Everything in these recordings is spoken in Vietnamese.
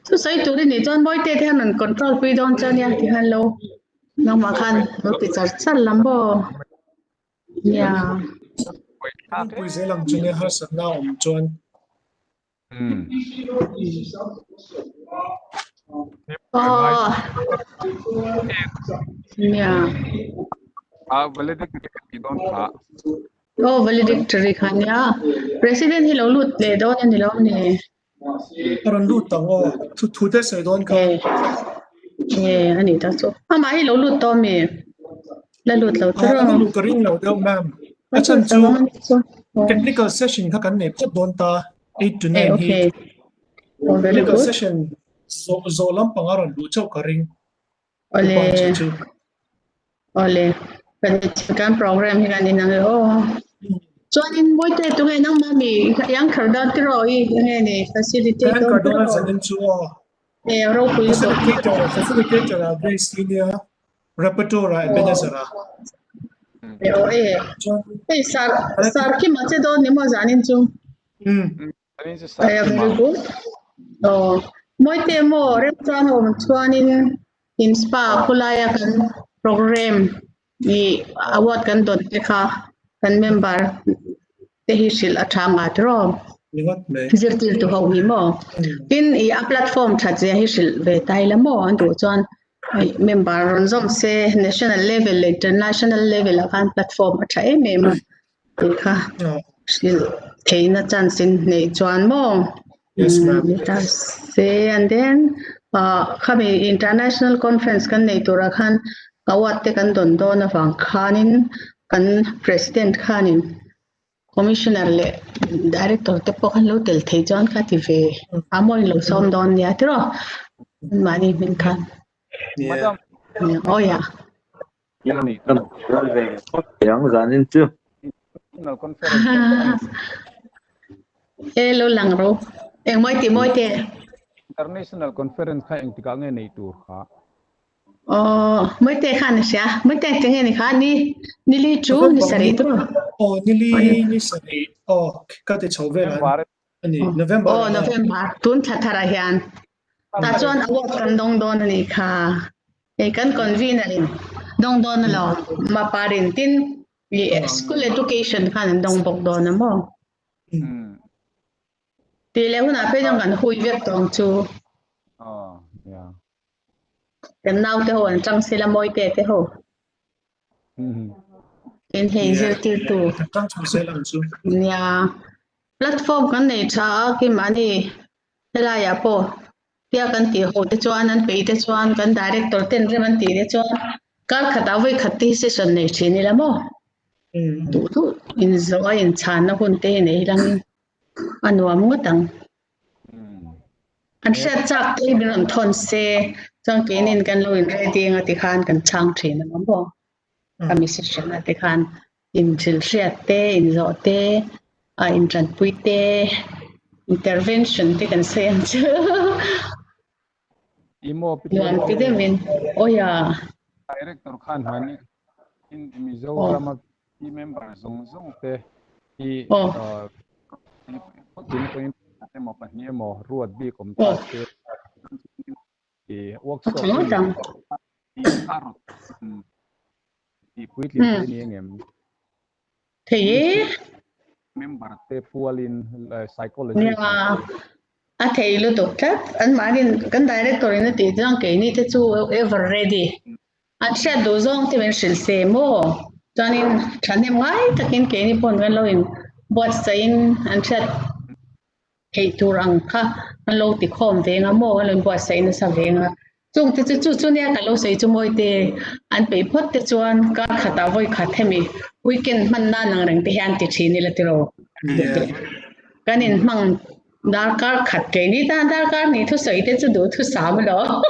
so sai tu ni chon moi te the nan control pi don chan ya ti han lo nang ma khan lo pi char chal lam bo ya Pui sẽ làm cho nên hết sắp nào ông chọn. Yeah. Valedictory don't ha. Oh, valedictory khan ya. President hi lo lut le don ni lo ni. Parang lut tang o thu te sai don ka. Ani ta so. Ma hi lo lut to mi. La lut lo tro. Ama lut ka ring lo deu ma'am. Achan chu technical session ka kan ne pot don ta 8 to 9 hi. Oh, very Technical good. session zo lam pangaran lu chau ka ring. Ole. Kan program hi kan ni nang oh. So in moi te tu ngai nang mami yang kharda tro i ngai ni facilitator. Kan ka don sa nin chu o. Ro pui so. Facilitator Grace senior rapporteur Ebenezer. Sar ki mache do ni mo janin chu. Very good. Oh, moi te mo restaurant home chuanin in spa kulaya kan program ni award kan don te kha kan member te hi sil athanga tro zirtil to ho hi mo tin I a platform thatje hi sil ve tai la mo an do chuan member ron zom se national level international level akan platform athai me ma te kha sil theina chance in nei chuan mo. Yes, ma'am. Say and then kami international conference kan nei tura khan awat te kan don don awang khanin kan president khanin commissioner le director te po kan lo tel thei jon kha ti ve amoi lo som don ya tro mani min khan Madam. Oh yeah. Yani kan yang zanin chu. National conference. Hello lang ro. Moi te. International conference kha eng tika nge nei tur kha. Moi te khan sia. Moi te nge ni kha ni li chu ni sari tro. Ni sari. Ka te chau ve lan. Ani November. November. Tun thatara hian. Ta chuan award kan dong don ni kha. Kan convener in dong don lo ma parin tin school education khan dong bok don mo. Ti le huna pe jong kan hui vek tong chu. Yeah. Kan nau te ho an chang sila moi te ho. In hazer til tu. Tang chu se lang chu. Yeah. Platform kan nei tha ki mani hela ya po. Tia kan ti ho te chuan an pe te chuan kan director ten re man ti te chuan kar khata voi khati session nei thini la mo. Tu in zo in chan na hun te nei lang anwam ngatang. An sha chak te bin thon se chang ke nin kan lo in ready ngati khan kan chang thin na mo. Kami session ati khan in thil hriat te in zo te in tran pui te intervention te kan se an chu. Imo Yuan pidemin. Oh yeah. Director khan hani in Mizoram team member zong te I tin ko mo pa niya mo ruat bi kom ta te workshop I quit ni ngem Thế member te fualin psychology thầy luôn tốt chất anh mà đi cái director này thì rằng cái này thì chú ever ready anh sẽ đồ giống thì mình sẽ xem mo cho nên chẳng em ngay tất nhiên cái này bọn mình lo in bớt sein anh sẽ cái tu rằng ha anh lo thì không về ngắm mo anh lo bớt sein sa về ngắm chung thì chú này cái lo sei chú moi thì anh bị phốt thì chú anh cả khát vui khát thêm mi weekend mình na năng rằng thì anh thì chỉ này là tiêu cái này mang dar kar khat ke ni ta dar kar ni thu sei te chu du thu sam lo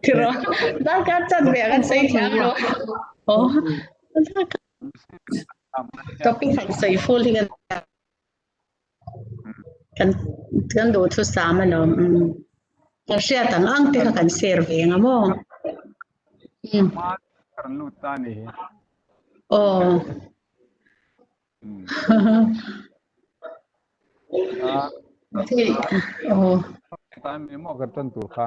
thiro dar kar chat be kan sei thang lo topic han sei full hi kan du thu sam lo kan sia tang ang te kan serve ngamo kan lu ta ni thì time emo ka tan tur kha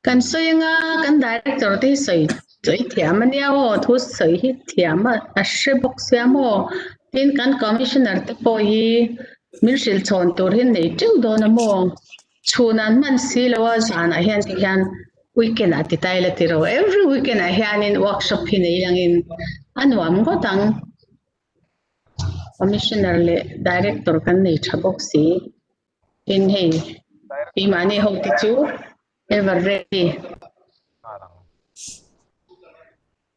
kan soi nga kan director ti soi choi thiam ania ho thu soi hi thiam a she box siam ho tin kan commissioner te po hi min sil chon tur hin nei tu do na mo chunan man si lo san a hian ti hian weekend ati tai la ti ro every weekend a hian in workshop hi nei yang in anuam go tang commissioner le director kan nei tha box si in hei pi mani ho ti chu ever ready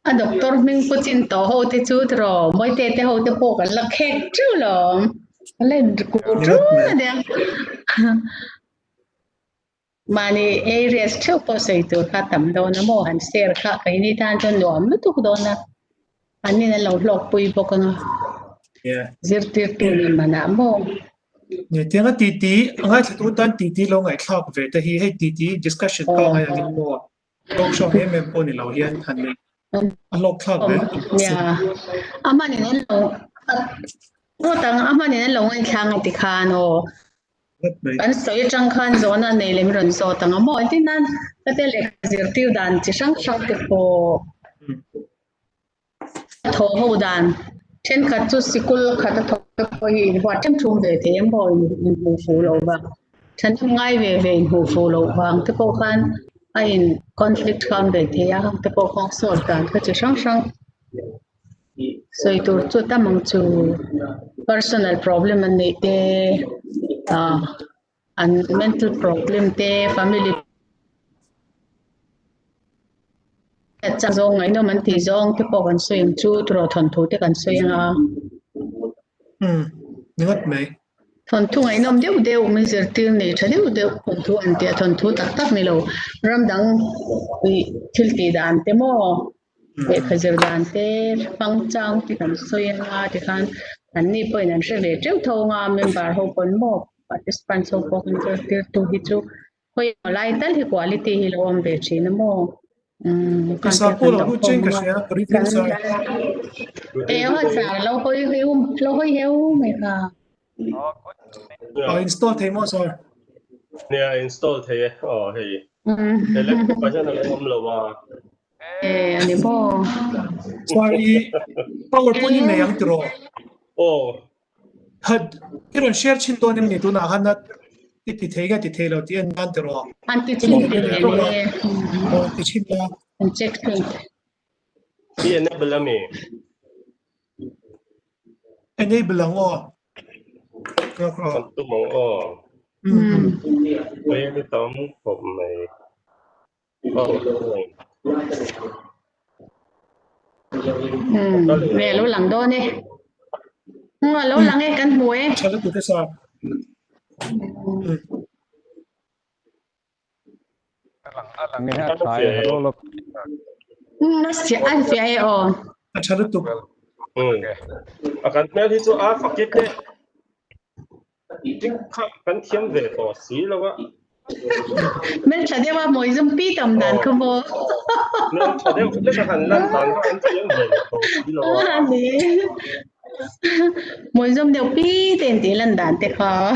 a doctor mình có tin to ho te chu tro moi te ho te po kan la khek chu lo lên ku chu na dia mani areas chu po sei tu kha tam do na mo han ser kha kai ni tan chon nom lu tu do na ani na lo lok pui po ka nga zir tir tu ni mana moเนี่ยที่งั้นตีง่ายสุดตอนตีลงไอ้ข้าวเวทที่ให้ตี discussion ก็ให้อันนี้โม่ลงช่องให้เมมโปนี่เราเรียนทันเลยอันลงข้าวเลยเนี่ยอามาเนี่ยเราโอ้ตังอามาเนี่ยเราไอ้ข้างไอ้ติคานโออันสวยจังคันโซนอันนี้เลยมีรอนโซตังอามาที่นั่นก็จะเล็กจิรติวดันจิช่างติโปโถหูดันเช่นขัดจุดสิกุลขัดโถโปยวัดจำชุมเวทียังบ่อยหูฟูโลบ้างฉันทำง่ายเวหูฟูโลบ้างที่โปกันไอ้คอนฟ lict กันเวทียังที่โปของโซนกันก็จะช่างso itu tu tamang tu personal problem and te and mental problem te family cha zong ngai no man ti zong te po kan soing chu tro thon thu te kan soing a ngot mai thon thu ngai nom deu mi zer til nei tha deu thon thu an te thon thu tak mi lo ram dang wi thil ti dan te mo e khazir dan te pang chang ti kan soing a ti khan an ni point an shwe cheu tho nga member ho pon mo participants ho po kan tir tu hi chu hoi lai tal hi quality hi lo am ve chi na mo Example of change ka siya briefing sa ho sa lo hoi heu mai ka install thay mo sir yeah install thay hey electric pa siya nang lo ba ani po sorry PowerPoint ni yang tro had iron share chin to ni tu na han na ti thei lo ti an ban tro anti chin ti ti chin la check thing enable me enable langก็tu moไม่ได้ต้องผมไม่về lỗ lằng đô nè lỗ lằng ấy căn muối chả được cái sao alang ni ha sai ro lo nó sẽ ăn phải chả được tụ akan mel hi chu a fakit ne tik kha kan thiam ve to si lo wa mình sẽ đi qua mỗi zum pi tầm đàn không vô nên cho nên cái hành lang đàn kan thiam ve to si lo wa mỗi zum đều pi tiền tỷ lần đàn te khó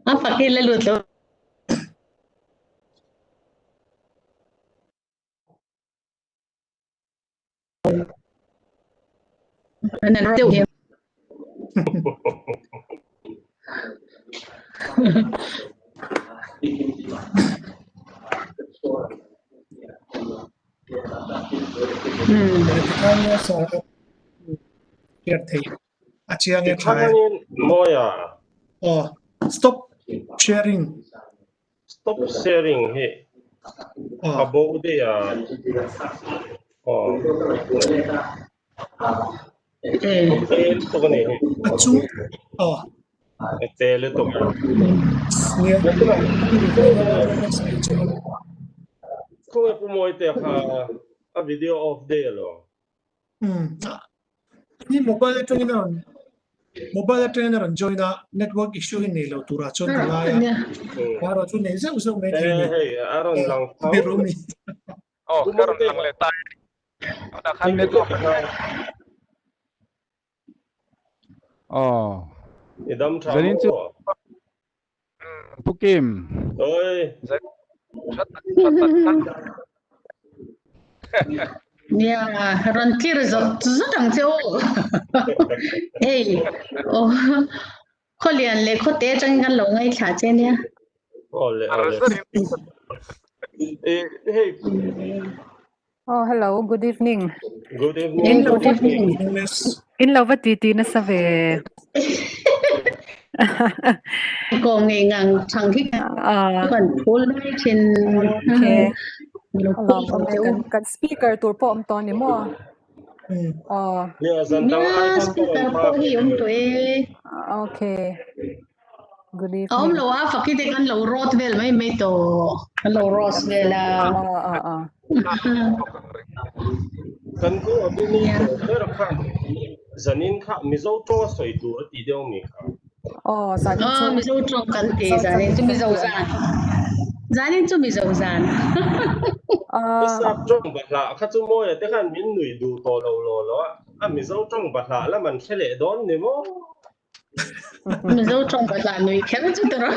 apa kila luto anh nói điều hiểm stop sharing he about the to ne achu tele to ko po mo ite ha a video of day lo ni mobile trainer join a network issue in nilo tura chon la ya para chu nei se uso me hey aron lang birumi karon lang le tai đã khăn network idam zanin chu chamo pukim oi zat Yeah, rantir rất đẳng châu. Hey, oh, có liền lệ có té trong cái lồng ngay thả trên nha. ole hey Oh, hello. Good evening. good evening Good evening. In love with Titi na sabi. Có nghe ngang thằng thích còn phun trên Okay. lục Alam phun ko châu. kan speaker tour po to ni mo. Oh, yeah zandang ai Yeah, kan speaker pa po hi tuệ. okay. Good Ông evening. lâu à, phải cái cái lâu Rothwell mấy tổ, cái lâu Rothwell là. kan ko abini to ter khan zanin kha mizo to soi tu ti deu mi kha Oh, zanin Ờ, chu. mình dâu trồng cắn tê ra nên chúng mình dâu dàn. Giá nên chúng mình dâu dàn. sap trong bat la kha chu moi te khan min nui du to lo a mizo trong bat la la man khele don ni mo Mình dâu trồng bật là nuôi khéo chút đó.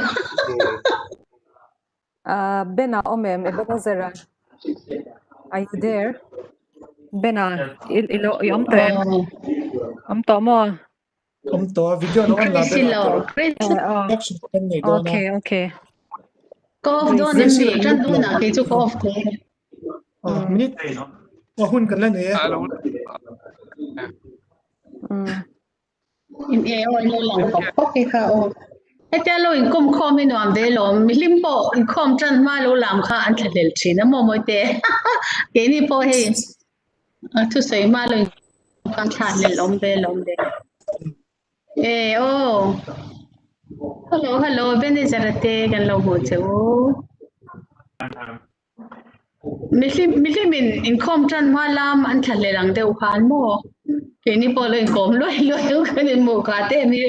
Bena omem Ebenezer. Are you there? Bena, ilo yom tem. To mo. To video lo an la Grace lo, Grace. Okay. Có đó nên mình chân đu nào cái chú có thế. Minute. Hun kan la ne. In eo in lo lòng có cái khao. Cái cha lo in com com in làm thế lo, mình lim bộ in com chân mà lo làm khá anh thật là chỉ nó mồi thế. Cái này po hay. Thu sấy mà lo in con thật là lom thế. Eh, oh. Hello, Ebenezer te kan lo ho chu. Mislim in kom tran ma lam an thale rang deu khan mo. Ke ni po lo in kom lo kan in mo ka te mi.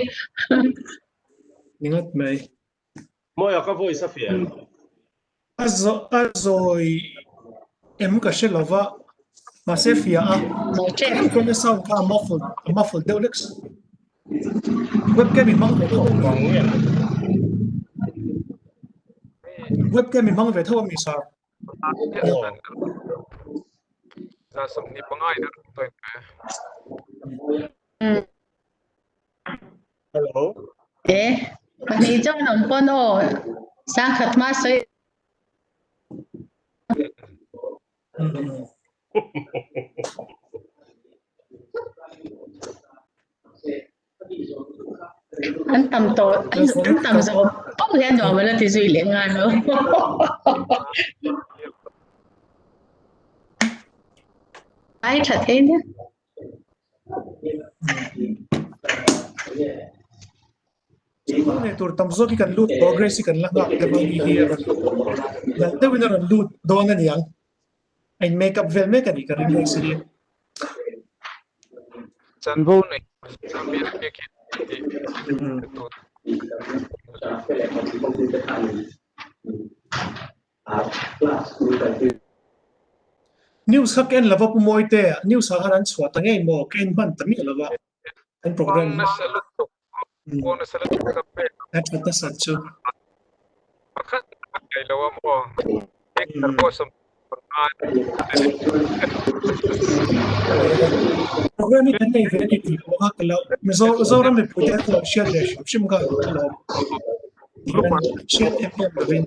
Ningat mai. mo ya ka voi sa fian Azoi em ka shelova masefia a. Mo che. Ko le sound ka muffled deluxe. Webcam in mang ve tho bang wen webcam in mang ve tho mi sa. za sam ni pangai na to hello Eh, ni trong nong pon o. Sa khat ma soi. Anh tầm tổ, anh tầm rồi. Không thể nói mà là thì duy liền ngang nữa. Ai thật thế nhé. Ne tur tamzo ki kan loot progress kan la ngak te bang hi la te winner an loot do na niang ein makeup vel me kan ka ring siri chan vo nei sam bi ke ki news hak en lava pu moi te news ha han chwa ta ngei mo ken ban tami lava en program na salut ko na salut ka pe at ta satchu pakhat ai lo mo ek tar ko sam program ni kan nei ve ni ti ko ha kala mizoram me pu te to share le shim ga lo share fm rin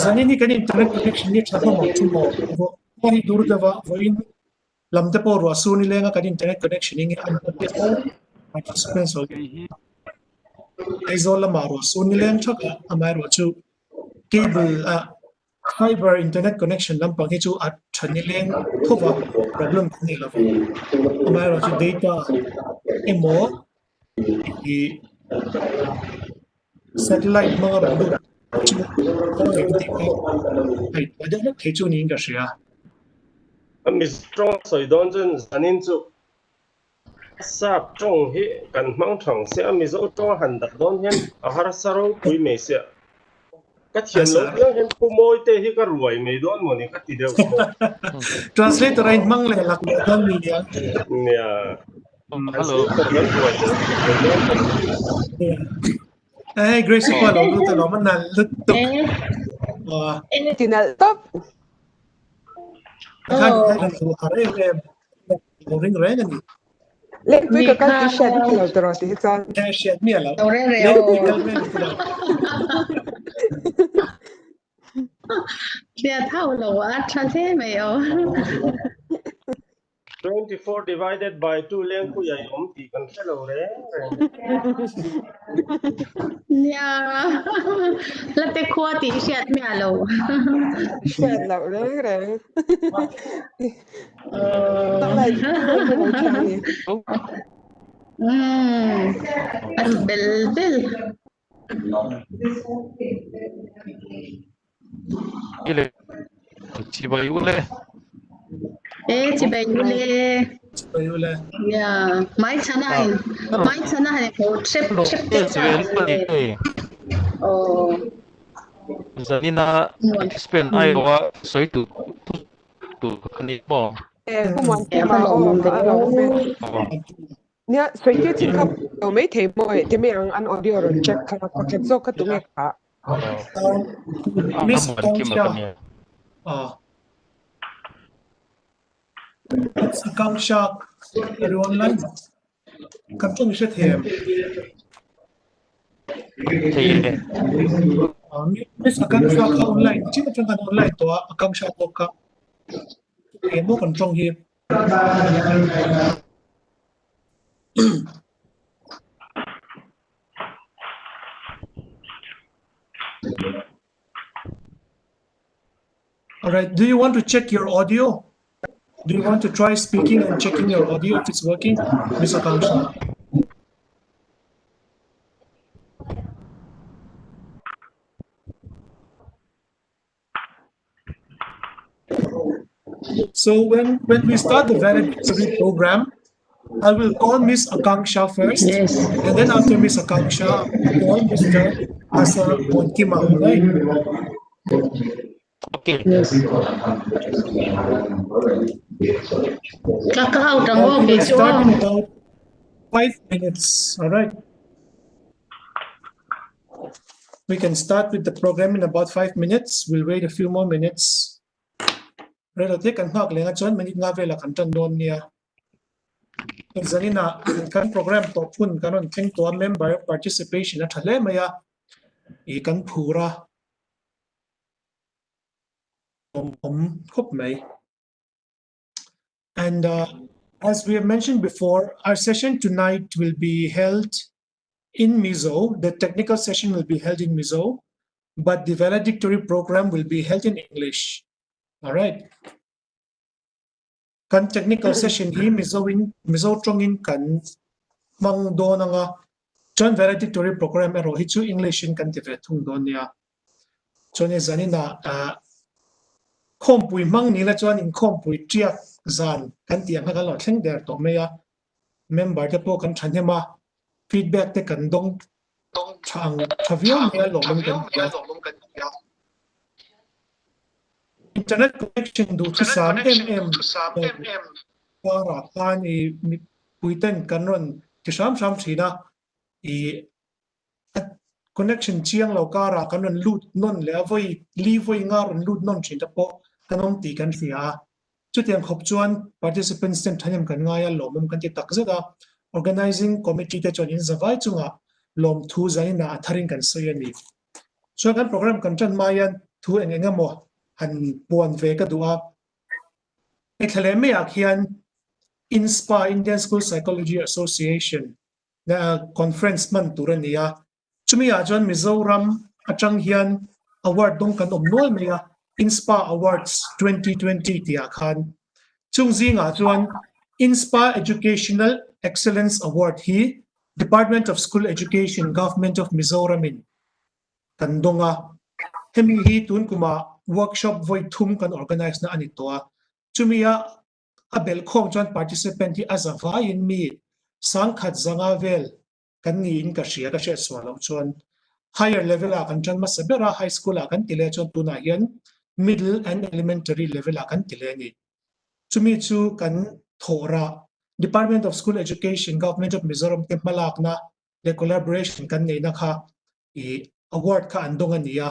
zanini kan internet connection ni thapa ma chumo vo hi dur dawa voin lamte po ro su ni lenga kan internet connection ni an te po participants ho aizola maro su ni len thaka amai ro chu cable fiber internet connection lam pang hi chu at thani leng thova problem ni la vo amai ro chu data emo i satellite ma ro lu chu ko te ti ko ai ada na ke chu ni ga shia a mi strong soi don chen zanin chu sap trong hi kan mang thang se Mizo trong han dat don hen a har saro pui me se ka thiam lo yang hen pu moi te hi ka ruai me don mo ni ka ti deu mo Translator right mang le lak le don mi ya. nia Hello. Hey, Grace pa lo lu te lo man na lut tuk. Tinal top. Kan kan lu hare em. Ring ring ni. Lek pi ka kan t-shirt ni lo tro ti son. T-shirt mi ala. Ore Lek reo. pi kal me lu. Kia thao lo a chante me yo. 24 divided by 2 leng ku ya yom ti kan se lo re Nya. La te khua ti shiat me alo. Shirt lo re. Tao lại lo chani. As bel. Ile chỉ bay ule Chị bé yule. Ayula. Yeah, mai chana hai ko trip chỉ về lúc này Oh. giờ đi na spend ai đó soi tụ cái này bỏ Không muốn cái mà lo me. Nia so ye ti ka o me te mo e te me an audio ro check ka ko ke zo ka tu me ka. Miss MR.EBENEZER Kangsha. It's Kangsha. Everyone line. Kaptung siya them. thì Miss Kangsha ka online. Chima chang kan online to Kangsha ko ka. Mo kan trong hi. All right. Do you want to check your audio? Do you want to try speaking and checking your audio if it's working, Miss Akansha? So when we start the validatory program, I will call Miss Akanksha first, Yes. and then after Miss Akanksha, I'll call Mr. LALFAMKIMA, right? okay Yes. Kakao tango We'll start in becho. about 5 minutes, all right? We can start with the program in about 5 minutes. We'll wait a few more minutes. Relative kan hak lenga chon manit nga vela kan tan don nia. Zanina kan program to pun kanon thing to member participation at thale maya I kan phura khop mai. And as we have mentioned before, our session tonight will be held in Mizo. The technical session will be held in Mizo, but the valedictory program will be held in English. All right. Kan technical session hi Mizo trongin kan mang do nga John valedictory program ero hi chu English in kan tivet thung do nia. Chone zanina khom pui mang ni la chuan in khom pui triak zan kan tiang ha lo thleng der to meya member te po kan thanema feedback te kan dong chang thavion ya lo mong kan internet connection do to sam mm para kan I puiten kanon ti sam thina I connection chiang lo kara kanon lut non le voi li voi ngar lut non chin ta po kanom ti kan sia chutiang khop chuan participants ten thanem kan ngaya lomum kan ti tak zeta organizing committee te chonin zawai chunga lom thu zaina atharin kan soyani so kan program kan chan mayan thu engengamo han puan ve ka duwa ekhleme akhian INSPA Indian School Psychology Association na conference man turania chumi ajon Mizoram achang hian award dong kan omnol meya INSPA Awards 2020 tia khan chungzi nga chuan INSPA Educational Excellence Award hi Department of School Education Government of Mizoram in kandonga hemi hi tun kuma workshop voi thum kan organize na anitoa chumia abel khom chuan participant hi azawa in mi sang khat zanga vel kan ni in ka hria ka hre swalo chuan higher level a kan chan ma sabera high school a kan tile chuan tuna hian middle and elementary level a kan tile ni chumi chu kan thora Department of School Education Government of Mizoram te malakna le collaboration kan nei na kha I award kha andong ania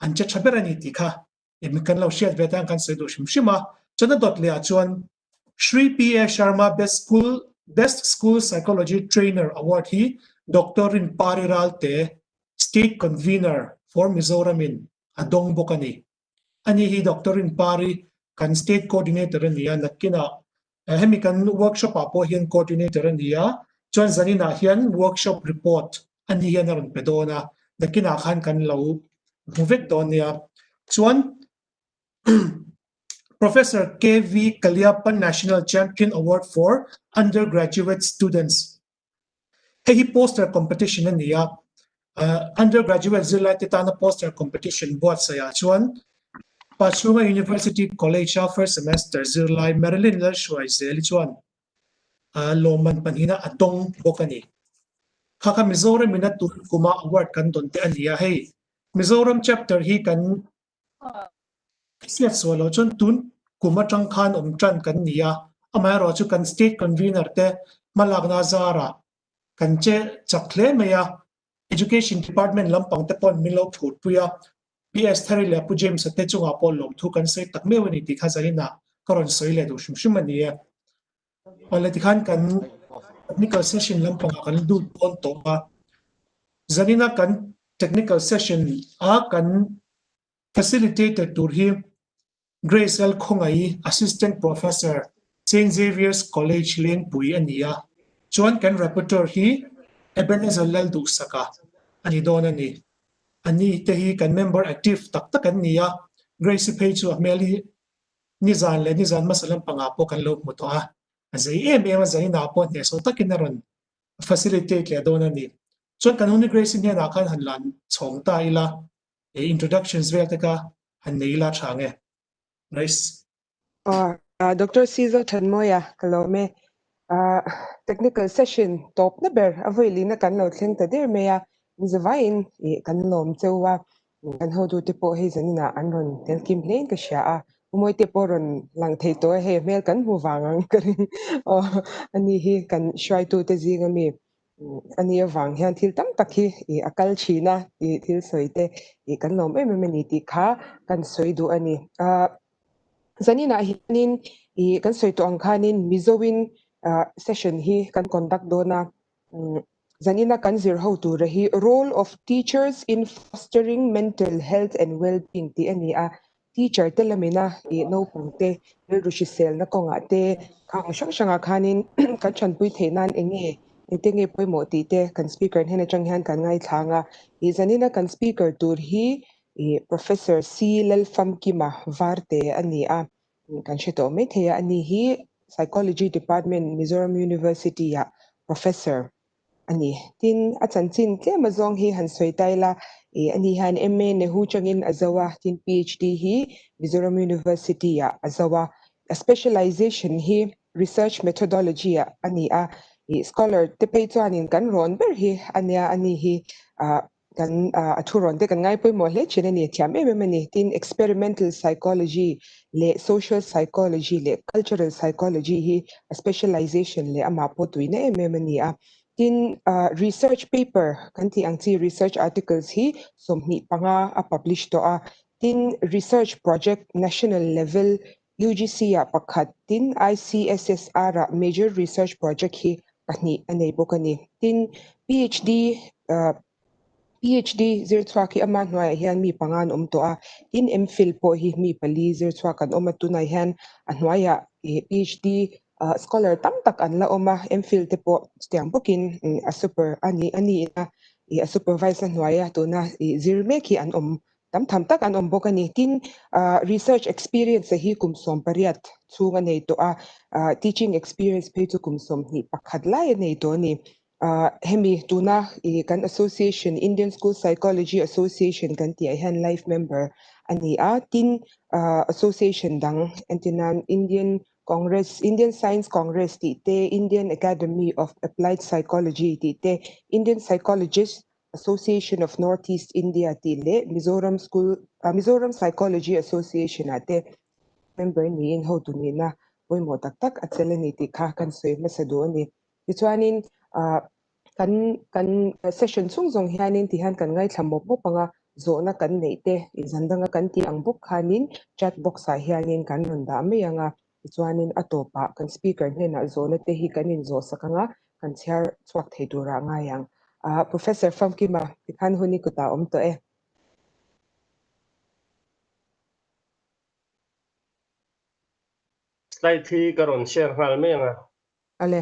an cha chabera ni ti kha mi kan lo shiat vetan kan se do shima chana dot le a chuan Shri P.A. Sharma Best School Psychology Trainer Award hi Dr. in Pariral te State Convener for Mizoram in adong bokani ani hi Dr. in Pari kan State Coordinator ania nakina hemi kan workshop apo hian coordinator ania chuan zanina hian workshop report ani hian aron pedona nakina khan kan lo movek donia chuan Professor K.V. Kaliappan National Champion Award for Undergraduate Students. He poster competition ania undergraduate zilla titana poster competition board saya chuan Pachunga University College first semester zirlai Maryland la shwai zel chuan loman panhina atong bokani khaka Mizoram mina tu kuma award kan donte ania hei Mizoram chapter hi kan siat swalo chon tun kuma tangkhan omtran kan nia amai ro chu kan state convener te malakna zara kan che chakhle meya education department lampang te pon milo phut puya PS thari le pu james te chunga pol lom thu kan se takme wani ti khazalina karon soile do shumshumani ya alati khan kan technical session lampang kan du pon to ba zanina kan technical session a kan facilitator tur hi Grace LALKHAWNGAIHI Assistant Professor St. Xavier's College Lane Pui ania chuan kan rapporteur hi Ebenezer LALDUHSAKA ani dona ni ani te hi kan member active tak tak kan nia Grace page chu meli nizan masalam pangapo kan lo mo to a azai em azai na po ne so takinaron facilitate le dona ni chuan kan uni Grace ni na khan hanlan chhong ta ila introductions vel taka han neila thange Grace Dr. Caesar Tanmoya kalome technical session top na ber avoili na kan lo thleng ta der meya mizawain kan lom chewa kan ho du te po he zanina anron tel kim hlein ka sha a umoi te poron lang thei to he mel kan hu wangang karin ani hi kan shwai tu te zingami ani awang hian thil tam takhi akal china thil soite kan lom em ni ti kha kan soidu ani zanina hianin kan soito angkhanin mizowin session hi kan conduct dona zanina kan zir ho tu rahi role of teachers in fostering mental health and well-being ti ani a teacher te lamina no pangte rushisel na konga te khang shanga khanin kan chanpui theinan enge tenge poimo ti te kan speaker hena changhan kan ngai thanga zanina kan speaker tur hi Professor C. LALFAMKIMA VARTE ani a kan shito me thea ani hi psychology department Mizoram University ya professor ani tin achanchin tlema zong hi han soitaila ani han MA ne hu changin azawa tin PhD hi Mizoram University ya azawa a specialization hi research methodology ya ani a scholar te pe chuanin kan ron ber hi ania ani hi kan athuron te kan ngai poi mo hle chine ni thiam ni tin experimental psychology le social psychology le cultural psychology hi a specialization le ama po tuina ni a tin research paper kan ti angchi research articles hi somni panga a publish to a tin research project national level UGC ya pakhat tin ICSSR major research project hi pahni anei bokani tin PhD zirchwaki ama hnuai hian mi pangan to a tin MPhil po hi mi pali zirchwakan omatuna hian hnuaya PhD scholar tam tak an la oma MPhil te po stiang bokin a super ani na a supervisor hnuaya to na zirmeki an tam tham tak an bokani tin research experience hi kumsom pariat chunga nei to a teaching experience pe chu kumsom ni pakhat lai nei to ni hemi tuna kan association Indian School Psychology Association kan ti han life member ani a tin association dang antinan Indian Congress, Indian Science Congress ti te, Indian Academy of Applied Psychology ti te, Indian Psychologists Association of Northeast India ti le, Mizoram Psychology Association ate member ni in ho tu ni na boy mo tak at sila ni ti ka kan soy masado ni. Ituanin kan session sung hianin tihan kan ngay tlamok mo pa nga zo na kan neite izanda nga kan ti ang book hanin chat box sa hianin kan nunda may nga ituanin atopa kan speaker ni na zo na tehi kanin zo sa nga kan siya swak thedura nga yang Professor Famkima tikan huni ko ta to slide thi karon share hal me nga ale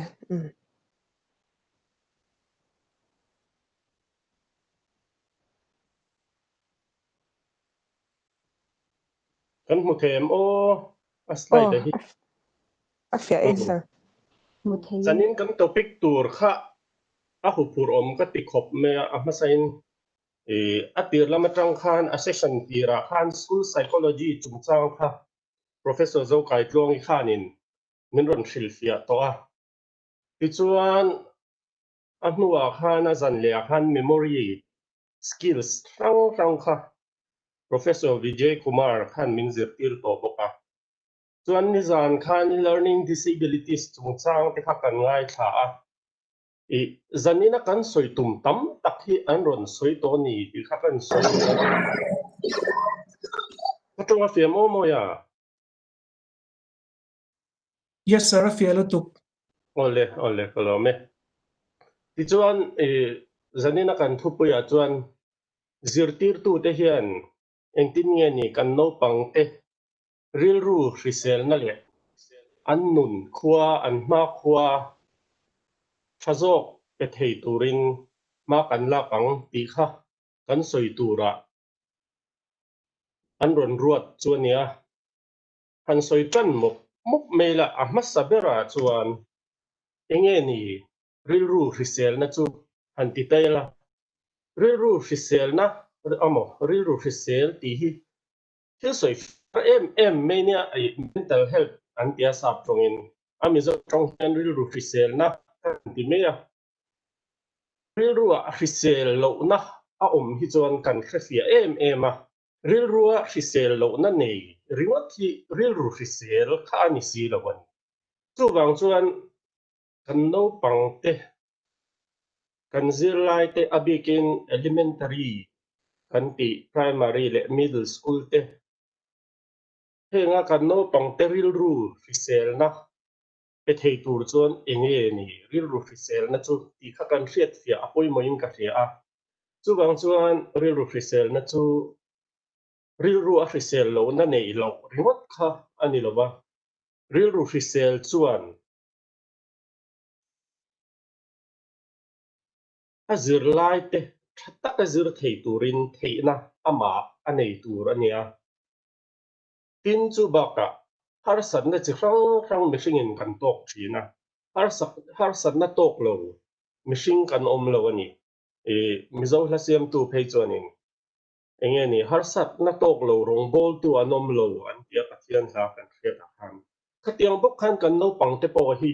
kan mu them o a slide hi afya sir chanin kan topic tur kha a hu pur om ka ti khop me a ma sain a tir lama tang khan a session tira khan school psychology chung chang kha professor zo kai tlong i khanin min ron thil fia to a ti chuan a hnuwa khan a zan le khan memory skills rang kha Professor Vijay Kumar khan min zir tir to boka chuan ni zan khan learning disabilities chung chang te kha kan ngai thla a zanina kan soi tum tam tak hi an ron soi to ni ti kha kan soi katonga fe mo ya Yes, sir, fielo tuk. ole kolome ti chuan zanina kan thupu ya chuan zirtir tu te hian engtin nge ni kan no pang te ril ru hrisel na le an nun khua an ma khua thazok pe thei turin ma kan la pang ti kha kan soi tura an ron ruat chuania han soi tan muk mela a ma sabera chuan enge ni ril ru hrisel na chu han ti taila ril ru hrisel na ril ru hrisel ti hi thil soi em me nia mental health an tia sap tongin amizo tong hian ril ru hrisel na ti me a ril ru a hrisel lo na a hi chuan kan khrefia em a ril ru a hrisel lo na nei ringot hi ril ru hrisel kha ani si lo wan chu wang chuan kan no pang te kan zirlai te abikin elementary kan ti primary le middle school te henga kan no pang te ril ru hrisel na pe thei tur chuan enge ni ril ru hrisel na chu ti kha kan hriat fia apoi moin ka hria a chu wang chuan ril ru hrisel na chu ril ru a hrisel lo na nei lo ringot kha ani lova ril ru hrisel chuan a zirlai te thatak a zir thei turin theina ama anei tur ania tin chu baka har san na chi rang mihring in kan tok thina har san na tok lo mihring kan om lo ani mizo hlasiam tu phei chuanin enge ni har sat na tok lo rong bol tu anom lo an tia pathian hla kan hriat a han khatiang bok khan kan no pangte po hi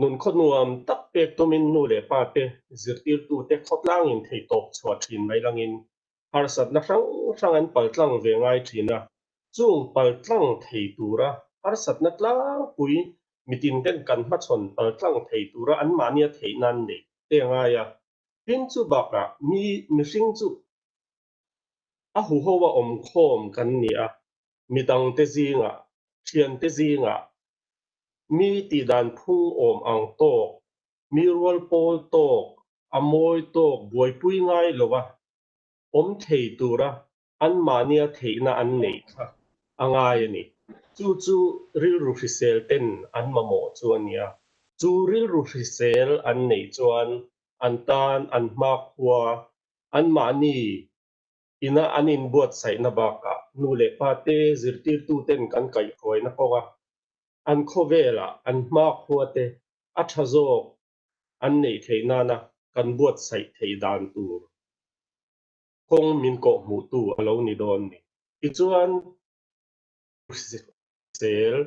nun khonuam tak pek tomin nu le pa te zirtir tu te khotlang in thei tok chhuat thin mai langin har sat na rang an paltlang ve ngai thina chung paltlang thei tura har sat na tlang pui mitin ten kan ma chon paltlang thei tura an mania thei nan ne te nga ya tin chu baka mi hring chu a hu howa om khom kan ni a midang te zinga thian te zinga mi ti dan phung om ang tok mi rual pol tok amoi tok buai pui ngai lowa om thei tura an mania theina an nei kha angai ani chu ril ru hrisel ten an mamo chu ania chu ril ru hrisel an nei chuan an tan an ma khua an mani ina anin buat sai na baka nu le pa te zirtir tu ten kan kai khoi na kowa an khovela an ma khua te a thazok an nei theina na kan buat sai thei dan tur kong min ko mu tu alo ni don ni i chuan sel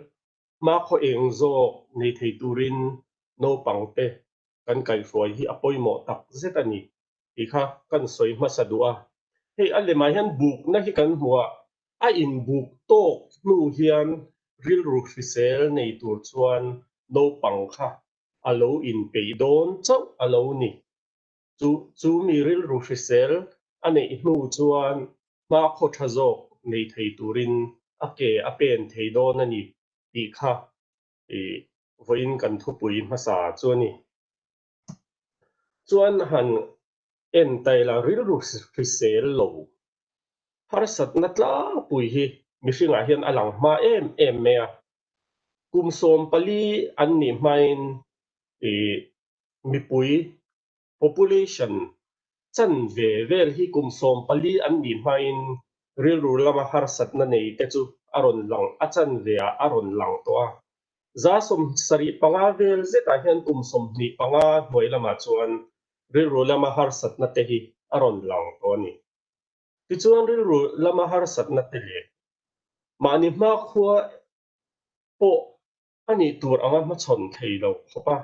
ma kho eng zo nei thei turin no pangte kan kai roi hi apoi mo tak zetani ti kha kan soi ma sadua hei ale mai han buk na hi kan hua a in buk to nu hian ril ru fisel nei tur chuan no pang kha alo in peidon chau alo ni chu mi ril ru fisel ane hnu chuan ma kho thazo nei thei turin ake apen theidon ani ti kha voin kan thupui masa chuani chuan han en taila ril ru fisel lo har sat na tla pui hi mihringa hian alang hma em me a kum som pali an ni hmain mipui population chan ve vel hi kum som pali an ni hmain ril ru lama har sat na nei te chu aron lang a chan ve a aron lang to a za som sari panga vel zeta hian kum som ni panga hnuai lama chuan ril ru lama har sat na te hi aron lang to ni ti chuan ril ru lama har sat na te le mani hma khua po ani tur anga ma chon thei lo khopa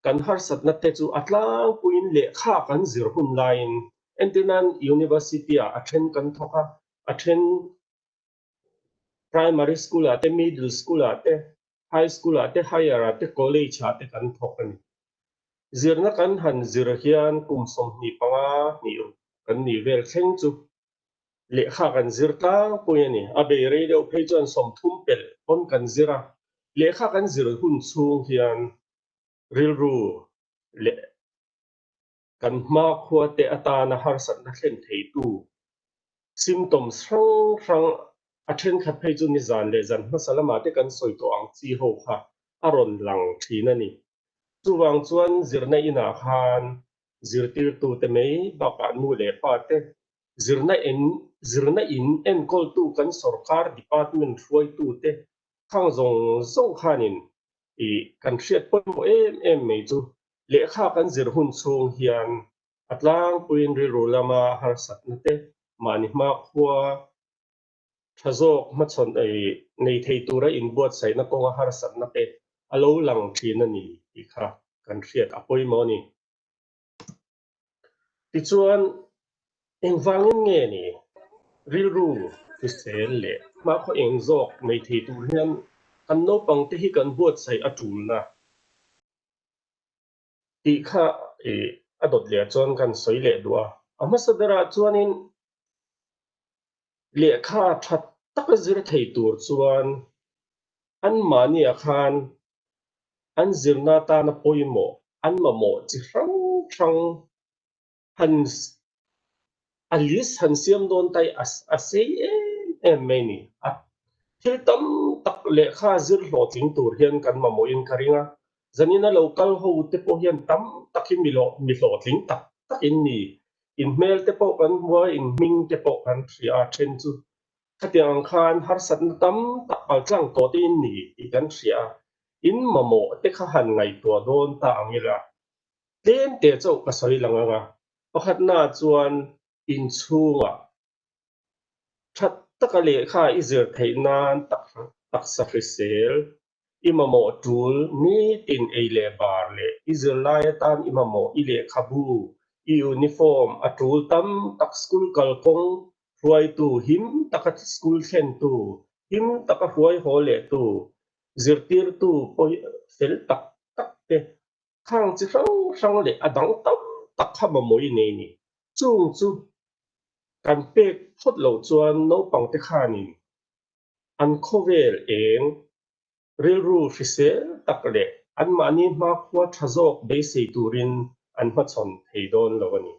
kan har sat na te chu atlang puin le kha kan zir hun lain entinan university a then kan thoka a then primary school ate middle school ate high school ate higher ate college ate kan thokani zirna kan han zir hian kum som ni panga ni kan ni vel thleng chu le kha kan zir tlang puini a be radio phei chuan som thum pel on kan zira le kha kan zir hun chung hian ril ru le kan hma khua te atana har sat na thlen thei tu symptoms rang a then khat phei chu ni zan le zan hma salama te kan soi to ang chi ho kha aron lang thina ni chuwang chuan zirna ina khan zirtir tu te mei baka nu le pa te zirna in en kol tu kan sarkar department huai tu te khang zong khanin kan hriat pon mo em mei chu le kha kan zir hun chung hian atlang puin ri ru lama har sat na te mani hma khua thazok ma chon nei thei tura in buat sai na konga har sat na te alo lang thina ni ti kha kan hriat apoi mo ni ti chuan engwangin nge ni ril ru fisel le ma kho eng zok nei thei tur hian kan no pang te hi kan buat sai atul na ti kha adot le chuan kan soi le dua ama sadara chuanin le kha that tak zir thei tur chuan an mani a khan an zirna ta na poimo an ma mo chi rang han alis han siam don tai a sei em mai ni a thil tam tak le kha zir hlo tling tur hian kan ma mo in karinga zanina local ho te po hian tam takin mi hlo tling tak in ni in mel te po kan hua in ming te po kan thria then chu khatiang khan har sat na tam tak al tlang to te in ni i kan thria in ma mo te kha han ngai to don ta angila tlem te chau ka soi langanga pakhat na chuan in chunga that taka le kha izir theinan tak sa frisel imamo tul mi tin eile bar le izir lai tan imamo ile khabu I uniform atul tam tak school kalkong huai tu him takat school khen tu him taka huai hole tu zirtir tu poi fel tak te khang chi rang le adang tam tak khama moi ne ni chung chu kan pek phot lo chuan no pang te khanin an khovel eng ril ru fisel tak le an mani ma khwa thazok be sei turin an ma chon theidon lawani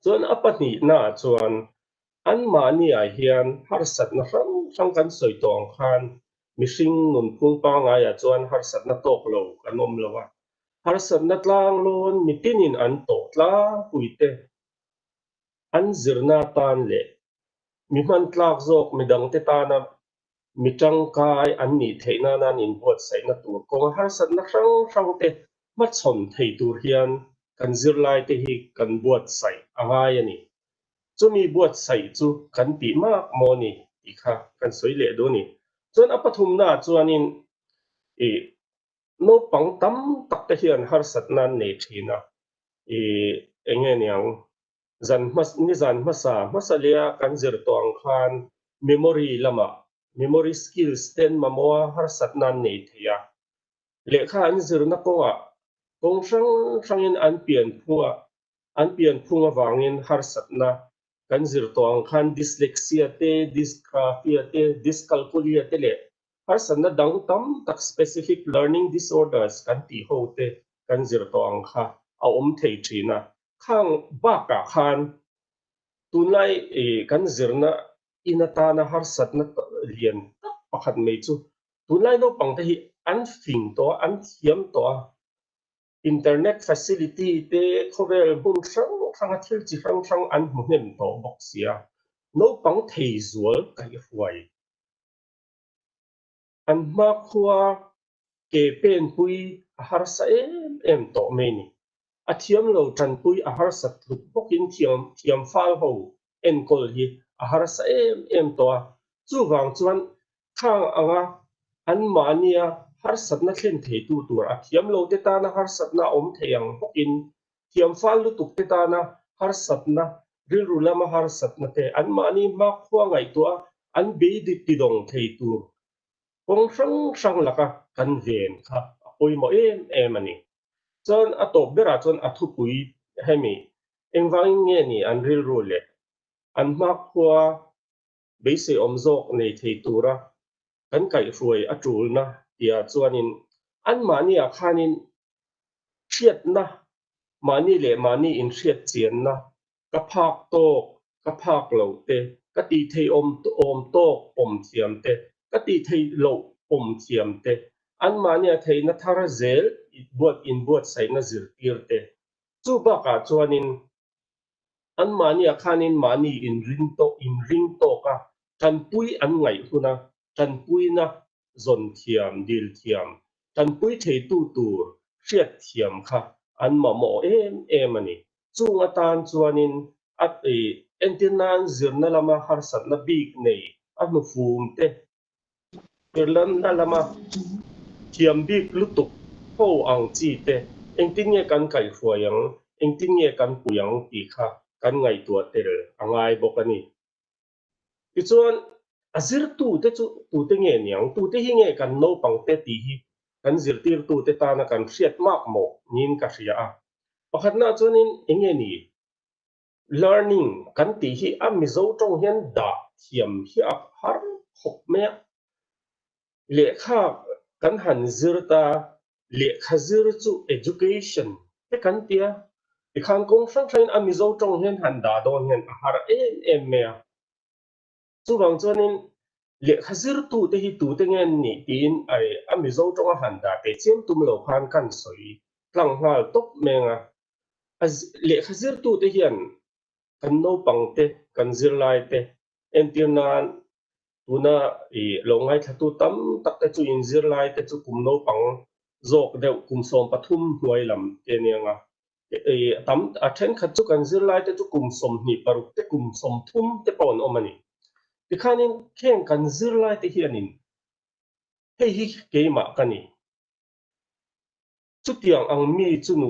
chuan apani na chuan an mani a hian har sat na rang kan soi tong khan mihring nun phung pa nga ya chuan har sat na tok lo kanom lawa har sat na tlang lon mitinin an to tlang puite an zirna tan le mi man tlak zok midang te tana mi tangkai an ni theina nan in buat sai na tur kong har sat na rang te ma chon thei tur hian kan zir lai te hi kan buat sai angai ani chumi buat sai chu kan pi mak mo ni i kha kan soi le do ni chuan a pathum na chuanin no pang tam tak te hian har sat nan nei thina enge niang zan masa lia kan zir tawng khan memory lama memory skills ten mamoa har sat nan nei thia lekha an zir na konga kong in an pian phunga wangin har sat na kan zir tawng khan dyslexia te dysgraphia te dyscalculia te le har sat na dang tam tak specific learning disorders kan ti ho te kan zir tawng kha a thei thina khang ba ka khan tunlai kan zirna inatana har satna lian pakhat mei chu tunlai no pangte hi an fing to an thiam to internet facility te khovel bun sang thil chi sang an hmuhem to boxia no pang thei zual kai huai an ma khuwa ke pen pui har sa em to meni a thiam lo tran pui a har sat luk bokin thiam fal ho en kol hi a har sa em to chu wang chuan khang anga an mania har sat na thlen thei tu tur a thiam lo te ta na har sat na om theiang bokin thiam fal lu tuk te ta na har sat na ril rulama har sat na te an mani ma khuwa ngai to an be ti dong thei tur kong sang laka kan ven kha oi mo em ani chuan a top bera chuan a thu pui hemi engwang nge ni an ril rule an ma khua beise omzok nei thei tura kan kai fuai a tul na tia chuanin an mani a khanin thiat na mani in thiat chian na ka phak to ka phak lo te ka ti thei om to om thiam te ka ti thei lo om thiam te an mani a thei na thara zel buat sai na zir tir te chu ba ka chuanin an mani a khanin mani in ring to ka tan pui an ngai huna tan pui na zon thiam dil thiam tan pui thei tu tur hriat thiam kha an ma mo em ani chunga tan chuanin at entinan zirna lama har sat na bik nei a nu fum te irlan na lama thiam bik lutuk ho ang chi te engtin nge kan kai fuayang engtin nge kan puyang ti kha kan ngai tua tel angai bokani ti chuan azir tu te chu tu te nge niang tu te hi nge kan no pang te ti hi kan zir tir tu te ta na kan hriat mak mo nin ka hria a pakhat na chuanin enge ni learning kan ti hi a mizo tong hian da thiam hi a har khop me lekha kan han zir ta lekha zir chu education te kan tia ikhan kong sang a mizo tong hian han da don hian a har em me chu wang chuanin lekha zir tu te hi tu te ngen ni tin ai a mizo tong a han da te chiam tum lo khan kan soi tlang hal top menga lekha zir tu te hian kan no pangte kan zir lai te entinan tuna longai thatu tam tak te chu in zir lai te chu kum no pang zok deuh kum som pathum hnuai lam te nianga tam a then khat chu kan zir lai te chu kum som ni paruk te kum som thum te pon omani tikhanin khen kan zir lai te hianin hei hi keima kani chu tiang ang mi chu nu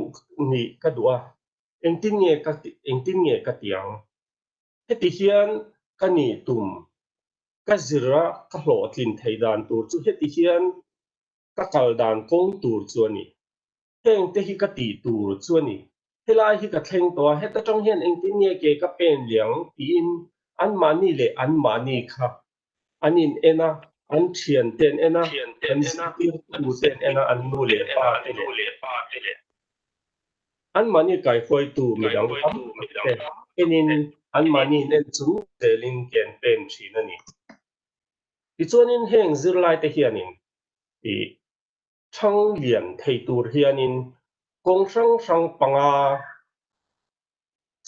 ni ka dua engtin nge ka tiang heti hian kani tum ka zira ka hlo tlin thei dan tur chu heti hian ka kal dan kong tur chu ani heng te hi ka ti tur chu ani helai hi ka thleng to heta tong hian engtin nge ke ka pen liang tin an mani le an mani kha anin ena an thian ten ena an zir tu ten ena an nu le pa te le an mani kai khoi tu midang am te enin an mani nen chu selin ken pen thina ni ti chuanin heng zir lai te hianin thang lian thei tur hianin kong sang panga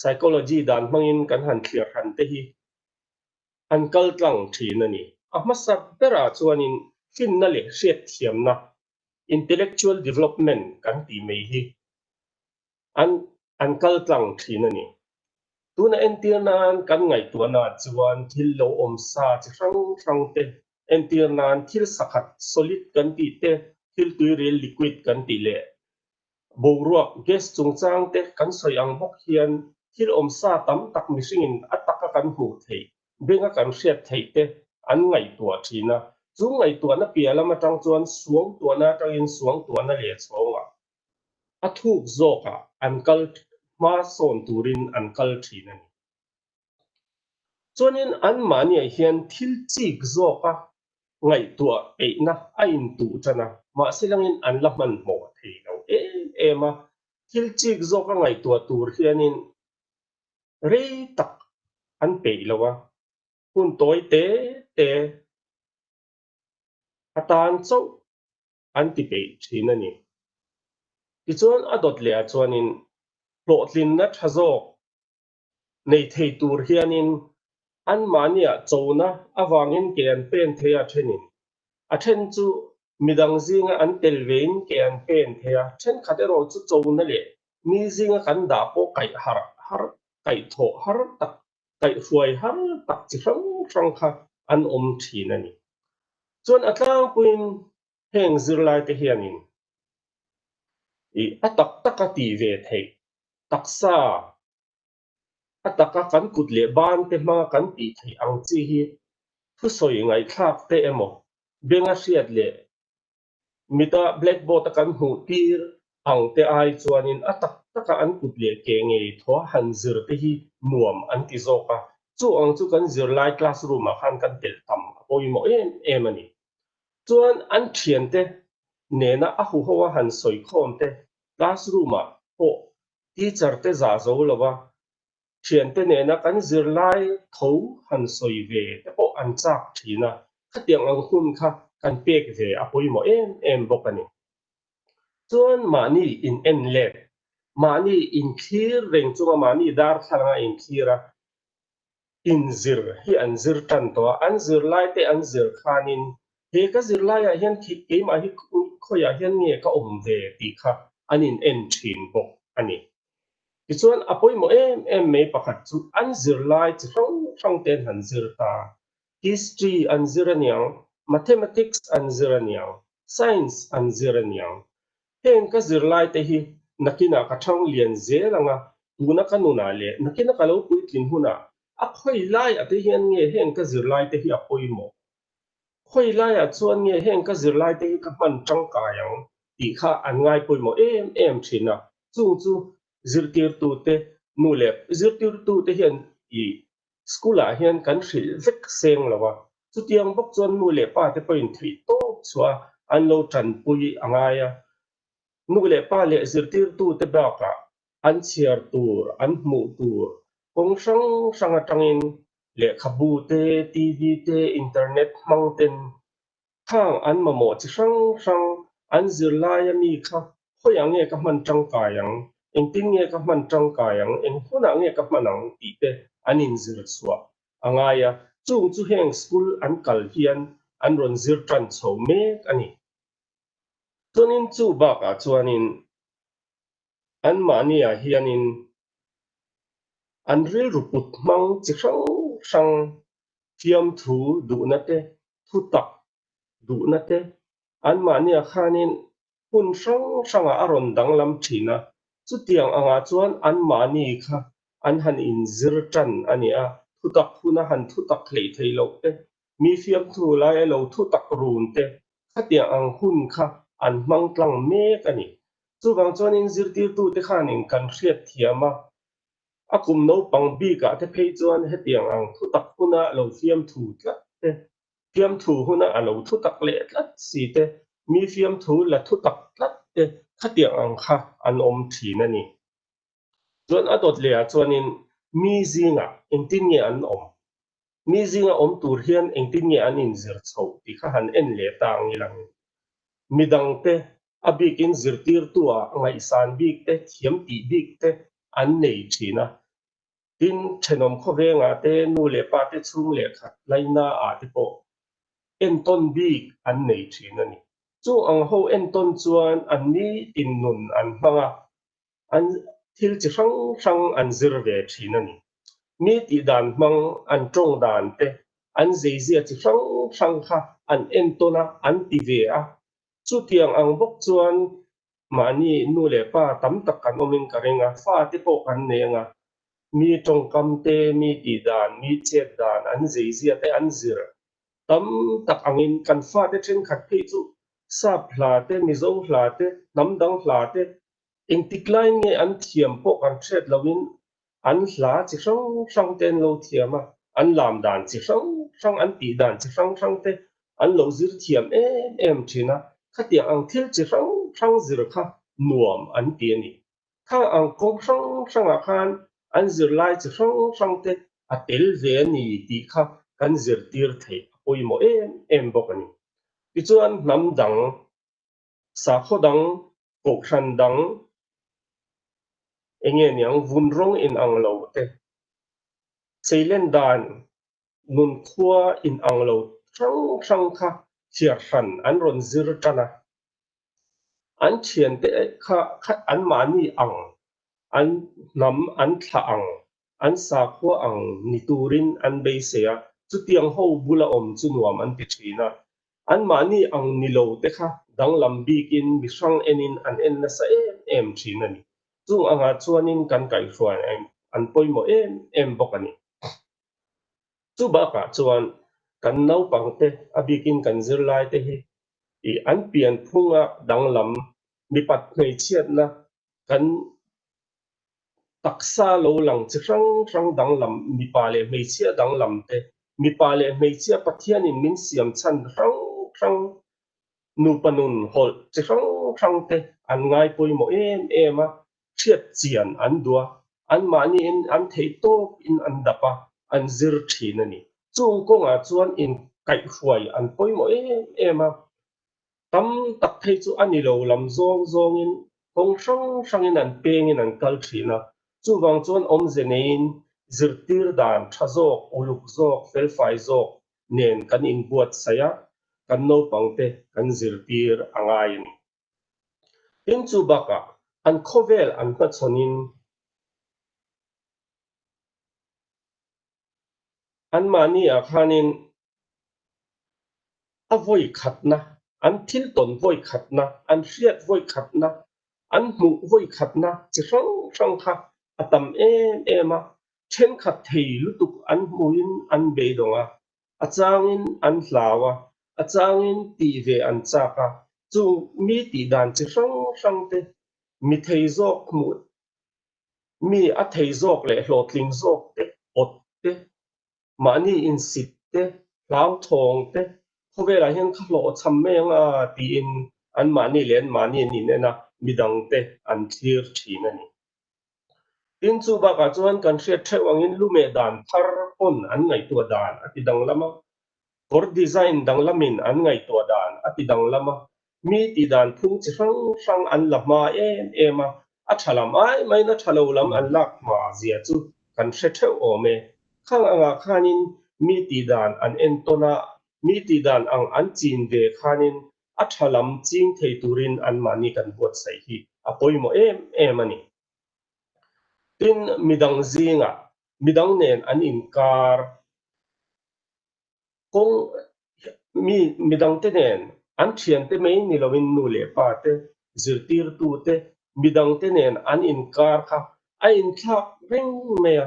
psychology dan mangin kan han thliar han te hi an kal tlang thina ni a masa bera chuanin fin na le hriat thiam na intellectual development kan ti mai hi an kal tlang thina ni tuna entirnan kan ngai tuana chuan thil lo om sa chi sang te entirnan thil sakhat solid kan ti te thil tuiril liquid kan ti le boruak gas chungchang te kan soi ang bok hian thil omsa tam tak mihringin ataka kan hmu thei benga kan hriat thei te an ngai tua thina chu ngai tua na pialama tang chuan suang tua na tangin suang tua na le chawnga a thuk zoka an kal ma son turin an kal thina ni chuanin an mania hian thil chik zoka ngai tua eina a in tu chana ma silangin an la man mo thei lo ema thil chik zoka ngai tua tur hianin re tak an pe lowa hun toy te atan chau an ti pe thina ni ti chuan adot le a chuanin plotlin na thazo nei thei tur hianin an mania chona awangin ke an pen theya thenin a then chu midang zinga an telvein ke an pen theya then khatero chu chona le mi zinga kan da po kai har kai tho har tak kai huai har tak chi rang kha an om thina ni chuan atlang puin heng zirlai te hianin I atak taka ti ve thei taksa ataka kan kut le ban te ma kan ti thei ang chi hi thu soi ngai thak te emo benga hriat le mita blackboard kan hmu tir ang te ai chuanin atak taka an kut le ke ngei thwa han zir te hi nuam an ti zoka chu ang chu kan zir lai classroom a khan kan tel tam poimo em ani chuan an thian te nena a hu hoa han soi khom te classroom a ho teacher te za zo lova thian te nena kan zir lai tho han soi ve te po an chak thina khatiang ang hun kha kan pek ve a poimo em bokani chuan mani in en le mani in thir reng chunga mani dar thlanga in thira in zir hi an zir tan to an zir lai te an zir khanin he ka zir lai a hian khi ke ma hi khoya hian nge ka om ve ti kha anin en thin bok ani ti chuan apoi mo em me pakhat chu an zir lai chi thong ten han zir ta history an zir aniang mathematics an zir aniang science an zir aniang heng ka zir lai te hi nakina ka thong lian zelanga tuna kanuna le nakina ka lo puitlin huna a khoi lai ate hian nge heng ka zir lai te hi apoi mo khoi lai a chuan nge heng ka zir lai te hi ka man tang ka yang ti kha an ngai poi mo em thina chu zirtir tu te nu le zirtir tu te hian I skula hian kan hril vek seng lawa chu tiang bok chuan nu le pa te point thri to chua an lo tran pui angaya nu le pa le zirtir tu te ba ka an chiar tur an hmu tur kong sang atangin le khabu te tv te internet mountain khang an mamo chi sang an zir lai mi kha khoyang nge ka man tang ka yang eng tin nge ka man tang ka yang eng huna nge ka manang ti te anin zir chua angaya chu heng school an kal hian an ron zir tran chho me ani chuanin chu ba ka chuanin an mania hianin an ril ruput mang chi sang fiam thu du na te thu tak du na te an mania khanin hun sang a aron dang lam thina chu tiang anga chuan an mani kha an han in zir tan ania thu tak huna han thu tak hlei thei lo te mi fiam thu lai lo thu tak run te khatiang ang hun kha an mang tlang mek ani chu wang chuan in zirtir tu te khanin kan hriat thiama akum no pang bi ka te phei chuan hetiang ang thu tak huna lo fiam thu tla te fiam thu huna a lo thu tak le tlat si te mi fiam thu la thu tak tlat te khatiang ang kha an om thina ni chuan adot le a chuanin mi zinga engtin nge an om mi zinga om tur hian engtin nge an in zir chho ti kha han en le tang ilang midang te abikin zirtir tua ngai san bik te thiam ti bik te an nei thina tin thenom kho venga te nu le pa te chung le khat laina a te po en ton bik an nei thina ni chu ang ho en ton chuan an ni tin nun an hmanga an thil chi sang an zir ve thina ni mi ti dan hmang an tong dan te an zeizia chi sang kha an entona an tive a chu tiang ang bok chuan mani nu le pa tam tak kan omin karenga fa te po kan nenga mi tong kam te mi ti dan mi chet dan an zeizia te an zir tam tak angin kan fa te chen khat phi chu sa phla te mi zo hla te nam dang hla te eng tiklain nge an thiam po kan thet lovin an hla chi sang ten lo thiama an lam dan chi sang an ti dan chi sang te an lo zir thiam em thina khatia ang thil chi sang zir kha nuam an ti ni kha ang kong sang a khan an zir lai chi sang te a tel ve ni ti kha kan zir tir thei oi mo em bok ani ti chuan nam dang sa kho dang ko khan dang enge niang vun rong in ang lo te seilen dan nun khua in ang lo sang kha chiar han an ron zir tana an thian te kha an mani ang an nam an tha ang an sa khua ang ni turin an be sea chu tiang ho bula om chu nuam an ti thina an mani ang ni lo te kha dang lam bikin mi sang enin an en na sa em thina ni chung anga chuanin kan kai hruai an poimo em bokani chu ba ka chuan kan nau pangte abikin kan zir lai te hi i an pian phunga danglam mi pat ngei chiat na kan taksa lo lang chi sang danglam mi pa le mei chia danglam te mi pa le mei chia pathian in min siam chan sang nu panun hol chi sang te an ngai poi mo em a chiat chian an dua an mani in an thei to in an dapa an zir thina ni chung ko nga chuan in kai hruai an poi mo em a tam tak thei chu ani lo lam zong in kong sang in an peng in an kal thina chu wang chuan om zenein zirtir dan thazok uluk zok felfai zok nen kan in buat saya kan no pangte kan zirtir angai ni tin chu baka an khovel an ma chonin an mani a khanin a voi khatna an thil ton voi khatna an hriat voi khatna an mu voi khatna chi sang kha atam ema then khat thei lutuk an muin an be donga achangin an hlawa achangin ti ve an chaka chu mi ti dan chi sang te mi thei zok mu mi a thei zok le hlotling zok te ot te mani in sit te lau thong te khowela hian kha hlo cham menga ti in an mani len mani ni nena midang te an thlir thina ni tin chu ba ka chuan kan hriat theuang in lume dan thar pon an ngai tu dan ati dang lama kor design dang lamin an ngai tu dan ati dang lama mi ti dan phung chi sang an lama ema a thalam ai mai na thalo lam an lak ma zia chu kan hriat theu ome khang anga khanin mi ti dan an entona mi ti dan ang an chin ve khanin a thalam ching thei turin an mani kan buat sai hi a poimo em ani tin midang zinga midang nen an inkar kong midang te nen an thian te mai ni lovin nu le pa te zirtir tu te midang te nen an inkar kha a in thak reng mea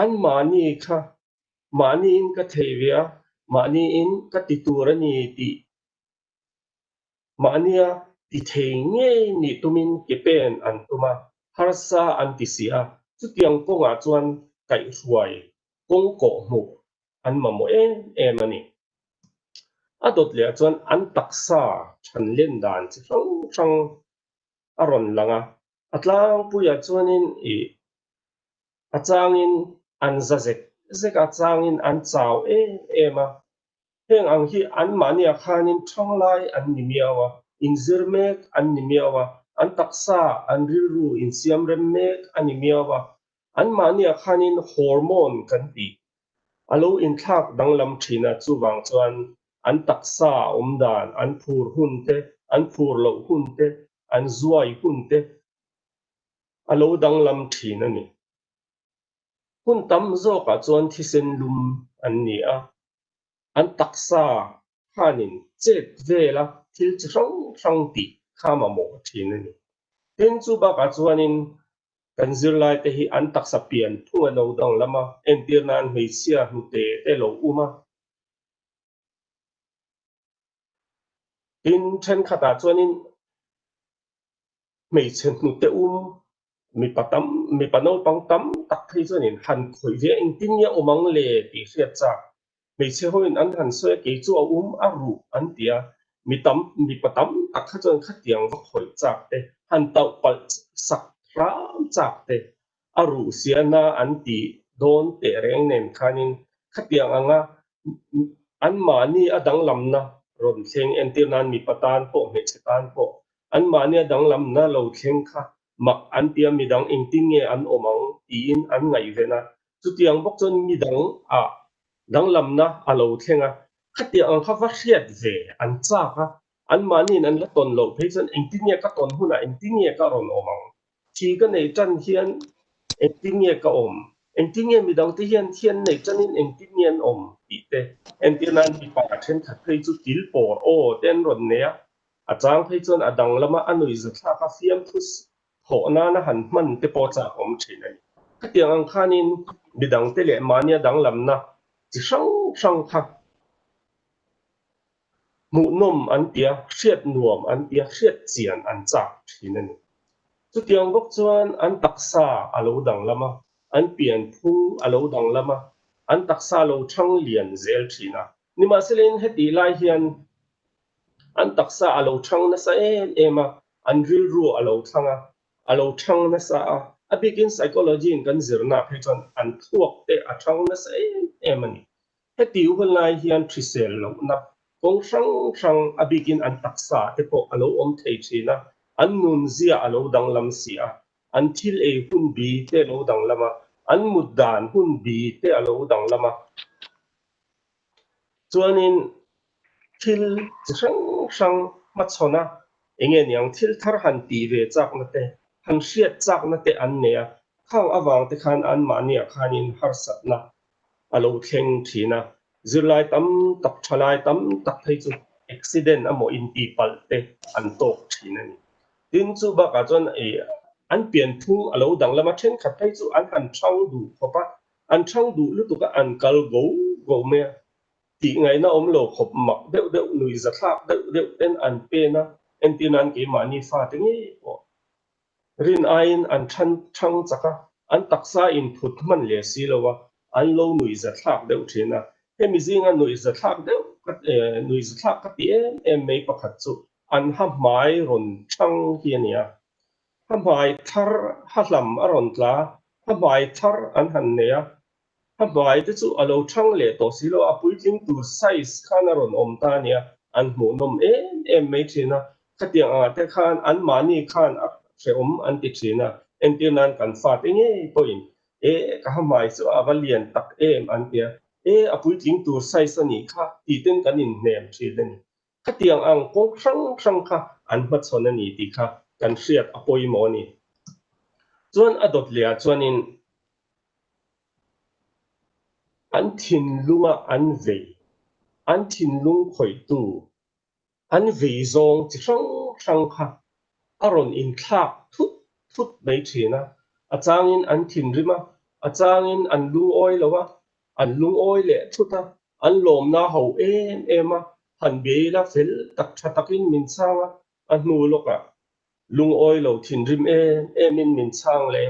an mani kha mani in ka thevia mani in ka titurani ti mania ti thenge ni tumin kepen an tuma harsa an tisia chu tiang ko nga chuan kai hruai kong ko mu an mamo ani adot le chuan an taksa than len dan chi sang aron langa atlang puya chuanin i achangin an zazek zeka changin an chaw ema heng ang hi an mania khanin thanglai an nimiawa in zirmek an nimiawa an taksa an rilru in siam remmek an nimiawa an mania khanin hormone kan ti alo in thak danglam thina chuwang chuan an taksa omdan an phur hunte an phur lo hunte an zuai hunte alo danglam thina ni hun tam zo ka chuan thisen lum an ni a an taksa khanin chet vela thil chi rong ti khama mo thin ani tin chu ba ka chuanin kan zirlai te hi an taksa pian thunga no dang lama entir nan hmeichhia hmute te lo uma tin then khata chuanin hmeichhe hmute mi panol pang tam tak thei chuanin han khoi ve eng tin ya omang le ti hriat cha hmeichhe hoin an han soe ke chu a a ru an tia mi patam tak kha chuan kha tiang va khoi chak te han tau pal sak ram chak te a ru siana an ti don te reng nen khanin kha tiang anga an mani adang lamna ron thleng entirnan mi patan po hmeichhe tan po an mani adang lamna lo thleng kha mak an tia midang engting nge an omang tin an ngai vena chu tiang bok chon midang a dang lamna alo thlenga khatia ang kha va hriat ve an chaka an manin an la ton lo phei chon engting nge ka ton huna engting nge ka ron omang thi ka nei tan hian engting nge ka om engting nge midang te hian thian nei chanin engting nge an om ti te entinan mi pa then khat phei chu til por o ten ron nea a chang phei chon adang lama anui za thla ka fiam thus ho na na han man te po cha om thin ani khatiang ang khanin bidang te le mania dang lam na chi sang kha mu nom an tia hriat nuam an tia hriat chian an chak thin ani chu tiang bok chuan an taksa alo dang lama an pian phung alo dang lama an taksa lo thang lian zel thina nima selin heti lai hian an taksa alo thang na sa ema an ril ru alo thanga alo thang na sa a begin psychology in kan zirna phechon an thuak te a thang na sa emani heti u lai hian thisel lo na kong sang a begin an taksa te po alo om thei thina an nun zia alo dang lam sia an thil e hun bi te lo dang lama an muddan hun bi te alo dang lama chuanin thil sang ma chona enge niang thil thar han ti ve chak na te han hriat chak na te an nea khang awang te khan an mania khanin har sat na alo thleng thina zirlai tam tak thalai tam tak thei chu accident amo in ti pal te an tok thina ni tin chu ba ka chon an pian thung alo dang lama then khat thei chu an han thang du khopa an thang du lu tu ka an kal go me ti ngai na om lo khop mak deuh nui za thlak deuh ten an pe na en tin an ke mani fa te nge po rin ain an thang chaka an taksa in phut man le si lowa an lo nui za thlak deuh thina he mi zinga nui za thlak deuh nui za thlak ka ti em mei pakhat chu an ha mai ron thang hi ania ha mai thar ha lam a ron tla ha mai thar an han nea ha mai te chu alo thang le to silo a puiting tu size khana ron om ta nia an hmu nom em mei thina khatiang anga te khan an mani khan a se om an ti thina entinan kan fa te nge point ka ha mai chu a valian tak em an tia a puiting tu size ani kha ti ten kan in nem thilani khatiang ang kong sang kha an ma chon ani ti kha kan hriat a poi mo ni chuan adot lia chuanin an thin lunga an vei an thin lung khoi tu an vei zong chi sang kha aron in thak thut mai thina a changin an thin rima a changin an lung oi lowa an lung oi le thuta an lom na ho ema han be la fel tak tha takin min changa an nu loka lung oi lo thin rim in min chang le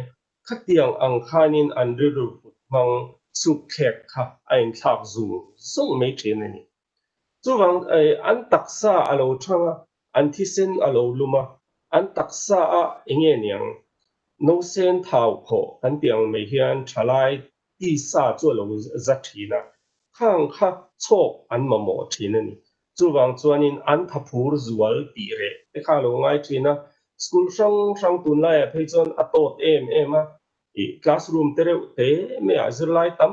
khatiang ang khanin an ru mang sup khek kha ain thak zum song mai thina ni chuwang an taksa alo thanga an thisen alo luma an taksa a enge niang no sen thau kho kan tiang me hian thalai ti sa chu lo zathina khang kha chok an mamo thina ni chuwang chuanin an thapur zual ti re te kha lo ngai thina school sang tun lai phei chon atot a classroom te me azirlai tam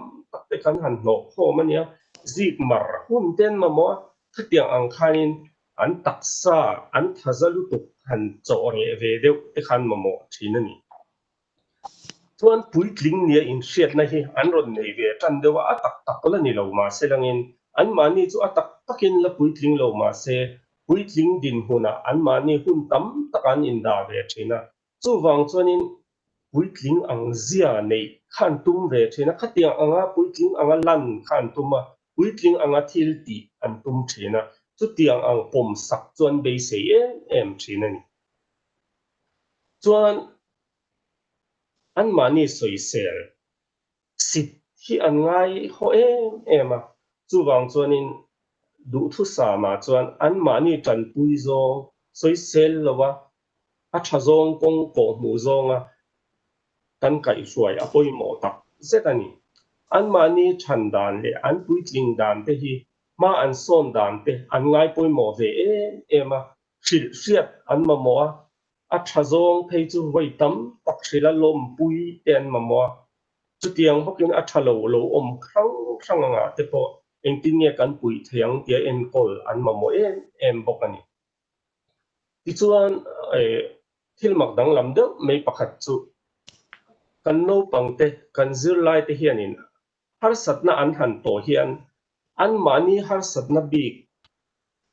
te kan han no kho mania zik mar hun ten mamo khatiang ang khanin an taksa an thazalu tu han chore ve deuh te khan mamo thina ni chuan puitling nia in hriat na hi an ron nei ve tan dewa a tak la ni lo ma selangin an mani chu atak takin la puitling lo ma se puitling din huna an mani hun tam takan in da ve thina chu wang chuanin puitling ang zia nei khan tum ve thina khatiang anga puitling anga lan khan tuma puitling anga thil ti an tum thina chu tiang ang pom sak chuan be se em thina ni chuan an mani soi sel sit hi an ngai ho ema chu wang chuanin du thu sa ma chuan an mani tan pui zong soi sel lowa a tha zong kong ko mu zonga kan kai suai a poi mo tak zetani an mani than dan le an pui tling dan te hi ma an son dan te an ngai poi mo ve ema shil shiat an ma mo a tha zong phei chu voi tam tak sila lom pui ten ma mo chu tiang bokin a tha lo om khang nga te po eng tin nge kan pui thiang tia en kol an ma mo em bokani ti chuan thil mak dang lam deuh mai pakhat chu kan no pangte kan zir lai te hianin har satna an han to hian an mani har satna bik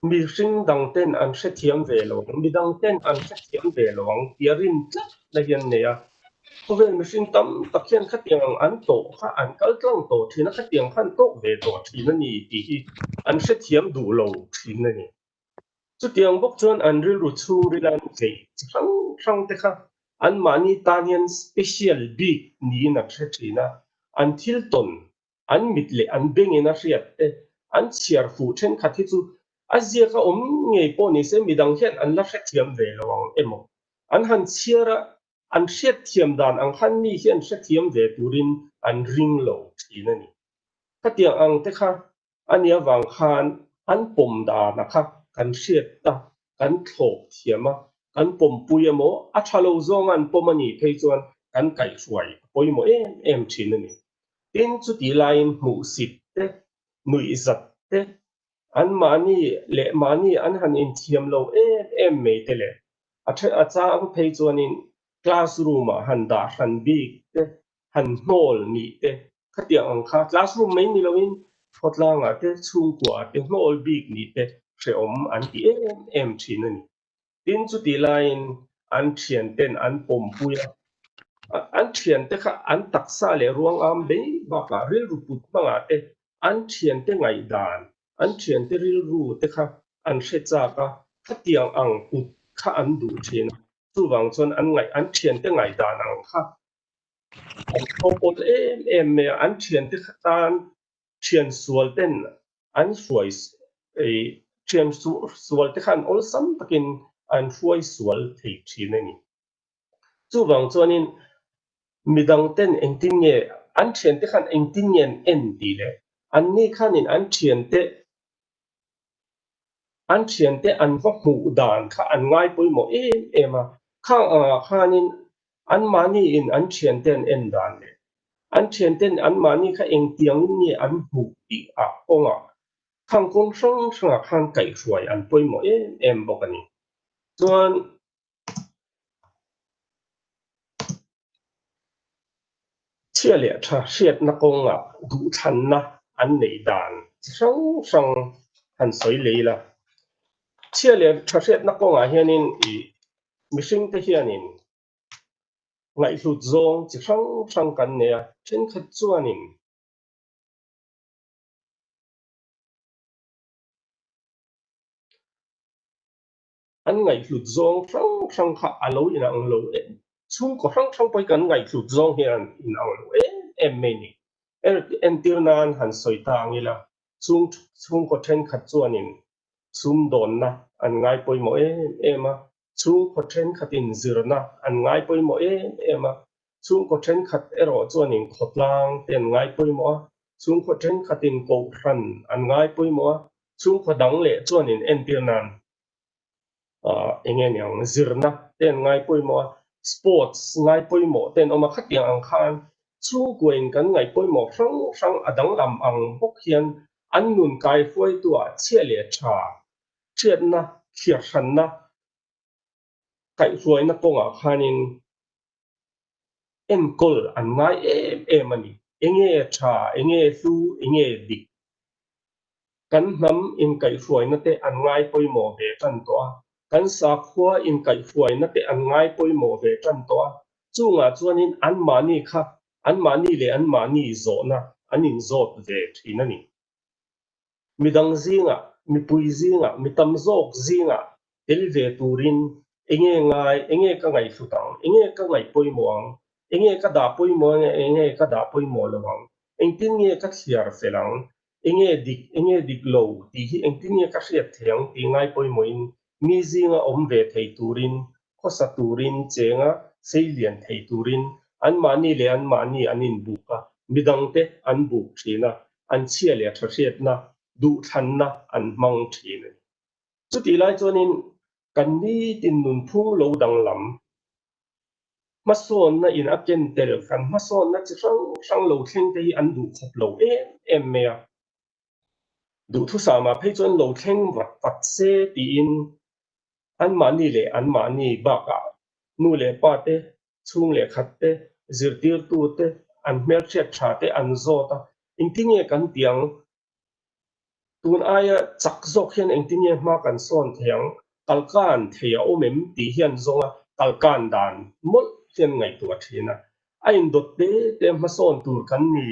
mi hring dang ten an hre thiam ve lo mi dang ten an hre thiam ve lo tia rin tlat la hian neya Kowe machine tam takhian khatiang an to kha an kaltlang to thina khatiang khan to ve to thina ni ti hi an hre thiam du lo thina ni chu tiang bok chuan an ril ru chung rilan ke rang te kha an mani tanian special big ni na hre thina an thil ton an mitle an bengena hriat te an chiar fu then khathi chu azia ka om ngei po ni se midang hian an la hre thiam ve lo emo an han chiara an hriat thiam dan ang khan mi hian hre thiam ve turin an ring lo thina ni khatiang ang te kha ania wang khan an pom da na kha kan hriat ta kan thlop thiama kan pom pui emo a thalo zong an pom ani phei chuan kan kai hruai poimo em thina ni tin chu ti lain mu sit te nui zat te an mani le mani an han in thiam lo em me te le a cha ang phei chuanin classroom a han da han bik te han hmol ni te khatiang ang kha classroom mai ni loin hotlanga te chung kwa te hmol bik ni te hre om an ti em thina ni tin chu ti lain an thian ten an pom puya an thian te kha an taksa le ruang am be ba ka ril ru put manga te an thian te ngai dan an thian te ril ru te kha an hre cha ka khatiang ang put kha an du thina chu wang chuan an ngai an thian te ngai dan ang kha an thopol me an thian te khatan thian sual ten an hruai thian sual te khan ol sam takin an hruai sual thei thina ni chu wang chuanin midang ten eng tin nge an thian te khan eng tin ngen en ti le an ni khanin an thian te an va hmu dan kha an ngai poimo ema kha khanin an mani in an thian ten en dan le an thian ten an mani kha eng tiang ni an hmu ti a onga khang kong sang khang kai hruai an poimo em bokani chuan chia le tha hriat na konga du than na an nei dan sang han soi leila chia le tha hriat na konga hianin mihring te hianin ngai hlut zong chi sang kan neya then khat chuanin an ngai hlut zong sang kha alo in ang lo chung ko sang poi kan ngai hlut zong hian in ang lo em me ni en tir nan han soi ta angila chung ko then khat chuanin sum don na an ngai poi mo ema chung ko then khatin zirna an ngai poi mo ema chung ko then khat ero chuanin khotlang ten ngai poi mo chung ko then khatin ko ran an ngai poi mo chung ko dang le chuanin en tir nan engen yang zirna ten ngai poi mo sports ngai poi mo ten oma khatiang ang khan chu gwen kan ngai poi mo sang adang lam ang bok hian an nun kai foi tua chia le tha thiat na khia khan na kai ruai na konga khanin en kol an ngai em ani enge tha enge su enge dik kan nam in kai fuai na te an ngai poi mo ve tan to kan sa khua in kai fuai na te an ngai poi mo ve tan to chu nga chuanin an mani kha an mani le an mani zo na an in zot ve thina ni midang zinga mi pui zinga mi tam zok zinga tel ve turin enge ka ngai futang enge ka ngai poi moang enge ka da poi mo enge ka da poi mo lawang engtin nge ka thiar felang enge dik lo ti hi engtin nge ka hriat thiang ti ngai poi mo in mi zinga om ve thei turin khosa turin chenga seilian thei turin an mani le an mani anin buka midang te an buk thina an chia le thriat na du than na an mang thina chu ti lai chuanin kan ni tin nun phung lo dang lam ma son na in aken tel kan ma son na chi sang lo thleng te hi an du khop lo em me a du thu sa ma phei chuan lo thleng wat se ti in an mani le an mani ba ka nu le pa te chung le khat te zirtir tu te an mel thiat tha te an zo ta in ti nge kan tiang tun aya chak zok hian eng ti nge ma kan son thiang kalkan thea omem ti hian zonga kalkan dan mol hian ngai tu thina a in dot te ma son tur kan ni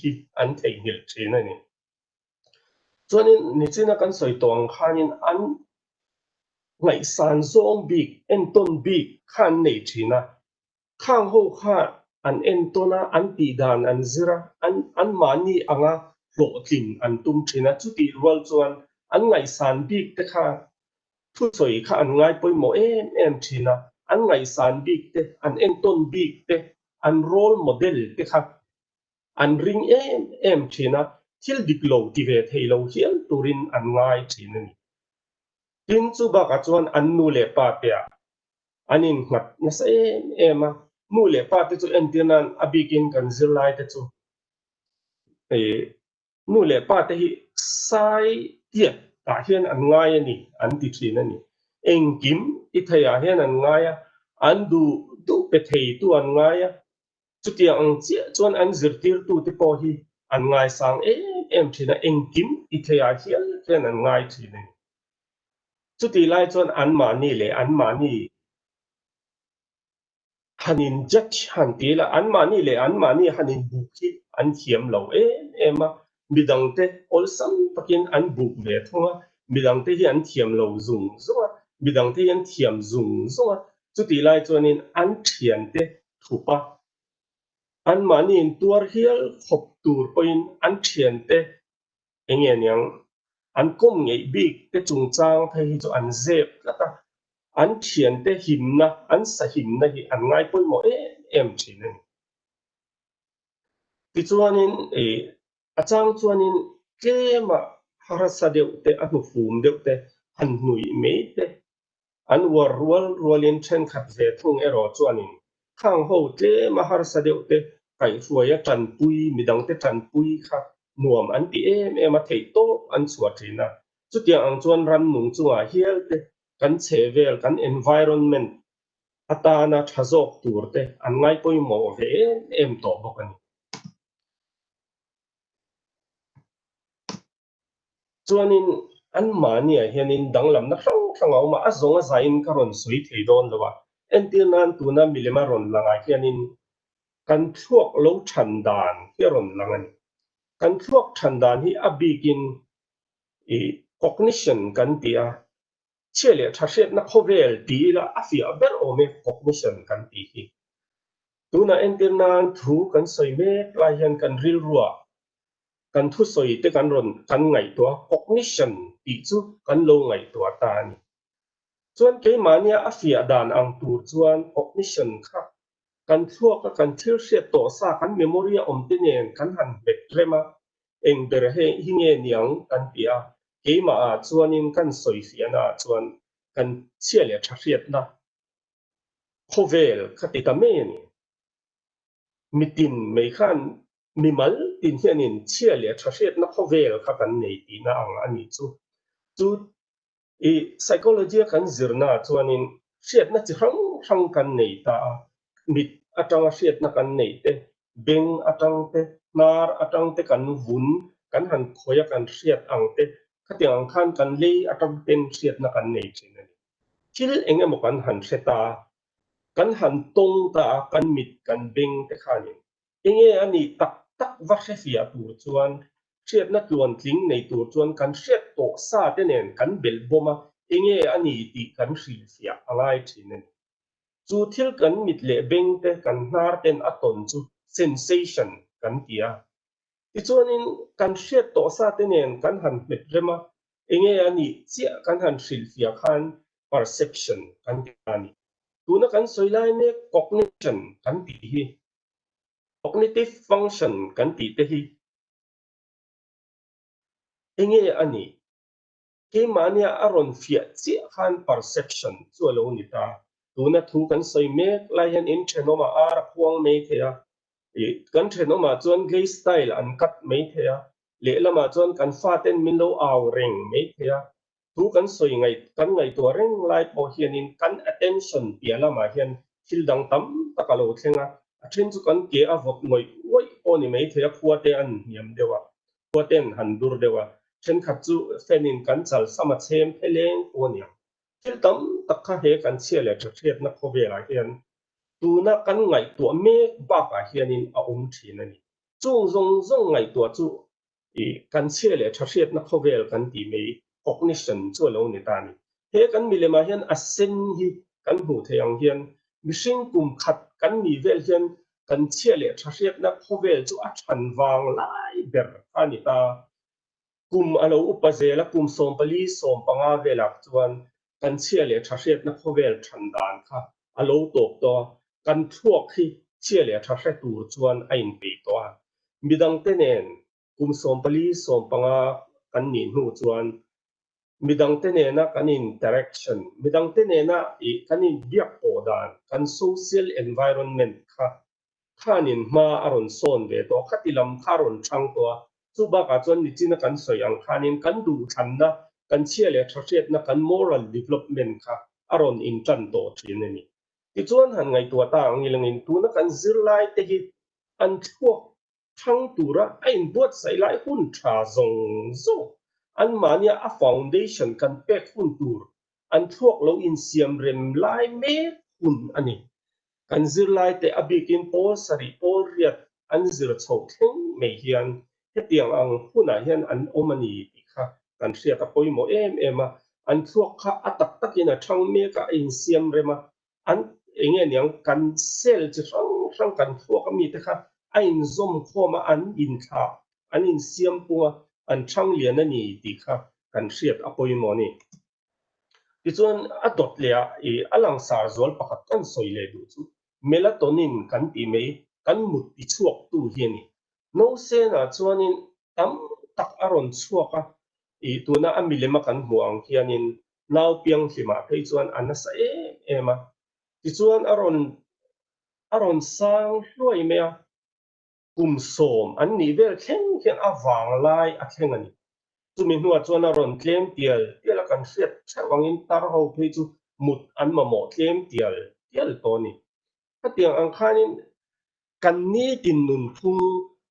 hi an thei hil thina ni chuanin ni china kan soi tong khanin an ngai san zong bik en ton bik khan nei thina khang ho kha an en tona an ti dan an zira an mani anga lo tling an tum thina chu ti rual chuan an ngai san bik te kha thu soi kha an ngai poi mo em thina an ngai san bik te an en ton bik te an role model te kha an ring em thina thil dik lo ti ve thei lo hial turin an ngai thina ni tin chu ba ka chuan an nu le pa pe anin ngat na sa ema nu le pa te chu entinan abikin kan zirlai te chu nu le pa te hi sai tia ta hian an ngai ani an ti thin ani engkim I thaya hian an ngai an du pe thei tu an ngai chu tia ang chia chuan an zirtir tu te po hi an ngai sang em thina engkim I thaya hian an ngai thin ani chu ti lai chuan an mani le an mani hanin jat han ti la an mani le an mani hanin buki an thiam lo ema midang te olsam takin an buk ve thonga midang te hi an thiam lo zung zonga midang te an thiam zung zonga chu ti lai chuanin an thian te thupa an mani in tuar hial khop tur poin an thian te enge niang an kom ngei bik te chung chang thei hi chu an zep lata an thian te himna an sa himna hi an ngai poi mo em thin ani ti chuanin achang chuanin tlema harasa deuh te a hnu fum deuh te han hnui mei te an war rualin then khat ve thung ero chuanin khang ho tlema harasa deuh te kai hruaya tan pui midang te tan pui kha nuam an ti em a thei to an chhuat thina chu tiang ang chuan ran nung chunga hial te kan chevel kan environment atana thazok turte an ngai poi mo ve em to bok ani chuanin an mani a hianin danglam na hrang ma azonga zain karon sui thei don lawa entinan tuna milema ron langa hianin kan thuak lo than dan hi ron langani kan thuak than dan hi abikin cognition kan tia chele thashet na khovel ti la afia ber ome cognition kan ti hi tuna entinan thu kan soi me lai hian kan ril ruwa kan thu soi te kan ron kan ngai to cognition ti chu kan lo ngai to ta ni chuan ke mania afia dan ang tur chuan cognition kha kan thuak kan thil hriat to sa kan memory om te nen kan han bet rema eng ber he hinge niang kan pia ke ma a chuanin kan soi fiana chuan kan chiale thahriat na khovel khatita me ni mitin mei khan mimal tin hianin chiale thahriat na khovel kha kan nei ti na ang ani chu psychology kan zirna chuanin hriat na chi hrang kan nei ta mit atanga hriat na kan nei te beng atang te nar atang te kan vun kan han khoya kan riat angte khatiang khan kan le atam ten riat na kan nei chin ani thil engemaw kan han seta kan han tong ta kan mit kan beng te khani enge ani tak tak va khefia tur chuan riat na tuan tling nei tur chuan kan riat to sa te nen kan bel boma enge ani ti kan hril fia angai thin ani chu thil kan mit le beng te kan hnar ten aton chu sensation kan tia ti chuanin kan hriat to sa te nen kan han met rema enge ani chia kan han hril fia khan perception kan ti ani tuna kan soilai ne cognition kan ti hi cognitive function kan ti te hi enge ani ke mania aron fia chia khan perception chu lo ni ta tuna thu kan soi mek lai han in thenoma ar khuang me thea kan thenoma chuan gay style an kat me thea le lama chuan kan fa ten min lo aw reng me thea thu kan soi ngai to reng lai po hian in kan attention pia lama hian thil dang tam takalo thenga a thin chu kan ke avot ngoi oi oni me thea khuate an niam dewa khuaten han dur dewa chen khat chu fenin kan chal sama chem pheleng oniam thil tam takha he kan chiale thiet na khowela hian tuna kan ngai to me ba ka hianin a thin ani chung zong ngai to chu kan chiale thiet na khovel kan ti me cognition chu lo ni ta ni he kan milema hian a sen hi kan hu theyang hian mihring kum khat kan mi vel hian kan chiale thiet na khovel chu a than wang lai ber ani ta kum alo upazela kum sompali sompanga velak chuan kan chiale thiet na khovel thandan kha alo tok to kan thuak hi chiale thahre tur chuan a in pe to midang tenen kum sompali sompanga kan ni hnu chuan midang tenena kan interaction midang tenena kan in biak podan kan social environment kha khanin ma aron son ve to khatilam kharon thang to chuba ka chuan ni china kan soyang khanin kan du thanna kan chiale thriat na kan moral development kha aron in tan to thinani ti chuan han ngai to ta angilangin tuna kan zirlai te hi an thuak thang tura a in buat sai lai hun tha zong an mania a foundation kan pek hun tur an thuak lo in siam rem lai me hun ani kan zirlai te abikin pol sari pol riat an zir chho theng me hian hetiang ang huna hian an omani ti kha kan hriat a poimo em a an thuak kha atak takin a thang me ka in siam rema an enge niang kan sel chi rang kan thuak mi te kha a in zom khoma an in tha an in siam punga an thang lian ani ti kha kan hriat a poimo ni ti chuan a dot le a alang sar zol pakhat kan soi le du chu melatonin kan ti mai kan mut ti chuak tu hiani no se na chuanin tam tak aron chuaka tuna amilema kan huang hianin nau piang hlima phei chuan anasa ema ti chuan aron sang hloi me a kum som an ni vel thleng hian awang lai a thleng ani chumi hnuah chuan aron tlem tial kan hriat thawangin tar ho phei chu mut an mamo tlem tial to ni hatiang ang khanin kan ni tin nun phung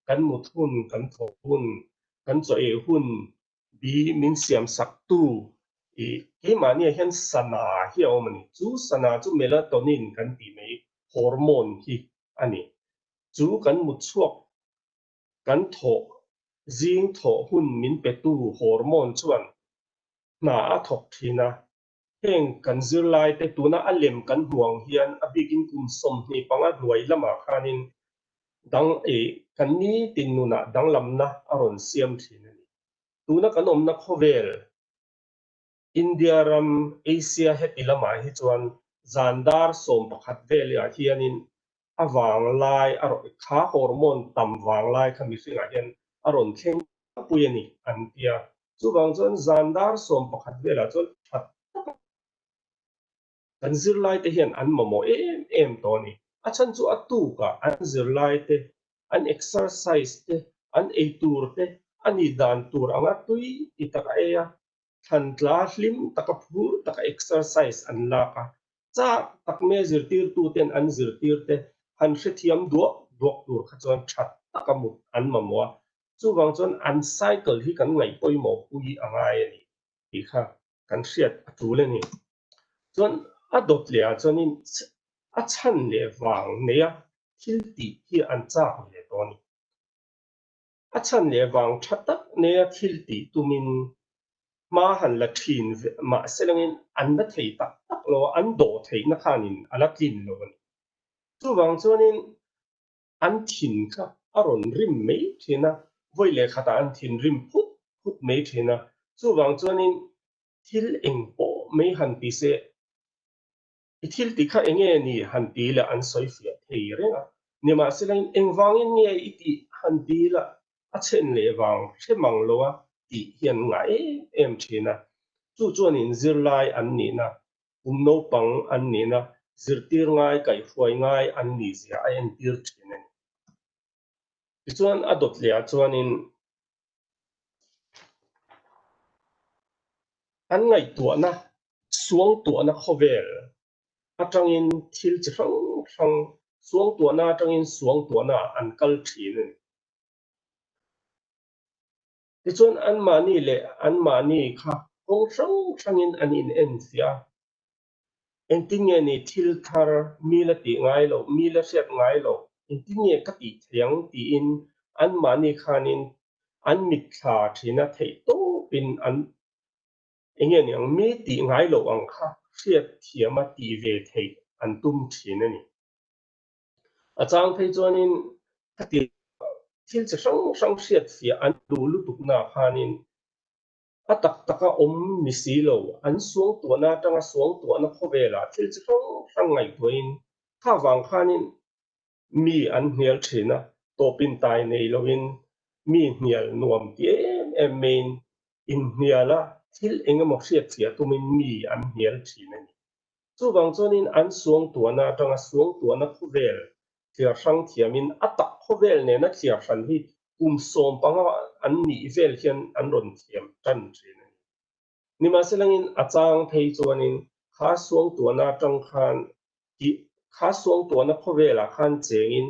kan mut hun kan tho hun kan cho e hun bi min siam sak tu ke mania hian sana hi omani chu sana chu melatonin kan ti mai hormone hi ani chu kan mut chuak kan tho jing tho hun min pe tu hormone chuan na a thok thina heng kan zirlai te tuna alem kan huang hian a bikin kum som ni panga hnuai lama khanin dang kan ni tin nuna dang lamna aron siam thina ni tuna kan omna khovel India ram Asia heti lama hi chuan zandar som pakhat vel ya hianin awang lai aro kha hormone tam wang lai khami singa hian aron thleng puyani an tia chuwang chuan zandar som pakhat vela chuan that kan zirlai te hian an mamo em to ni a chan chu atu ka an zirlai te an exercise te an eitur te ani dan tur anga tui itaka eya than tla hlim taka phur taka exercise an laka cha tak me zirtir tu ten an zirtir te han hrethiam duak tur kha chuan that takamut an mamwa chu wang chuan an cycle hi kan ngai poimo pui angai ani ti kha kan hriat atu le ni chuan a dot lia chuanin a chan le wang neia thil ti hi an chak le to ni a chan le wang thatak neia thil ti tumin ma han la thin ma selangin an na thei tak tak lo an do thei na khanin ala tin lo ni chu wang chuanin an thin kha aron rim mei thina voile khata an thin rim phut phut mei thina chu wang chuanin thil engpo mei han ti se i thil ti kha enge ni han ti la an soi fia thei renga nima selangin engwangin nge i ti han ti la a chen le wang themang lo a ti hian ngai em thina chu chuanin zirlai an ni na no pang an ni na zirtir ngai kai hruai ngai an ni zia a en tir thina chuan a dot lia chuanin an ngai tuana suang tuana khovel atangin thil chi hrang hrang suang tuana atangin suang tuana an kal thin ti chuan an mani le an mani kha ong hrang hrangin an in en sia engtinge ni thil thar mi la ti ngai lo mi la hriat ngai lo engtinge ka ti thiang ti in an mani khanin an mit thla thina thei to pin an enge ni ang mi ti ngai lo ang kha hriat thiama ti ve thei an tum thin ani a chang phei chuanin ka ti thil chi hrang hrang hriat fia an du lu tuk na khanin a tak taka om ni si lo an suang tuana tanga suang tuana khowela thil chi hrang hrang ngai tuin kha wang khanin mi an hnial thina topin tai nei lovin mi hnial nuam ti em main in hniala thil engemaw hriat fia tumin mi an hnial thin ani chu wang chuanin an suang tuana tanga suang tuana khovel thlir hrang thiamin a tak khovel ne na thlir hran hi som panga an ni vel hian an ron thiam tan thin ani nima selangin a chang phei chuanin kha suang tuana tang khan ki kha suang tuana khowela khan chengin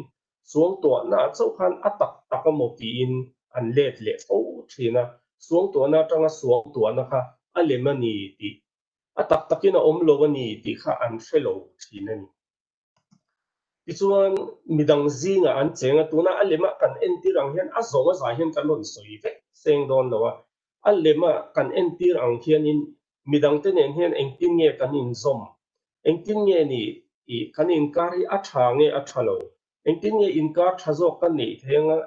suang tuana chau khan a tak takamo ti in an let le o thina suang tuana tanga suang tuana kha a lemani ti a tak takin a om lo ani ti kha an hrelo thin ani ti chuan midang zinga an chenga tuna a lema kan en tirang hian a zonga za hian kan ron soi ve seng don lowa a lema kan en tirang hian in midang te nen hian engtin nge kan in zom engtin nge ni i kan in kari a tha nge a thalo engtin nge in kar tha zo kan nei thenga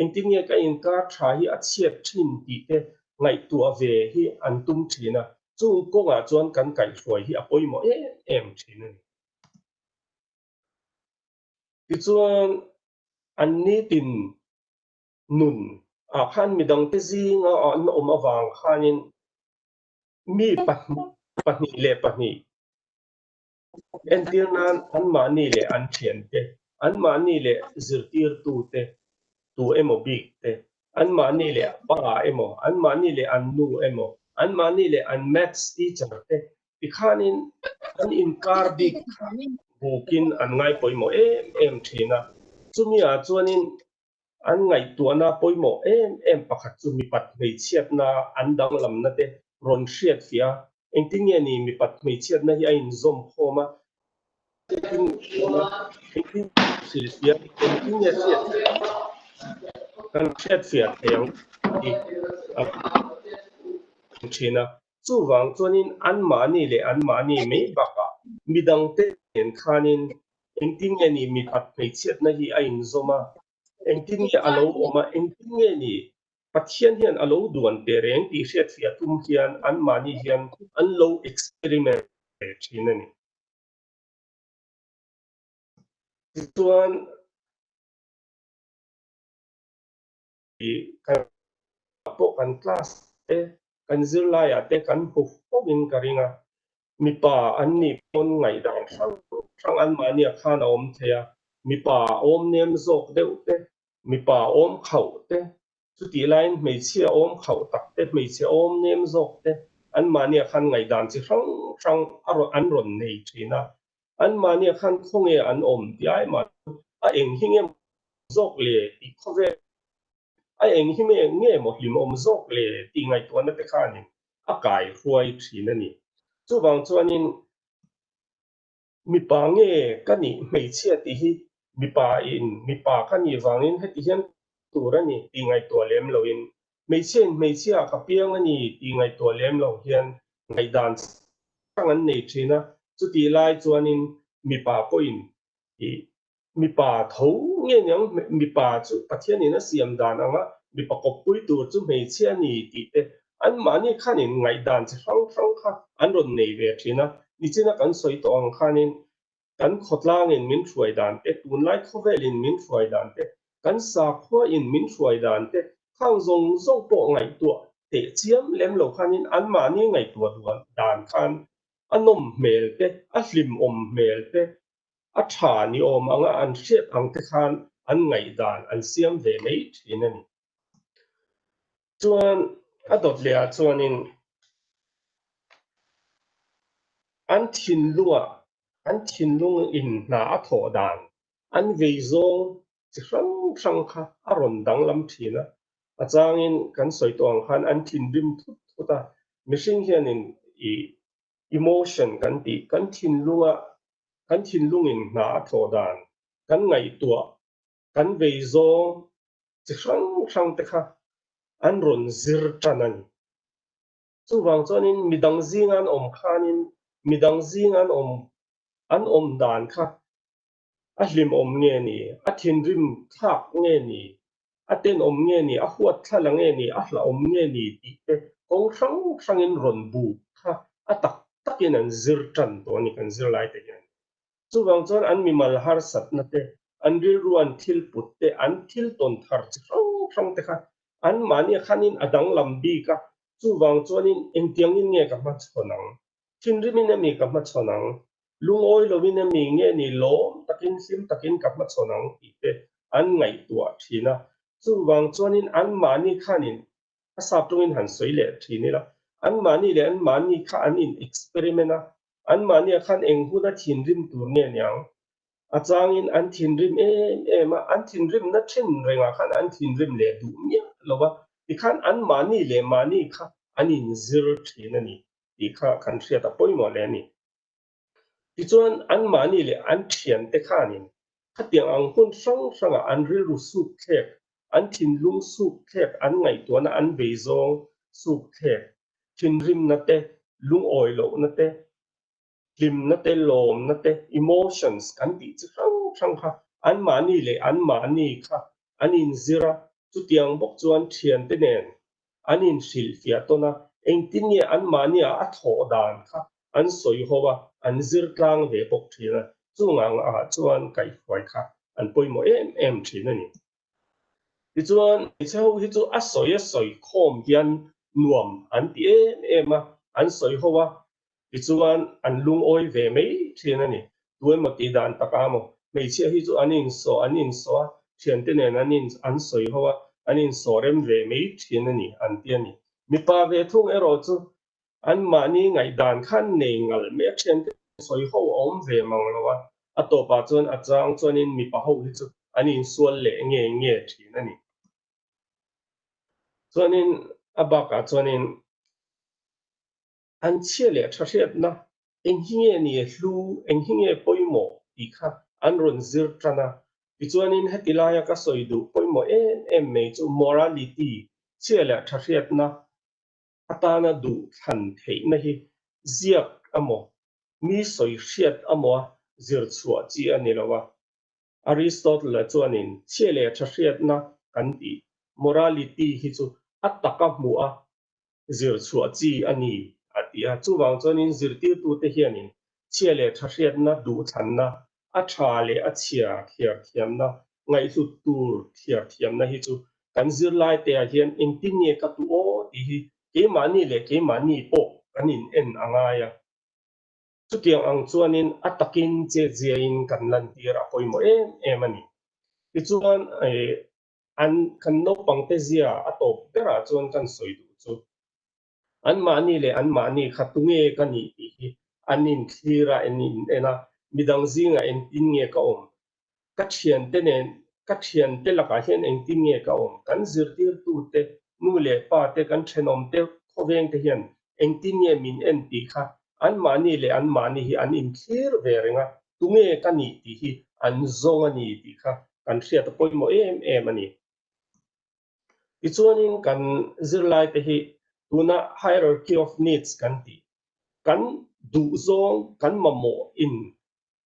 engtin nge ka in kar tha hi a chiat thin ti te ngai tu a ve hi an tum thina chu konga chuan kan kai hruai hi a poimo em thin ani ti chuan an ni tin nun a khan midang te zinga an om awang khanin mi pahnih le pahnih en tirnan an mani le an thian te an mani le zirtir tu te tu emo big te an mani le pa emo an mani le an nu emo an mani le an maths teacher te ti khanin an inkar big bukin an ngai poimo em thina chumi a chuanin an ngai tuana poimo em pakhat chu mi pat mei chiat na an dang lam na te ron hriat fia engtinge ni mi pat mei chiat na hi a in zom khoma engtin sil fia engtinge hriat kan hriat fia theng ti thina chu wang chuanin an mani le an mani mei baka midang te en khanin engtinge ni mi pat mei chiat na hi a in zoma engtin nge alo oma engtin nge ni pathian hian alo duan te reng ti hriat fia tum hian an mani hian an lo experiment thin ani chuan kan po kan class te kan zirlaya te kan hu pawin karinga mipa an ni pon ngai dang hrang an mani a khan a om thea mipa om nem zok deuh te mipa om khau te chuti lain hmeichhia om khau tak te hmeichhe om nem zok te an mani a khan ngai dan chi hrang hrang an ron nei thina an mani a khan khonge an om ti ai ma a eng hingem zok le i khove ai eng hi me nge mo hlim om zok le ti ngai to na te khanin a kai huai thina ni chu wang chuanin mi pa nge kani mei chia ti hi mi pa kani wangin heti hian turani ti ngai to lem lo in mei chia ka piang ani ti ngai to lem lo hian ngai dan sang an nei thina chu ti lai chuanin mi pa po in i mi pa tho nge nyang mi pa chu pathian in a siam dan anga mi pa ko pui tur chu mei chia ni ti te an mani khanin ngai dan chi rang kha an ron nei ve thina ni china kan soi to ang khanin kan khotlang in min thuai dan te tun lai khovel in min thuai dan te kan sa khwa in min thuai dan te khang zong po ngai tu te chiam lem lo khanin an mani ngai tu duan dan khan anom mel te a hlim om mel te a tha ni om anga an hriat ang te khan an ngai dan an siam ve nei thin ani chuan a dot le a chuanin an thin lung in na a thaw dan an vei zong chi hrang kha a ron dang lam thina a changin kan soi tawng khan an thin rim thuta mihring hianin i emotion kan thin lungin na a thaw dan kan ngai tua kan vei zong chi hrang te kha an ron zir tan ani chu wang chuanin midang zingan om khanin midang zingan an om dan kha a hlim om nge ni a thin rim thak nge ni a ten om nge ni a huat thla nge ni a hla om nge ni ti te kong hrang in ron bu kha a takin an zir tan to ni kan zir lai te hian chu wang chuan an mi mal har sat na te an ril ruan thil put te an thil ton thar chi hrang te kha an mani khanin adang lam bi ka chu wang chuanin engtiang in nge ka ma chonang thin rimin ami ka ma chonang lungoi lovin ami nge ni lo takin sim takin ka ma chonang ti te an ngai tua thina chu wang chuanin an mani khanin a sap tungin han soi le thini la an mani le an mani kha an in experiment a an mani khan eng huna thin rim tur nge nyang a changin an thin rim ma an thin rim na thin renga khan an thin rim le du mia lowa ti khan an mani le mani kha an in zir thina ni ti kha kan thria ta poimo le ni ti chuan an mani le an thian te khanin khatiang ang hun hrang an ril ru suk thek an thin lung suk thek an ngai tuana an vei zong suk thek thin rim na te lung oi lo na te hlim na te lom na te emotions kan ti chi hrang kha an mani le an mani kha an in zira chu tiang bok chuan thian te nen an in hril fia tona engtin an mani a thaw dan kha an soi howa an zir tlang ve bok thina chungang a chuan kai huai kha an poimo em thina ni ti chuan cheu hi chu a soi khom hian nuam an ti a an soi howa ti chuan an lung oi ve mei thina ni tuai ti dan takamo mei chia hi chu an in so thian te nen an soi howa an in so rem ve mei thina ni an ti ani mi pa ve thung ero chu an mani ngai dan khan nei ngal me thian te soi ho om ve mang lawa a to pa chuan a chang chuan in mi pa ho hi chu an in sual le nge thina ni chuan in a baka chuan in an chia le tha hriat na eng hinge ni hlu eng hinge poimo ti kha an ron zir tana ti chuanin hetilaya ka soidu poimo em mei chu morality chia le tha hriat na atana du than thei na hi ziak amo mi soi hriat amo zir chua chi ani lawa Aristotle la chuanin chia le tha hriat na kan ti morality hi chu ataka mu a zir chua chi ani atia chu wang chuanin zirtir tu te hianin chia le tha hriat na du than na a tha le a chia thiam na ngai su tur thiam na hi chu kan zir lai te a hian in tin nge ka tu o ti hi ke mani le ke mani po kan in en angaya chu tiang ang chuanin atakin che in kan lan tira poimo em ani ti chuan an kan no pangte zia atop tera chuan kan soidu chu an mani le an mani khatunge kani ti hi anin thira enin ena midang zinga en tin nge ka om ka thian te nen các thiền te là cả hiện anh tin nghe cả ông cắn dưa tiêu tu te nu lệ pa te cắn chen om te khó veng te hiện anh tin nghe min en ti kha an mani le an mani hi an in clear về renga tu nghe cái ni ti hi an zong ani ti kha kan sia to poi mo em ani ichuanin kan zirlai te hi tuna hierarchy of needs kan ti kan du zong kan mamo in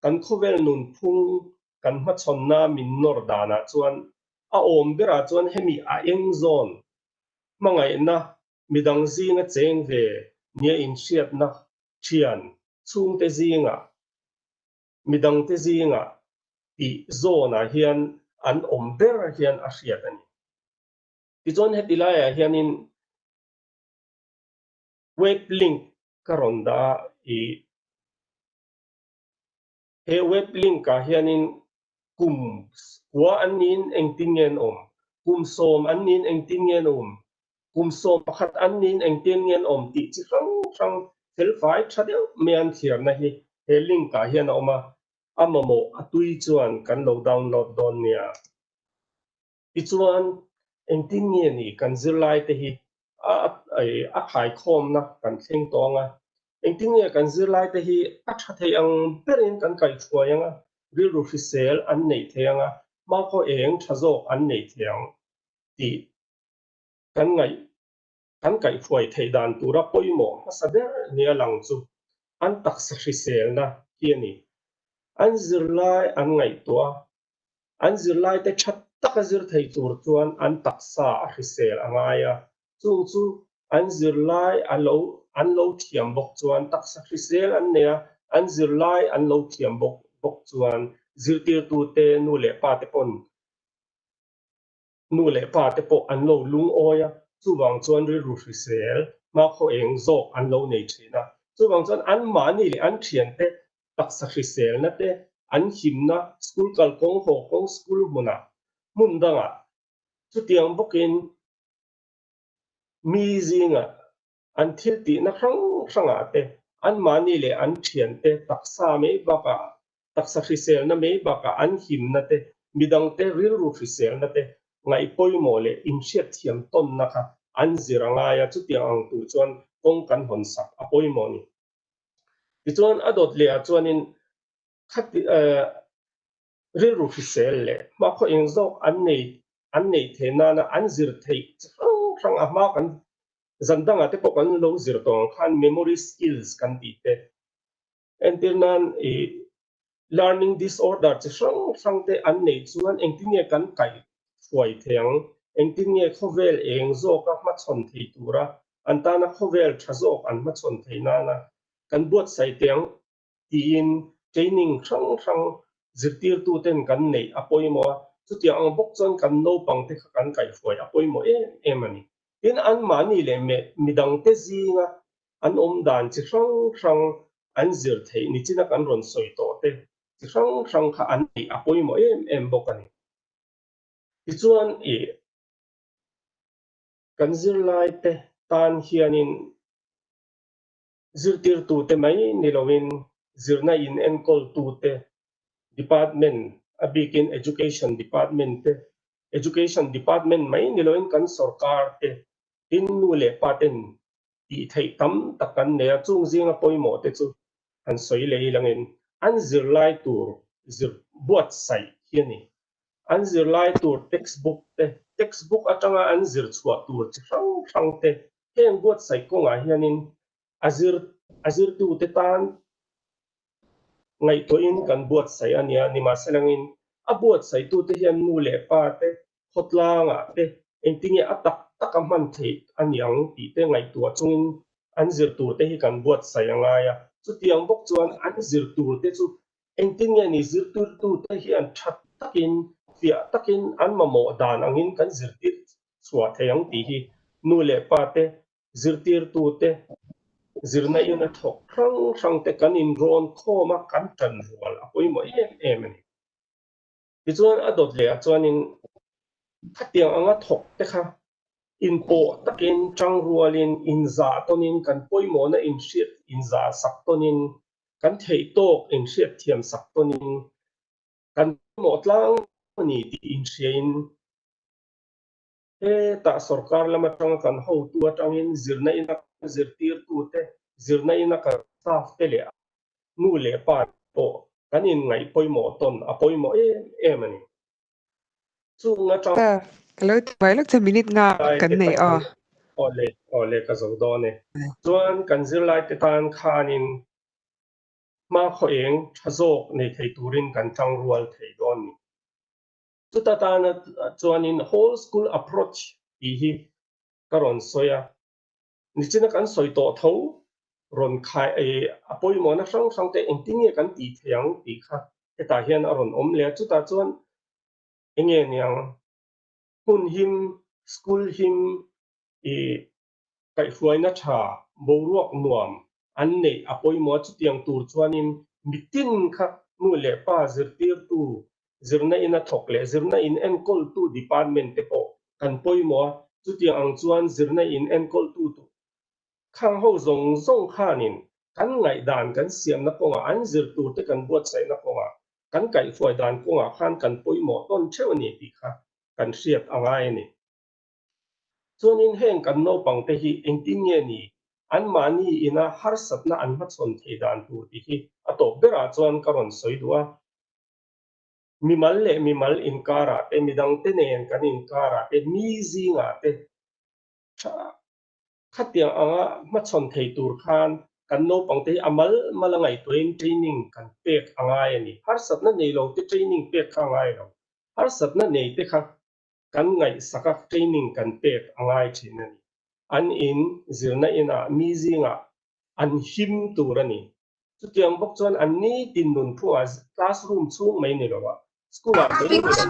kan khovel nun phung kan ma chonna min nor dana chuan a om bera chuan hemi a eng zon mangai na midang zinga cheng ve nia in shiat na thian chung te zinga midang te zinga ti zona hian an om bera hian a hriat ani ti chuan hetilaya hianin web link karonda I he web link ka hianin kum wa anin eng tingen om kum som anin eng tingen kum som pakhat anin eng tingen om ti chi rang tel fai thadeu mian thir na hi he link ka hian oma amamo atui chuan kan lo download don nia ti chuan eng tingen ni kan zirlai te hi a khai khom na kan thleng tonga anh tin nghe kan zirlai te hi a tha thei ang perin kan kai chuayanga ri ru fi sel an nei theanga ma ko eng thazok an nei theang ti kan kai chuai thei dan tura poimo saber nia lang chu an tak sa fi sel na hiani an zirlai an ngai tua an zirlai te that tak zir thei tur chuan an taksa a fi sel angaya chung chu an zirlai an lo thiam bok chuan taksa hrisel an nea an zirlai an lo thiam bok chuan zirtir tu te nu le pa te po an lo lung oya chuwang chuan ri ru hrisel ma kho eng zok an lo nei thina chuwang chuan an mani le an thian te taksa hrisel na te an him na school kalkong ho kong school mun danga chu tiang bokin mi zinga an thil ti na hrang te an mani le an thian te taksa me baka taksa hrisel na me baka an him na te midang te ril ru hrisel na te ngai poimo le in hriat thiam ton na kha an ziranga ya chu tiang ang tu chuan kong kan hon sak a poimo ni ti chuan adot le a chuanin khat ril ru hrisel le ma kho eng zok an nei the na an zir thei hrang a ma kan zandanga te pok an lo zir tong khan memory skills kan ti te entirnan learning disorder chi hrang te an nei chuan engtinge kan kai fuai theng engtinge khovel eng zo ka ma chon thei tura antana khovel thazok an ma chon thei na kan buat sai teng tin training hrang zirtir tu ten kan nei apoimo chu tia ang bok chon kan no pang te kan kai fuai apoimo em ani tin an mani le midang te zinga an dan chi hrang an zir thei ni china kan ron soi to te chi hrang kha an nei a poimo em bok ani ti chuan kan zirlai te tan hianin zirtir tu te mai ni lovin zirna in enkol tu te department abikin education department mai ni lovin kan sarkar te tin nu le paten ti thei tam takan ne chung zinga poimo te chu an soi lei langin an zirlai tur zir buat sai hiani an zirlai tur textbook atanga an zir chua tur hrang te heng buat sai konga hianin azir tu te tan ngai to in kan buat sai ania ni ma selangin a buat sai tu te hian nu le pa te hotlanga te engtinge atak takaman thei aniang ti te ngai tu chungin an zir tur te hi kan buat sai anga ya chu tiang bok chuan an zir tur te chu engtinge ni zir tur tu te hi an that takin an mamo dan angin kan zir tir chua theiang ti hi nu le pa te zir tir tu te zirna in a thok hrang te kan in ron khoma kan tan rual a poimo em ani ti chuan adot le a chuanin khatiang anga thok te kha in po takin tang rualin in za tonin kan poimo na in hriat in za sak tonin kan thei tok in hriat thiam sak tonin kan mo tlang ni ti in shein ta sarkar lama tang kan ho tu atang in zirna ina zirtir tu te zirna ina ka staff te le nu le pa po kan in ngai poimo ton a poimo mani chu nga tang kalau vai lak minute nga kan nei ole ka zo do ne chuan kan zir lai te tan khanin ma kho eng thazok nei thei turin kan tang rual thei don ni chu ta tan chuan in whole school approach hi karon soya ni china kan soi to tho ron khai apoi mo na sang sang te engtinge kan ti thiang ti kha ta hian aron om le chu ta chuan enge niang hun him school him kai fuai na tha boruak nuam an nei apoi mo chu tiang tur chuanin mitin kha nu le pa zirtir tu zirna ina thok le zirna in enkol tu department te po kan poi mo chu tiang ang chuan zirna in enkol tu khang ho zong zong khanin kan ngai dan kan siam na konga an zir tur te kan buat sai na konga kan kai fuai dan konga khan kan poi mo ton cheu ni ti kha kan siat angai ni chuanin heng kan no pang te hi engtinge ni an mani ina har satna an ma chon thei dan tu ti hi atop bera chuan karon soidua mimal in kara te midang te nen kan in kara te mi zinga te khatiang anga ma chon thei tur khan kan no pang te amal malangai toin training kan pek angai ani har satna nei lo te training pek kha ngai lo har satna nei te kha kan ngai saka training kan pek angai thin ani an in zirna ina mi zinga an him turani chutiang bok chuan an ni tin nun thua classroom chung mai ni lawa school a mai ni lawa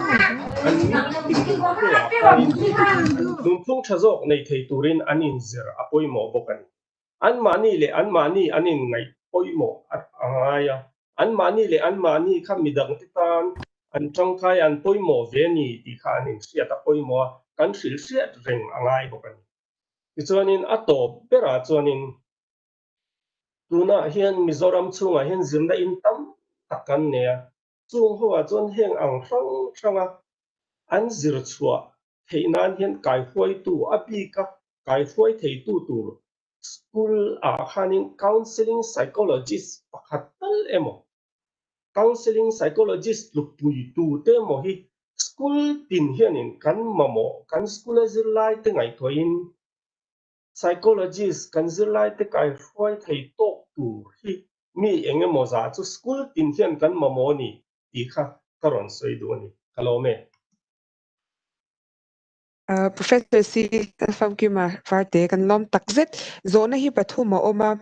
an ni tin nun thua khain nun thung thazok nei thei turin an in zir apoi mo bokani an mani an in ngai poi mo angaya an mani kha midang titan an tangkai an poi mo ve ni ti kha an in sia ta poi mo kan sil sia reng angai bokani chuanin atop bera chuanin tuna hian Mizoram chunga hian zirna in tam takan nea chung hoa chuan heng ang ranga an zir chua theinan hian kai huai tu api ka kai huai thei tu tur school a khanin counseling psychologist pakhat tal emo counseling psychologist lupui tu te mo hi school tin hianin kan mamo kan school zir lai te ngai thoin psychologist kan zir lai te kai huai thei tok tu hi mi enge mo za chu school tin hian kan mamo ni ti kha karon soi du ni kalome Professor si LALFAMKIMA VARTE kan lom takzet zona hi pathuma oma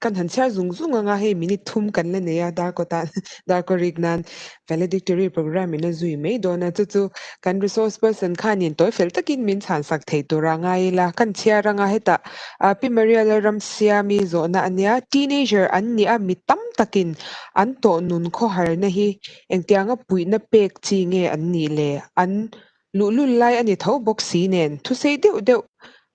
kan hansia zung anga he minute thum kan le neya dar ko ta dar ko rignan valedictory program in a zui me dona chu kan resource person khanin toy fel takin min chan sak thei turanga ila kan chia ranga heta primarial ramsia mi zona ania teenager an ni a mitam takin an to nun kho har na hi engtianga puina pek chi nge an ni le an lulul lai ani tho box si nen thu sei deuh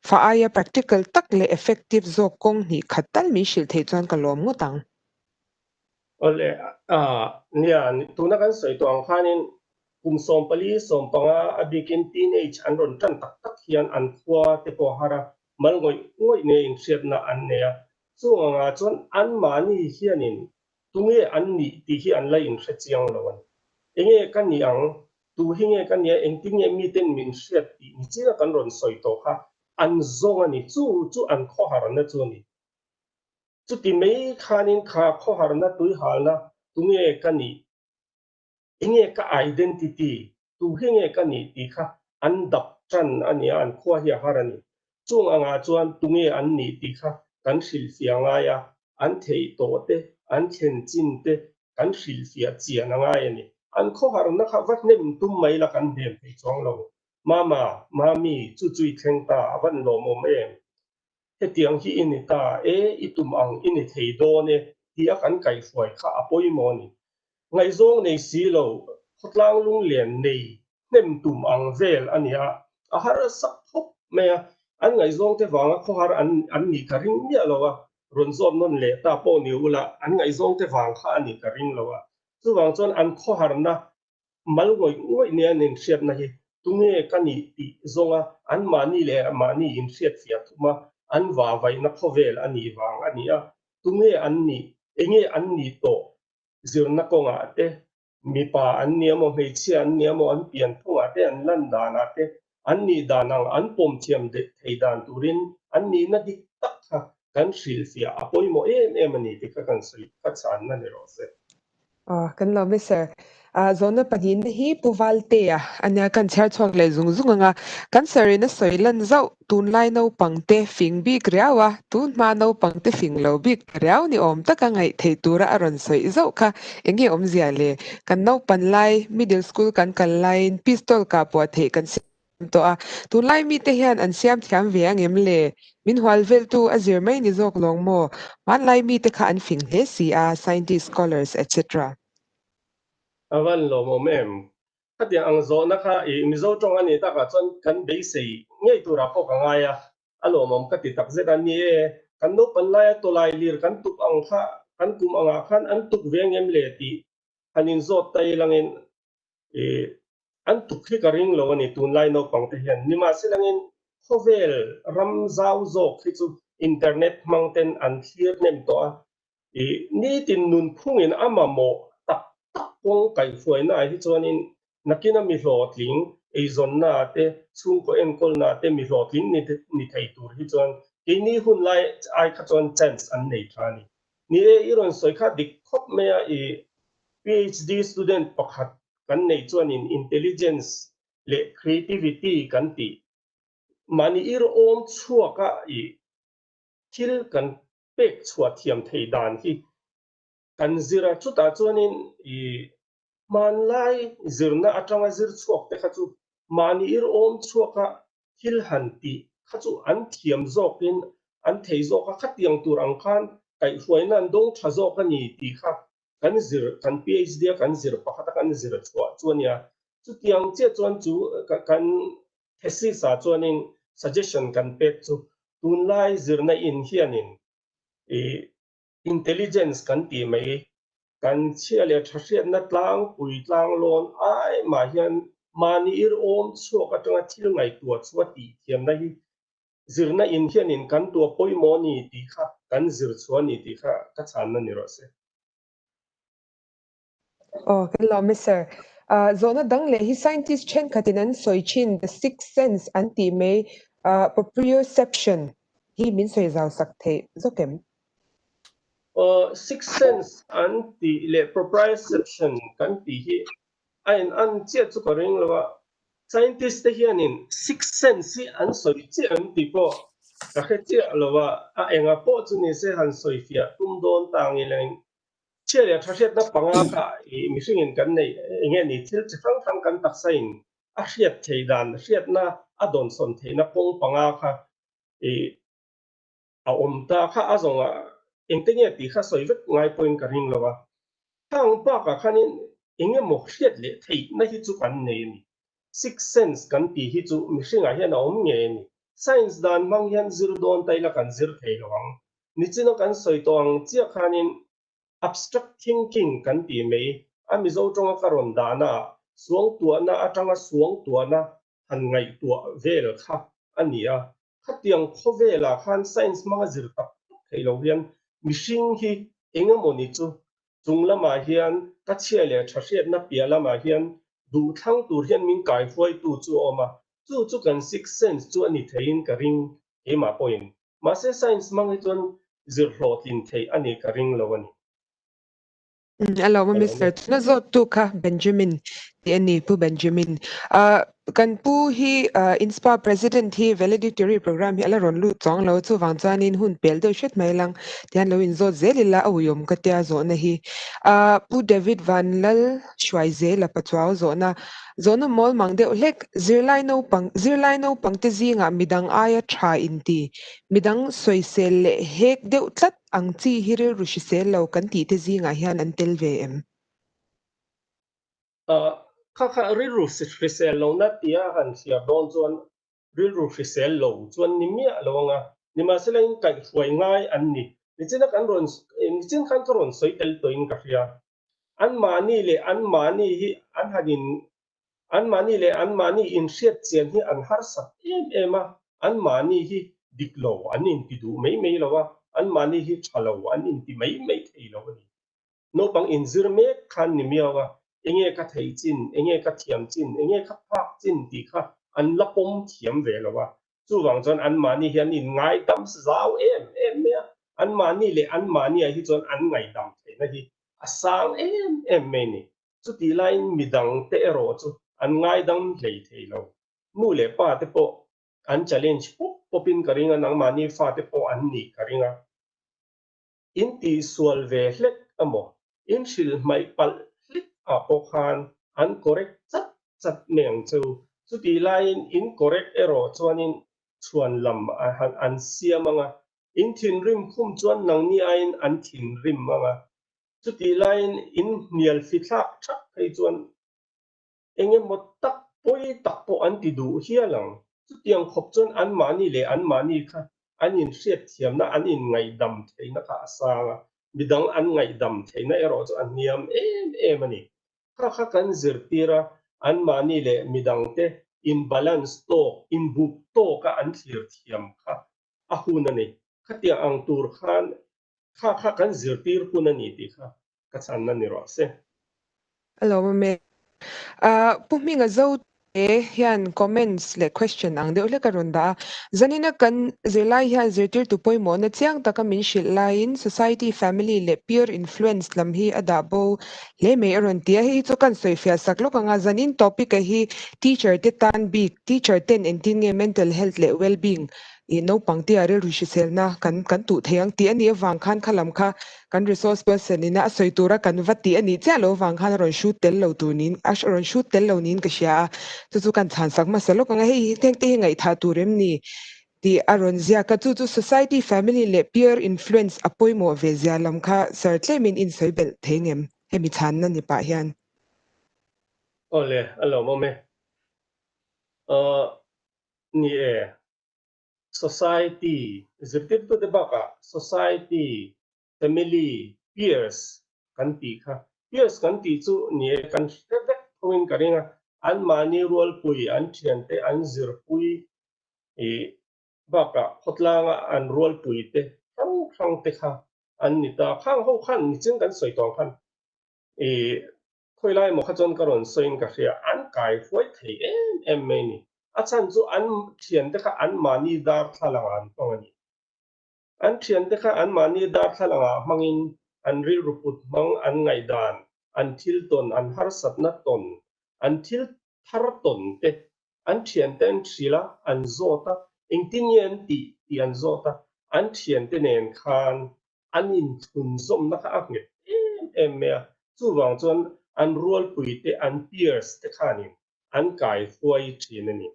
fa aya practical tak le effective zo kong ni khatal mi shil thei chuan kalom ngotang ole nia tuna kan soi to ang khanin som pali som panga abikin teenage an ron tan tak hian an khwa te po hara mal ngoi ne in shet na an ne chuanga chuan an mani hianin tunge an ni ti hi an lai in hrechiang lawan enge kan ni ang tu hinge kan ya engtinge mi ten min shet ti ni chira kan ron soi to kha an zonga ni chu an kho har na chu ni chu ti mei khanin kha kho har na tui hal na tunge kan ni enge ka identity tu hinge kan ni ti kha an dap tran ani an khwa hi harani chung anga chuan tunge an ni ti kha kan hril fianga ya an thei to te an chen chin te kan hril fia chian anga yani an kho har na kha vat nem tum mai la kan dem thei chong lo mami chu chui thleng ta avan lo mo me he tiang hi in ta itum ang in thei do ne ti a kan kai fuai kha apoi mo ni ngai zong nei si lo khotlang lung lian nei nem tum ang vel ania a har sak phop me an ngai zong te wanga kho har an ni ka ring mia lowa ron zom non le ta po ni ula an ngai zong te wang kha ani ka ring lowa chu wang chon an kho har na mal ngoi ne nin siat na hi tunge kani ti zonga an mani le mani in siat fia thuma an wa vai na khovel ani wang ani a tunge an ni enge an ni to zirna ko nga te mi pa an niamo hei chi an niamo an pian thunga te an lan dana te an ni danang an pom thiam de thei dan turin an ni na dik tak kha kan hril fia apoi mo em ani ti ka kan sui ka chan na ni ro se kan lo me sir zona pahin hi puvalte anya kan char chok le zung zung nga kan sir na soilan zau tun lai no pangte fing bi kriawa tun ma no pangte fing lo bi kriaw ni om ta ka ngai thei tura aron soi zau kha engi om zia le kan no pan lai middle school kan line pistol ka po thei kan to a tun lai mi te hian an siam thiam ve angem le min hwal vel tu azir mai ni zok long mo man lai mi te kha an fing he si scientists scholars etc avan lo mo mem katia ang zo na kha i mizo tong ani ta ka chon kan be sei ngei tu ra ko ka nga ya alo mom ka ti tak ze dan ni e kan no pan lai to lai lir kan tuk ang kha kan kum anga khan an tuk veng em le ti anin zo tai langin e an tuk hi ka ring lo ani tun lai no pang te hian ni ma se langin khovel ram zau zo khi chu internet mangten an thlir nem to a ni tin nun phungin ama mo kung kai fuai na hi chuanin nakina mi hlotling eizon na te chung ko enkol na te mi hlotling ni thei tur hi chuan ke ni hun lai ai kha chuan chance an nei thani ni iron soi kha dik khop me a PhD student pakhat kan nei chuanin intelligence le creativity kan ti mani ir om chuaka thil kan pek chhuat thiam thei dan hi kan zira chuta chuanin man lai zirna atanga zir chuak te khachu mani ir om chuaka thil han ti khachu an thiam zokin an thei zoka khatiang tur ang khan kai huainan dong tha zoka ni ti kha kan zir kan PhD kan zir pakhata kan zir chua chuania chu tiang che chuan chu kan thesis a chuanin suggestion kan pek chu tun lai zirna in hianin intelligence kan ti mai kan chia le thasiat na tlang pui tlang lon ai ma hian mani ir om chuak atanga thil ngai tua chuwa ti thiam na hi zirna in hian in kan tua poimo ni ti kha kan zir chuwa ni ti kha ka chan na ni ro se kan lo me sir zona dang le hi scientist chen khatinan soichin the sixth sense anti me proprioception hi min soi zau sak the zokem sixth sense anti le proprioception kan ti hi an che chu ko ring lawa scientist te hianin sixth sense hi an soi che an ti po ka khe che lawa a enga po chu ni se han soi fia tum don tang i leng che le thasiat na panga ka mi singin kan nei nge ni thil chi phang phang kan tak sain a hriat thei dan hriat na a don son thei na pong panga kha a om ta kha a zonga engtenge ti kha soi vek ngai point ka ring lawa thang pa ka khanin enge mo hriat le thei na hi chu kan nei ni sixth sense kan ti hi chu mi hringa hian a om nge ni science dan mang hian zir don tai la kan zir thei lawang ni chino kan soi tong chia khanin abstract thinking kan ti mai ami zo tonga karon dana suang tua na atanga suang tua na han ngai tua vel kha ania khatiang khovela khan science manga zir tak theilo hian mihring hi engemoni chu chunglama hian ka chia le thahriat na pialama hian du thang tur hian min kai huai tu chu oma chu kan sixth sense chu ani thein ka ring ema point ma se science mangi chon zir hlotin thei ani ka ring lawani Hello, Mr. Nazo Tuka Benjamin, the pu Benjamin. Kan pu hi INSPA president hi valedictory program hi alaron lu chong lo chu wang chan in hun pel do shet mai lang tian lo in zo zelila awiyom ka tia zo na hi pu David Van Lal Schweize la patwao zo na mol mang de lek zirlai no pang te zinga midang aya tha inti midang soisel hek de tlat ang chi hiril rushisel lo kan ti te zinga hian an tel vm kha riru fisel lo na tia han sia don chuan riru fisel lo chuan ni mia longa ni ma selen kai huai ngai an ni china kan ron ni chin khan ka ron soi tel to in ka hria an mani le an mani hi an hanin an mani le an mani in shet chen hi an har sa ema an mani hi diklo an in ti du mei lawa an mani hi chalo an in ti mei thei lawa ni no bang in zir me khan ni miawa enge ka thei chin enge ka thiam chin enge ka phak chin ti kha an lapom thiam ve lawa chu wang chon an mani hian in ngai dam zau em me an mani le an mani hi chon an ngai dam thei na hi asang em me ni chu ti lain midang te ero chu an ngai dam hlei thei lo nu le pa te po an challenge popin karinga nang mani fa te po an ni karinga in ti sual ve hlek amo in shil mai pal hlik a po khan an correct chat neng chu chu ti lain in correct ero chuanin chuan lam an siamanga in thin rim khum chuan nang ni ain an thin rim manga chu ti lain in nial fi thlak thak thei chuan enge mot tak poi tak po an ti du hialang chu tiang khop chuan an mani le an mani kha an in hriat thiam na an in ngai dam theina kha asanga midang an ngai dam theina ero chu an niam em ani kha kan zir tira an mani le midang te in balance to in book to ka an thlir thiam kha a hun ani khatia ang tur khan kha kan zir tir hun ani ti kha ka chan na ni ro se Hello, me. Puhminga zo hian comments le question ang de ule karunda zanina kan zirlai hian zirtir tu poimo na chiang taka min shil lain society family le peer influence lam hi adabo le me aron tia hi chu kan soifia saklo kanga zanin topic hi teacher te tan big teacher ten entin mental health le well-being no pangti are rushi selna kan tu theyang ti ani wang khan khalam kha kan resource person ina soitura kan vati ani chalo wang khan ron shoot tel lo tunin ash ron shoot tel lo nin ka sha chu kan chan sak ma salo kanga hei teng te ngai tha turem ni ti aron zia ka chu society family le peer influence apoimo ve zia lam kha certainly in soibel thengem hemi chan na ni pa hian ole alo mo me ni society zirtir to de baka society family peers kan ti kha peers kan ti chu ni kan hrek thongin karinga an mani role pui an thiante an zir pui e baka khotlanga an role pui te thang te kha an ni ta khang ho khan ni ching kan soi tong khan e khoi lai mo kha chon karon soin ka khia an kai khoi thei em me ni a chan chu an thian te kha an mani dar thalanga an tong ani an thian te kha an mani dar thalanga mangin an ri ruput mang an ngai dan an thil ton an har sat na ton an thil thar ton te an thian ten thrila an zota engtinien ti an zota an thian te nen khan an in thun zom na kha nge em me chu wang chon an rual pui te an peers te khanin an kai huai thin ani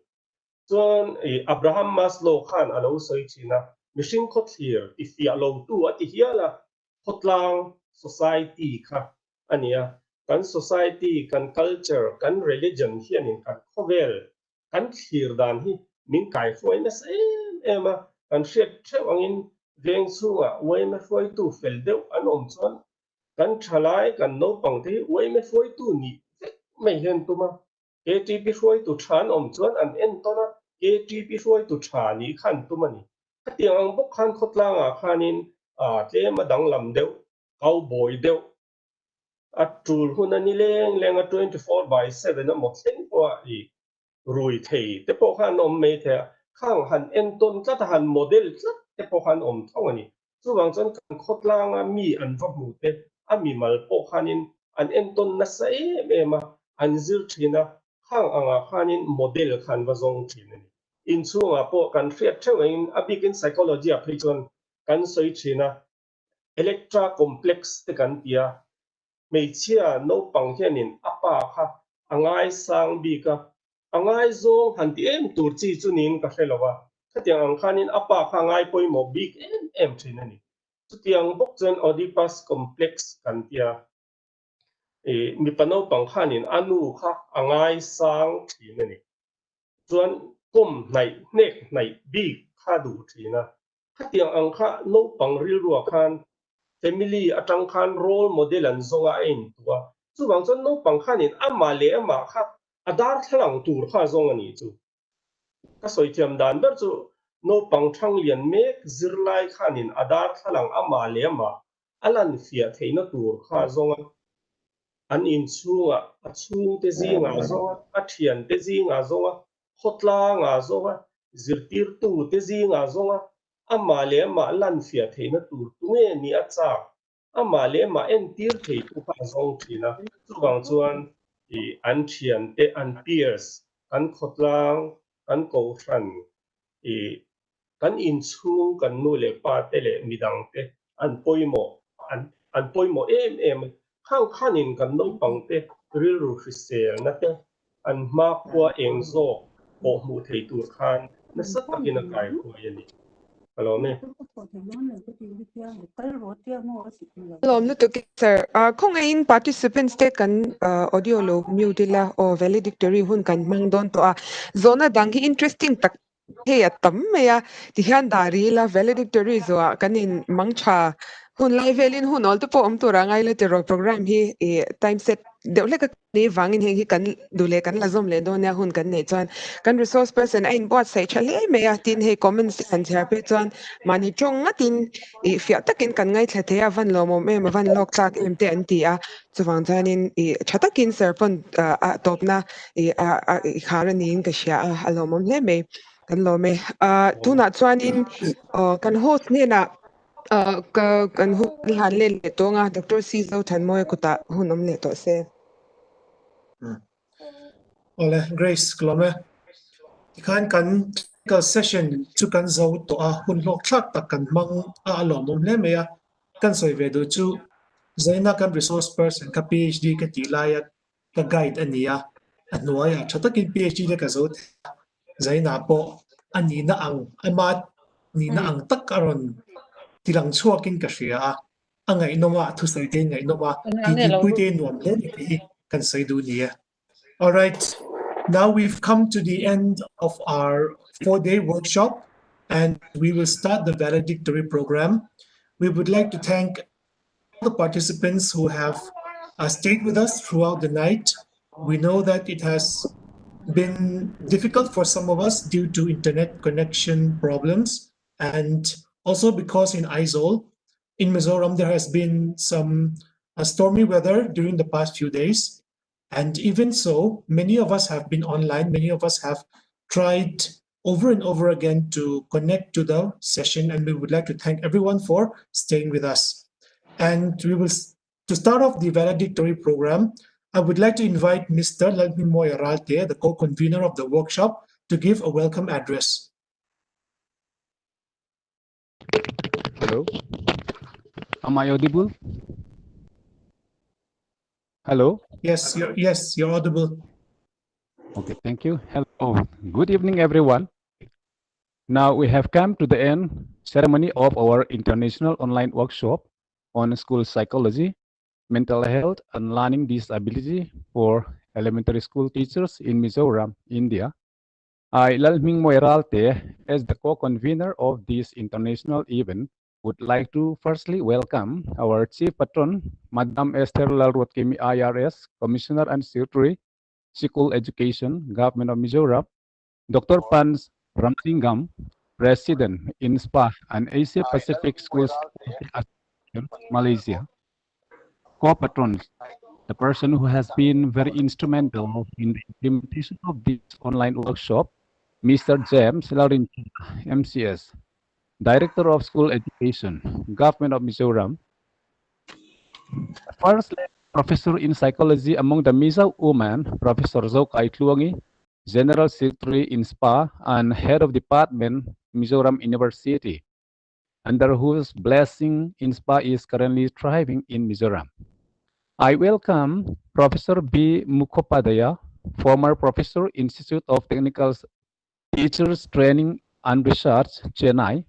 chuan Abraham Maslow khan alo soi thina mihring khaw thlir ti fia lo tu a ti hiala khawtlang society kha ania kan society kan culture kan religion hianin kan khovel kan thlir dan hi min kai foi na ema kan hriat theuh angin veng chunga weime foi tu fel deuh an om chuan kan thalai kan no pangte weime foi tu ni mai hen tuma KTP foi tu than om chuan an en tona KTP foi tu tha ni khan tumani khatiang ang bok khan khotlanga khanin tlem adang lam deuh cowboy deuh a tul hun ani leng a 24/7 a mo thleng po i rui thei te po khan om me the khang han en ton tlat han model tlat te po khan om thong ani chuwang chon kan khotlanga mi an va mu te a mi mal po khanin an en ton na sa ema an zir thina khang anga khanin model khan va zong thin ani in chunga po kan hriat theuhin a bikin psychology a phei chon kan soi thina electra complex te kan tia meichia no pang hianin apa kha angai sang bi ka angai zong han ti em tur chi chunin ka hrelowa khatiang ang khanin apa kha ngai poimo big em thin ani chutiang bok chen oedipus complex kan tia mi pano pang khanin anu kha angai sang thin ani chuan kom nai nek nai big kha du thina khatiang ang kha no pang ril ruwa khan family atang khan role model an zonga ein tua chu wang chon no pang khanin ama le ama kha adar thlang tur kha zong ani chu ka soitiam dan ber chu no pang thang lian mek zirlai khanin adar thlang ama le ama alan fia theina tur kha zonga an in chunga a chung te zinga zonga a thian te zinga zonga khotla nga zonga zirtir tu te zinga zonga ama le ama lan fia theina tur tunge ni acha ama le ama en tir thei tu kha zong thina chuwang chuan I an thian te an peers an khotlang an ko thran I kan in chung kan nu le pa te le midang te an poimo an poimo em khang khanin kan no pang te ril ru hrisel na te an ma khwa eng zo ko mu thei tur khan na sat takina kai khwa yani hello me Hello, sir. Kung ngayon participants te kan audio lo mute la o valedictory hun kan mangdon to zona dangi interesting tak hey atam ya tihan dari la valedictory zo kanin mangcha hun live elin hun all to po to rangai le te program hi time set deuhle ka ne wangin hi kan dule kan la zom le don ya hun kan ne chan kan resource person ain bot sai chale me ya tin he comments an cha pe chan mani chong ngatin fia takin kan ngai thate ya van lo mo me ma van lok tak em te an ti a chuwang chanin chatakin serpon top na kharani in ka sha alo mom le me kan lo me tuna chuanin kan host ne na kan hu ni han le le to nga Dr. Sizo Thanmoy kuta hunom le to se Ole Grace klome kan ka session chu kan zo to a hun lok thak tak kan mang a lo mom le me ya kan soi ve do chu zaina kan resource person ka PhD ka ti la ya ka guide ania anuaya thatakin PhD le ka zo zaina po ani na ang amat ni na ang tak aron tilang chuakin ka hria angai noma thu sai te ngai noma ti di puite nuam le ni kan sai du nia. All right, now we've come to the end of our 4-day workshop and we will start the valedictory program. We would like to thank all the participants who have stayed with us throughout the night. We know that it has been difficult for some of us due to internet connection problems and also because in Aizawl, in Mizoram, there has been some stormy weather during the past few days. And even so, many of us have been online. Many of us have tried over and over again to connect to the session. And we would like to thank everyone for staying with us. And to start off the valedictory program, I would like to invite Mr. LALKHAWNGAIHI, the co-convener of the workshop, to give a welcome address. Hello. Am I audible? Hello. Yes, you're audible. Okay, thank you. Hello. Good evening, everyone. Now we have come to the end ceremony of our international online workshop on school psychology, mental health, and learning disability for elementary school teachers in Mizoram, India. I, LALKHAWNGAIHI, as the co-convener of this international event, would like to firstly welcome our Chief Patron, Madam Esther LALFAMKIMA IRS, Commissioner and Secretary, School Education, Government of Mizoram, Dr. Pans Ramlingam, President, INSPA and Asia Pacific Schools Association, Malaysia. Co-patrons, the person who has been very instrumental in the implementation of this online workshop, Mr. James Laurin, MCS, Director of School Education, Government of Mizoram. First, Professor in Psychology among the Mizo women, Professor Zokai Kluangi, General Secretary in SPA and Head of Department, Mizoram University, under whose blessing INSPA is currently thriving in Mizoram. I welcome Professor B. Mukhopadhyaya, former Professor, Institute of Technical Teachers Training and Research, Chennai.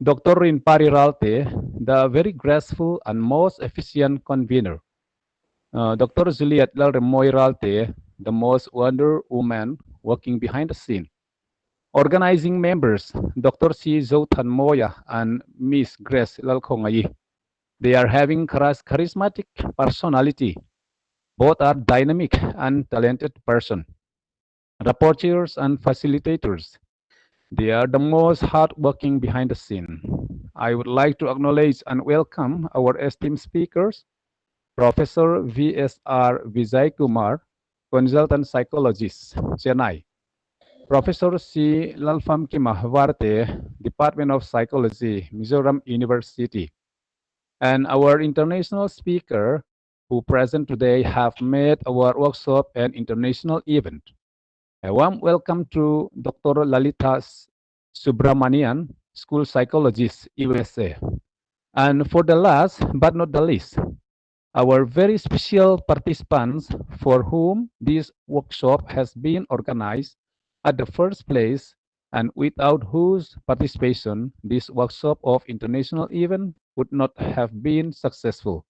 Dr. Rinpari Ralte, the very graceful and most efficient convener. Dr. Juliet Lalremoy Ralte, the most wonder woman working behind the scene. Organizing members, Dr. Sizo Thanmoy and MS.GRACE LALKHAWNGAIHI. They are having charismatic personality Both are dynamic and talented person, rapporteurs and facilitators. They are the most hardworking behind the scene. I would like to acknowledge and welcome our esteemed speakers, Professor V.S.R. Vijay Kumar, consultant psychologist, Chennai. Professor C. LALFAMKIMA, VARTE, Department of Psychology, Mizoram University. And our international speaker who present today have made our workshop an international event. A warm welcome to Dr. Lalita Subramanian, school psychologist, USA. And for the last but not the least, our very special participants for whom this workshop has been organized at the first place and without whose participation this workshop of international event would not have been successful.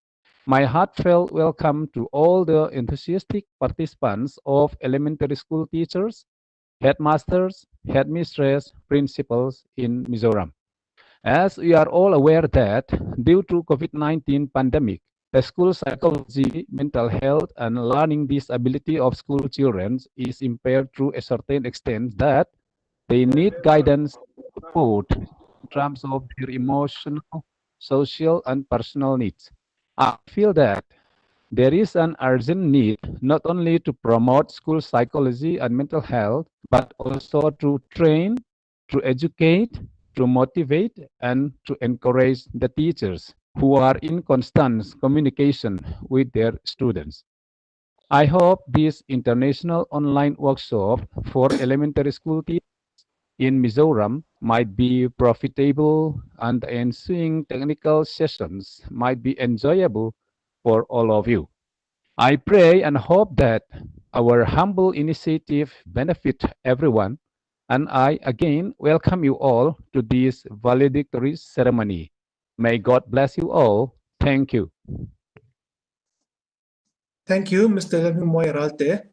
My heartfelt welcome to all the enthusiastic participants of elementary school teachers, headmasters, headmistresses, principals in Mizoram. As we are all aware that due to COVID-19 pandemic, the school psychology, mental health, and learning disability of school children is impaired to a certain extent that they need guidance, support in terms of their emotional, social, and personal needs. I feel that there is an urgent need not only to promote school psychology and mental health, but also to train, to educate, to motivate, and to encourage the teachers who are in constant communication with their students. I hope this international online workshop for elementary school teachers in Mizoram might be profitable and the ensuing technical sessions might be enjoyable for all of you. I pray and hope that our humble initiative benefit everyone, and I again welcome you all to this valedictory ceremony. May God bless you all. Thank you. Thank you, Mr. Moiralte.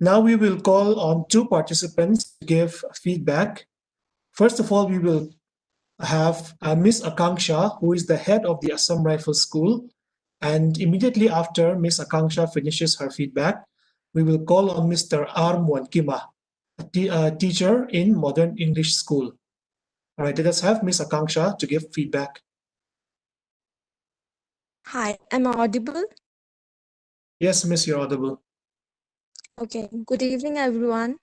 Now we will call on two participants to give feedback. First of all, we will have Miss Akanksha, who is the head of the Assam Rifle School. And immediately after Miss Akanksha finishes her feedback, we will call on Mr. R. Muankima, a teacher in Modern English School. All right, let us have Miss Akanksha to give feedback. Hi, am I audible? Yes, Miss, you're audible. Okay, good evening, everyone.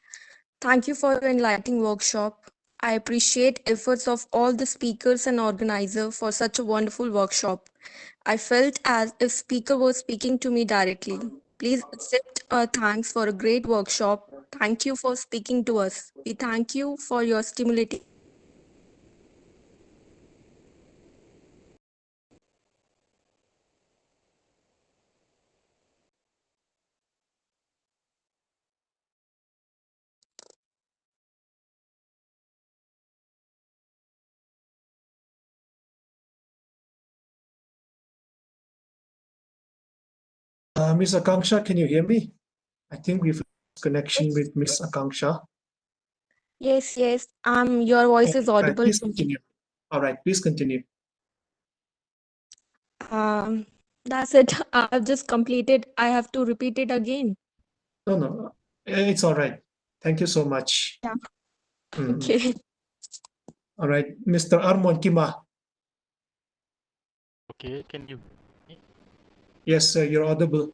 Thank you for your enlightening workshop. I appreciate efforts of all the speakers and organizer for such a wonderful workshop. I felt as if speaker was speaking to me directly. Please accept our thanks for a great workshop. Thank you for speaking to us. We thank you for your stimulating. Miss Akanksha, can you hear me? I think we've lost connection with Miss Akanksha. Yes, your voice is All right, audible please to me. continue. All right, please continue. That's it. I've just completed. I have to repeat it again. No, it's all right. Thank you so much. Yeah. Mm. Okay. All right, Mr. Armon Kima. Okay, can you? Yes, you're audible.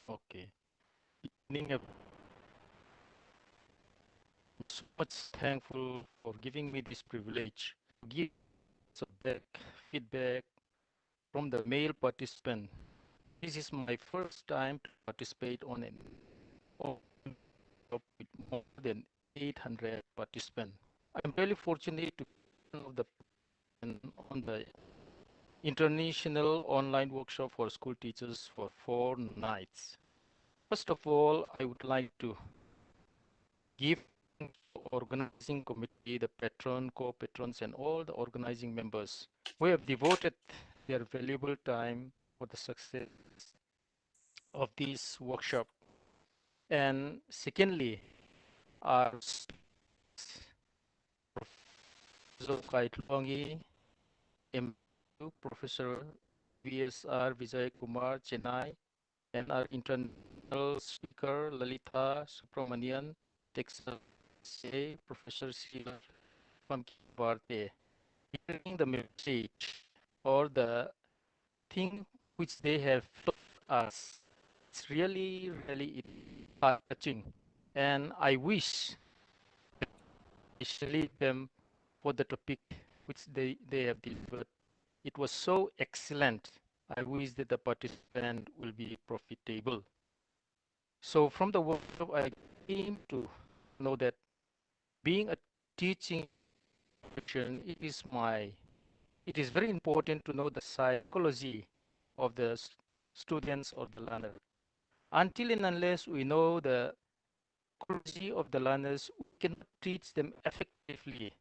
Okay. Evening, I'm so much thankful for giving me this privilege to give some feedback from the male participant. This is my first time to participate on an open workshop with more than 800 participants. I'm really fortunate to be one of the on the international online workshop for school teachers for 4 nights. First of all, I would like to give thanks to organizing committee, the patron, co-patrons, and all the organizing members who have devoted their valuable time for the success of this workshop. And secondly, our Professor Kaitlongi, Professor VSR Vijay Kumar, Chennai, and our international speaker, Lalita Subramanian, takes up say Professor Sheila from VARTE. Hearing the message or the thing which they have taught us, it's really, really touching. And I wish, especially them, for the topic which they have delivered. It was so excellent. I wish that the participant will be profitable. So from the workshop, I came to know that being a teaching profession, it is very important to know the psychology of the students or the learner. Until and unless we know the psychology of the learners, we cannot teach them effectively.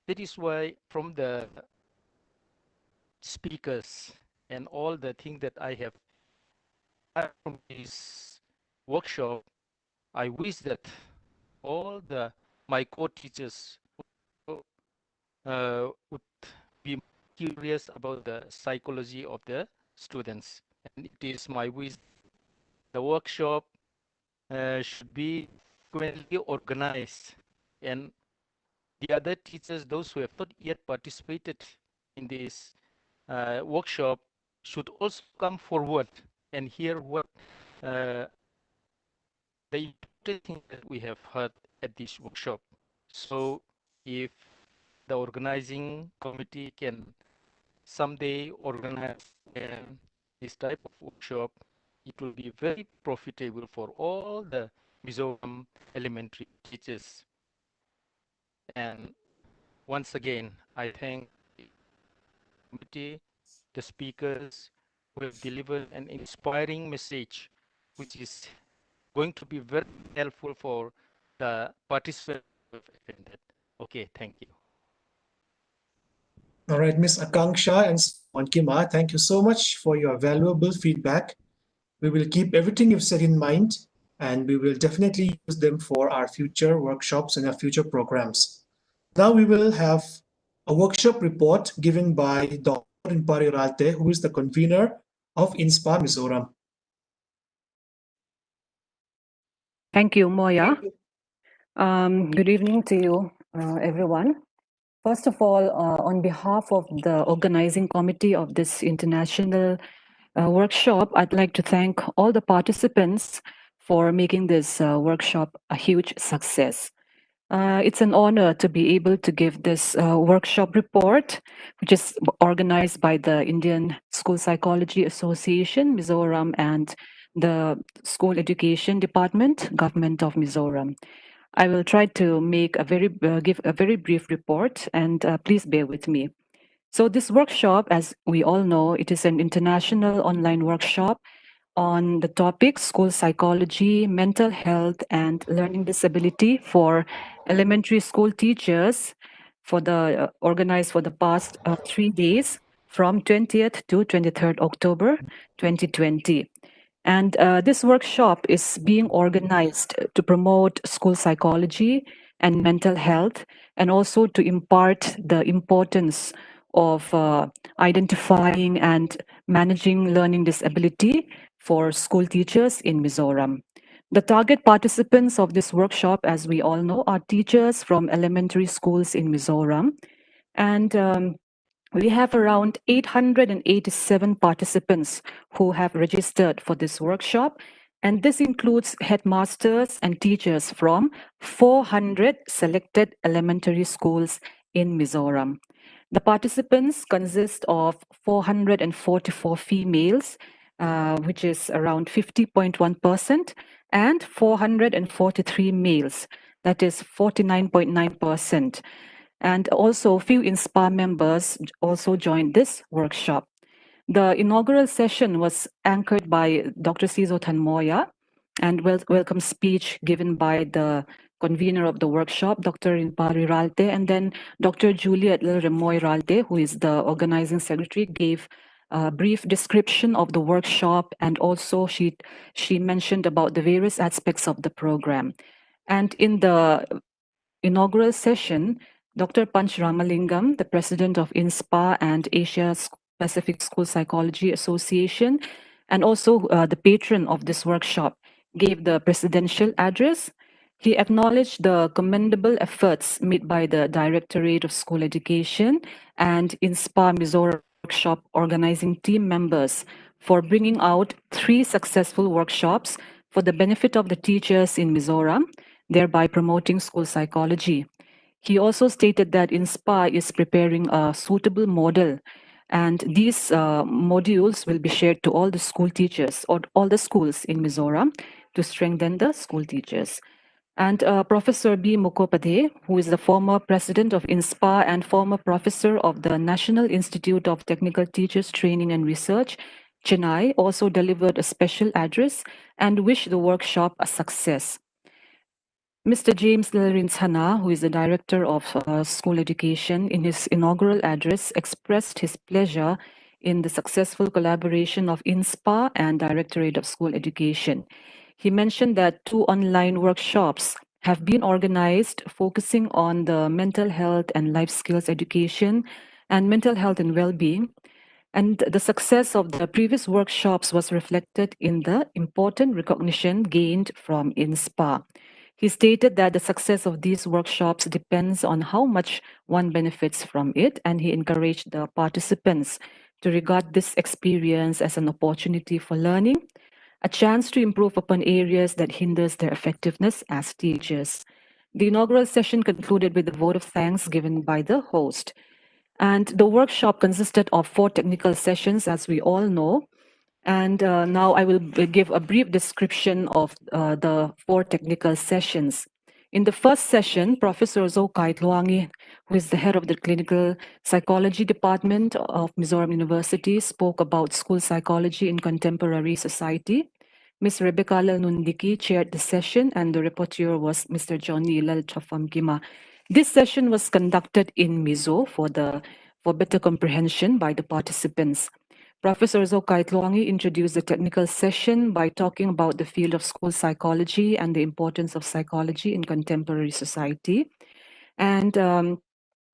That is why from the speakers and all the things that I have learned from this workshop, I wish that all my co-teachers would be curious about the psychology of the students. And it is my wish the workshop should be frequently organized, and the other teachers, those who have not yet participated in this workshop, should also come forward and hear what the important thing that we have heard at this workshop. So if the organizing committee can someday organize this type of workshop, it will be very profitable for all the Mizoram elementary teachers. And once again, I thank the committee, the speakers who have delivered an inspiring message, which is going to be very helpful for the participants who have attended. Okay, thank you. All right, Ms. Akanksha and LALFAMKIMA, thank you so much for your valuable feedback. We will keep everything you've said in mind, and we will definitely use them for our future workshops and our future programs. Now we will have a workshop report given by Dr. Impari Ralte, who is the convener of INSPA Mizoram. Thank you, Moya. Good evening to you, everyone. First of all, on behalf of the organizing committee of this international workshop, I'd like to thank all the participants for making this workshop a huge success. It's an honor to be able to give this workshop report, which is organized by the Indian School Psychology Association, Mizoram, and the School Education Department, Government of Mizoram. I will try to make give a very brief report, and please bear with me. So this workshop, as we all know, it is an international online workshop on the topic school psychology, mental health, and learning disability for elementary school teachers for the organized for the past 3 days from 20th to 23rd October 2020. And this workshop is being organized to promote school psychology and mental health, and also to impart the importance of identifying and managing learning disability for school teachers in Mizoram. The target participants of this workshop, as we all know, are teachers from elementary schools in Mizoram. And we have around 887 participants who have registered for this workshop, and this includes headmasters and teachers from 400 selected elementary schools in Mizoram. The participants consist of 444 females, which is around 50.1%, and 443 males, that is 49.9%. And also, few INSPA members also joined this workshop. The inaugural session was anchored by Dr. Sizo Tanmoya, and welcome speech given by the convener of the workshop, Dr. Impari Ralte, and then Dr. Juliet Remoy Ralte, who is the organizing secretary, gave a brief description of the workshop, and also she mentioned about the various aspects of the program. And in the inaugural session, Dr. Panch Ramalingam, the president of INSPA and Asia Pacific School Psychology Association, and also the patron of this workshop, gave the presidential address. He acknowledged the commendable efforts made by the Directorate of School Education and INSPA Mizoram workshop organizing team members for bringing out 3 successful workshops for the benefit of the teachers in Mizoram, thereby promoting school psychology. He also stated that INSPA is preparing a suitable model, and these modules will be shared to all the school teachers or all the schools in Mizoram to strengthen the school teachers. And Professor B. Mukhopadhyay, who is the former president of INSPA and former professor of the National Institute of Technical Teachers Training and Research, Chennai, also delivered a special address and wished the workshop a success. Mr. James Lalrinshana, who is the Director of School Education, in his inaugural address expressed his pleasure in the successful collaboration of INSPA and Directorate of School Education. He mentioned that 2 online workshops have been organized focusing on the mental health and life skills education and mental health and well-being. And the success of the previous workshops was reflected in the important recognition gained from INSPA. He stated that the success of these workshops depends on how much one benefits from it, and he encouraged the participants to regard this experience as an opportunity for learning, a chance to improve upon areas that hinders their effectiveness as teachers. The inaugural session concluded with a vote of thanks given by the host. And the workshop consisted of 4 technical sessions, as we all know. And now I will give a brief description of the 4 technical sessions. In the first session, Professor Zo Kaitlwangi, who is the head of the Clinical Psychology Department of Mizoram University, spoke about school psychology in contemporary society. Ms. Rebecca Nundiki chaired the session, and the rapporteur was Mr. Johnny LALFAMKIMA. This session was conducted in Mizo for better comprehension by the participants. Professor Zo Kaitlwangi introduced the technical session by talking about the field of school psychology and the importance of psychology in contemporary society. And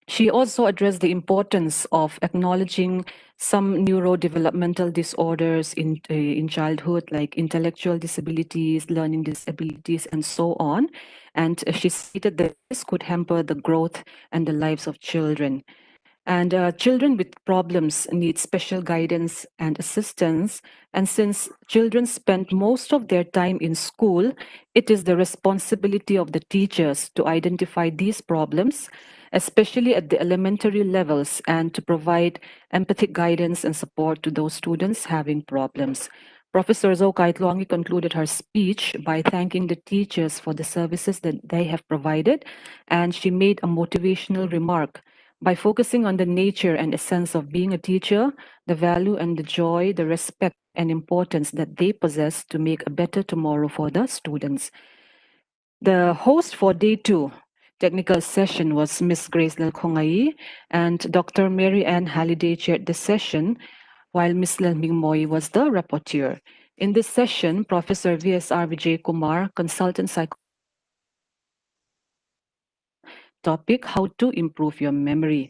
she also addressed the importance of acknowledging some neurodevelopmental disorders in childhood, like intellectual disabilities, learning disabilities, and so on. And she stated that this could hamper the growth and the lives of children. And children with problems need special guidance and assistance. And since children spend most of their time in school, it is the responsibility of the teachers to identify these problems, especially at the elementary levels, and to provide empathic guidance and support to those students having problems. Professor Zo Kaitlwangi concluded her speech by thanking the teachers for the services that they have provided, and she made a motivational remark. By focusing on the nature and essence of being a teacher, the value and the joy, the respect and importance that they possess to make a better tomorrow for the students. The host for day 2 technical session was Ms. Grace LALKHAWNGAIHI, and Dr. Mary Ann Halliday chaired the session, while Ms. Lalming Moy was the rapporteur. In this session, Professor VSR Vijay Kumar, consultant psychologist, topic, how to improve your memory.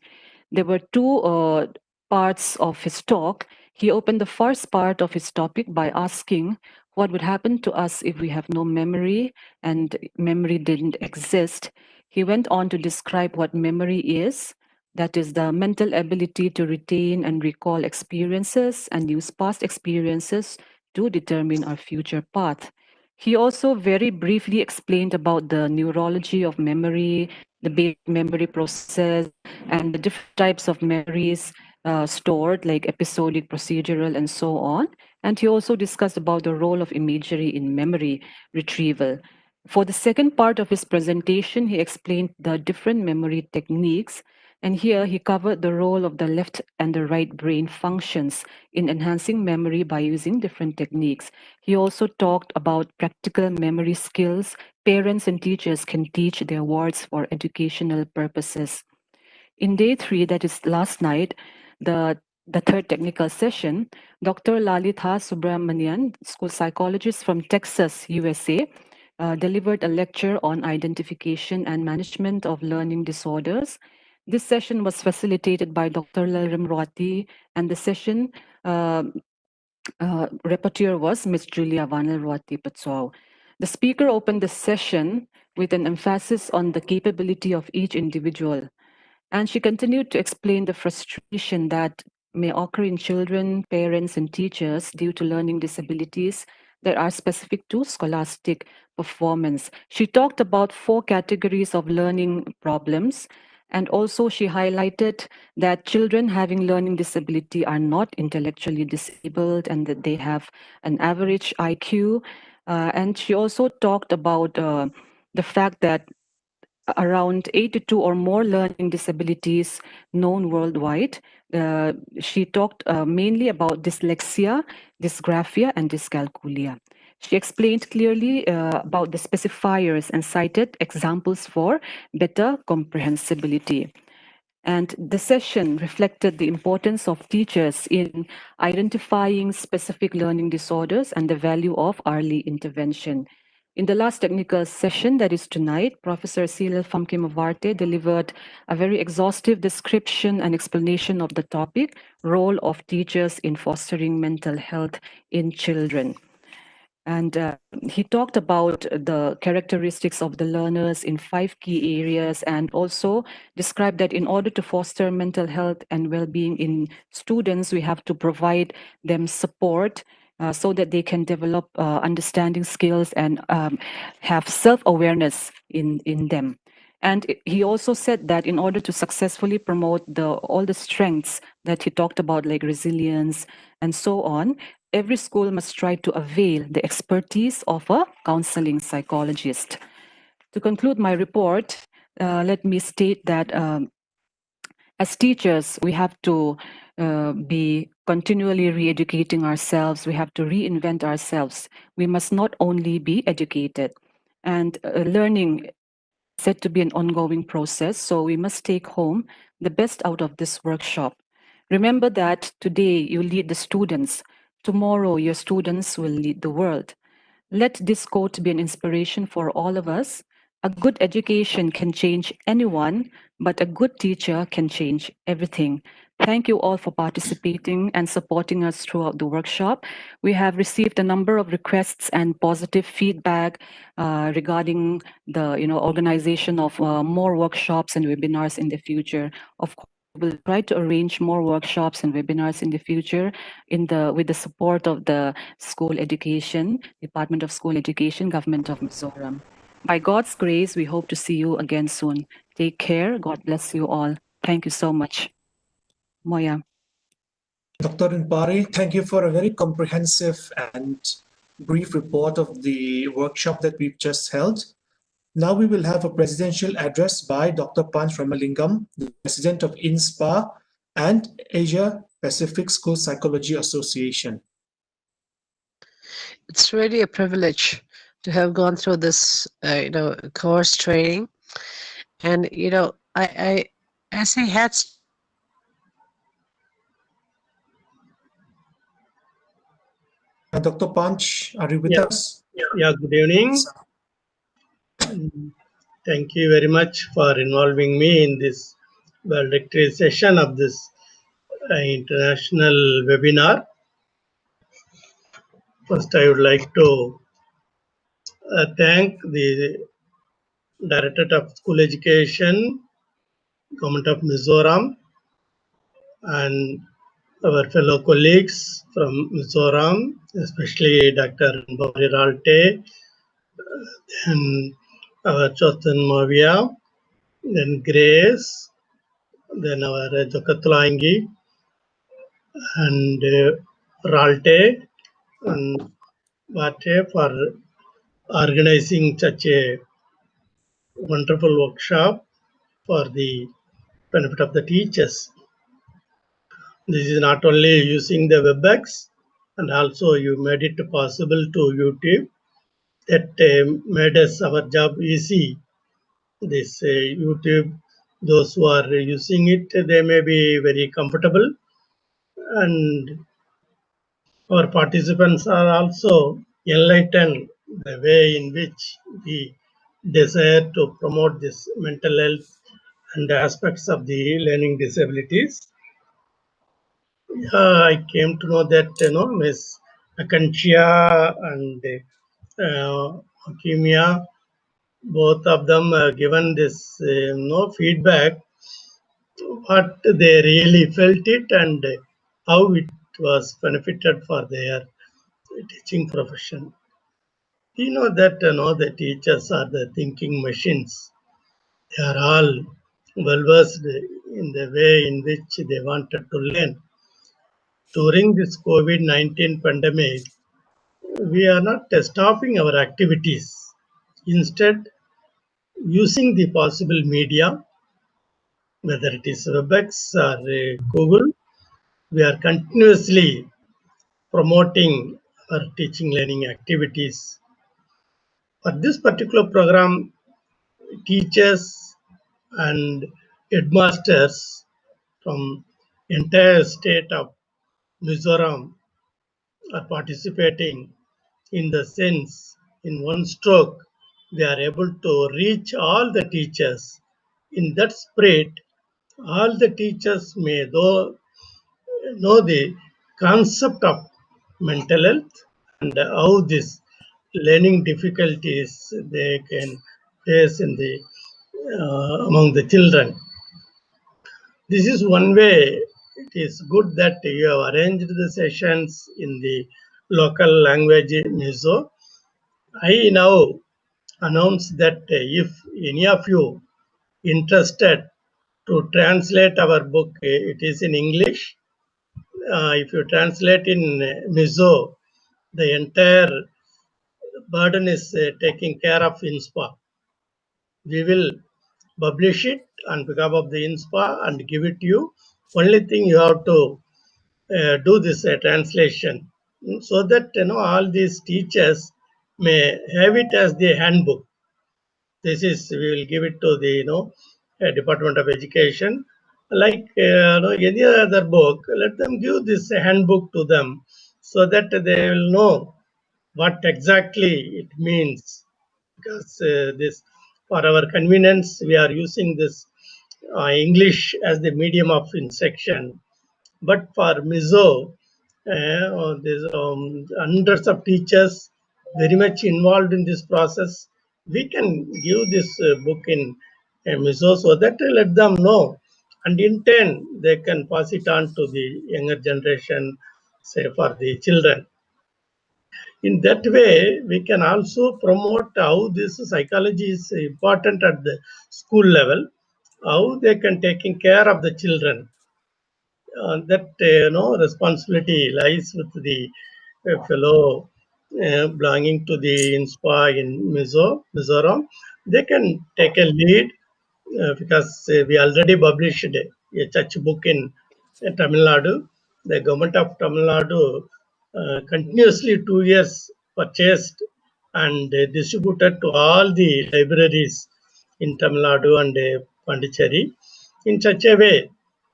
There were 2 parts of his talk. He opened the first part of his topic by asking what would happen to us if we have no memory and memory didn't exist. He went on to describe what memory is. That is the mental ability to retain and recall experiences and use past experiences to determine our future path. He also very briefly explained about the neurology of memory, the basic memory process, and the different types of memories stored, like episodic, procedural, and so on. And he also discussed about the role of imagery in memory retrieval. For the second part of his presentation, he explained the different memory techniques. And here he covered the role of the left and the right brain functions in enhancing memory by using different techniques. He also talked about practical memory skills parents and teachers can teach their wards for educational purposes. In day 3, that is last night, the third technical session, Dr. Lalitha Subramanian, school psychologist from Texas, USA, delivered a lecture on identification and management of learning disorders. This session was facilitated by Dr. Lalrim Rwati, and the session rapporteur was Ms. Julia Vanelruati-Patsau. The speaker opened the session with an emphasis on the capability of each individual, and she continued to explain the frustration that may occur in children, parents, and teachers due to learning disabilities that are specific to scholastic performance. She talked about 4 categories of learning problems, and also she highlighted that children having learning disability are not intellectually disabled and that they have an average IQ. And she also talked about the fact that around 82 or more learning disabilities known worldwide. She talked mainly about dyslexia, dysgraphia, and dyscalculia. She explained clearly about the specifiers and cited examples for better comprehensibility. And the session reflected the importance of teachers in identifying specific learning disorders and the value of early intervention. In the last technical session, that is tonight, Professor LALFAMKIMA VARTE delivered a very exhaustive description and explanation of the topic, role of teachers in fostering mental health in children. And he talked about the characteristics of the learners in 5 key areas and also described that in order to foster mental health and well-being in students, we have to provide them support so that they can develop understanding skills and have self-awareness in them. And he also said that in order to successfully promote all the strengths that he talked about, like resilience and so on, every school must try to avail the expertise of a counseling psychologist. To conclude my report, let me state that as teachers, we have to be continually re-educating ourselves. We have to reinvent ourselves. We must not only be educated. And learning said to be an ongoing process, so we must take home the best out of this workshop. Remember that today you lead the students, tomorrow your students will lead the world. Let this quote be an inspiration for all of us. A good education can change anyone, but a good teacher can change everything. Thank you all for participating and supporting us throughout the workshop. We have received a number of requests and positive feedback regarding the organization of more workshops and webinars in the future. Of course, we'll try to arrange more workshops and webinars in the future with the support of the School Education, Department of School Education, Government of Mizoram. By God's grace, we hope to see you again soon. Take care. God bless you all. Thank you so much. Moya. Dr. Inpari, thank you for a very comprehensive and brief report of the workshop that we've just held. Now we will have a presidential address by Dr. Panch Ramalingam, the president of INSPA and Asia Pacific School Psychology Association. It's really a privilege to have gone through this, course training, and I say hats. Dr. Panch, are you with us? Yeah, good evening. Thank you very much for involving me in this valedictory session of this international webinar. First, I would like to thank the Directorate of School Education, Government of Mizoram, and our fellow colleagues from Mizoram, especially Dr. Ralte, and our Chotan Mavia, then Grace, then our Jokatlangi, and Ralte, and VARTE for organizing such a wonderful workshop for the benefit of the teachers. This is not only using the WebEx, and also you made it possible to YouTube. That made us our job easy. This YouTube, those who are using it, they may be very comfortable, and our participants are also enlightened the way in which we desire to promote this mental health and the aspects of the learning disabilities. I came to know that Miss Akantia and Akimia, both of them given this feedback, what they really felt it and how it was benefited for their teaching profession. You know that the teachers are the thinking machines. They are all well versed in the way in which they wanted to learn. During this COVID-19 pandemic, we are not stopping our activities. Instead, using the possible media, whether it is WebEx or Google, we are continuously promoting our teaching learning activities. For this particular program, teachers and headmasters from entire state of Mizoram are participating in the sense in one stroke they are able to reach all the teachers. In that spirit, all the teachers may know the concept of mental health and how this learning difficulties they can face in the among the children. This is one way. It is good that you have arranged the sessions in the local language Mizo. I now announce that if any of you interested to translate our book, it is in English. If you translate in Mizo, the entire burden is taken care of INSPA. We will publish it on behalf of the INSPA and give it to you. Only thing you have to do this translation so that all these teachers may have it as the handbook. This is we will give it to the Department of Education like any other book. Let them give this handbook to them so that they will know what exactly it means, because this for our convenience we are using this English as the medium of instruction. But for Mizo, there's hundreds of teachers very much involved in this process. We can give this book in Mizo so that let them know, and in turn they can pass it on to the younger generation, say for the children. In that way, we can also promote how this psychology is important at the school level, how they can taking care of the children. That responsibility lies with the fellow belonging to the INSPA in Mizoram. They can take a lead because we already published a church book in Tamil Nadu. The government of Tamil Nadu continuously 2 years purchased and distributed to all the libraries in Tamil Nadu and Pondicherry. In such a way,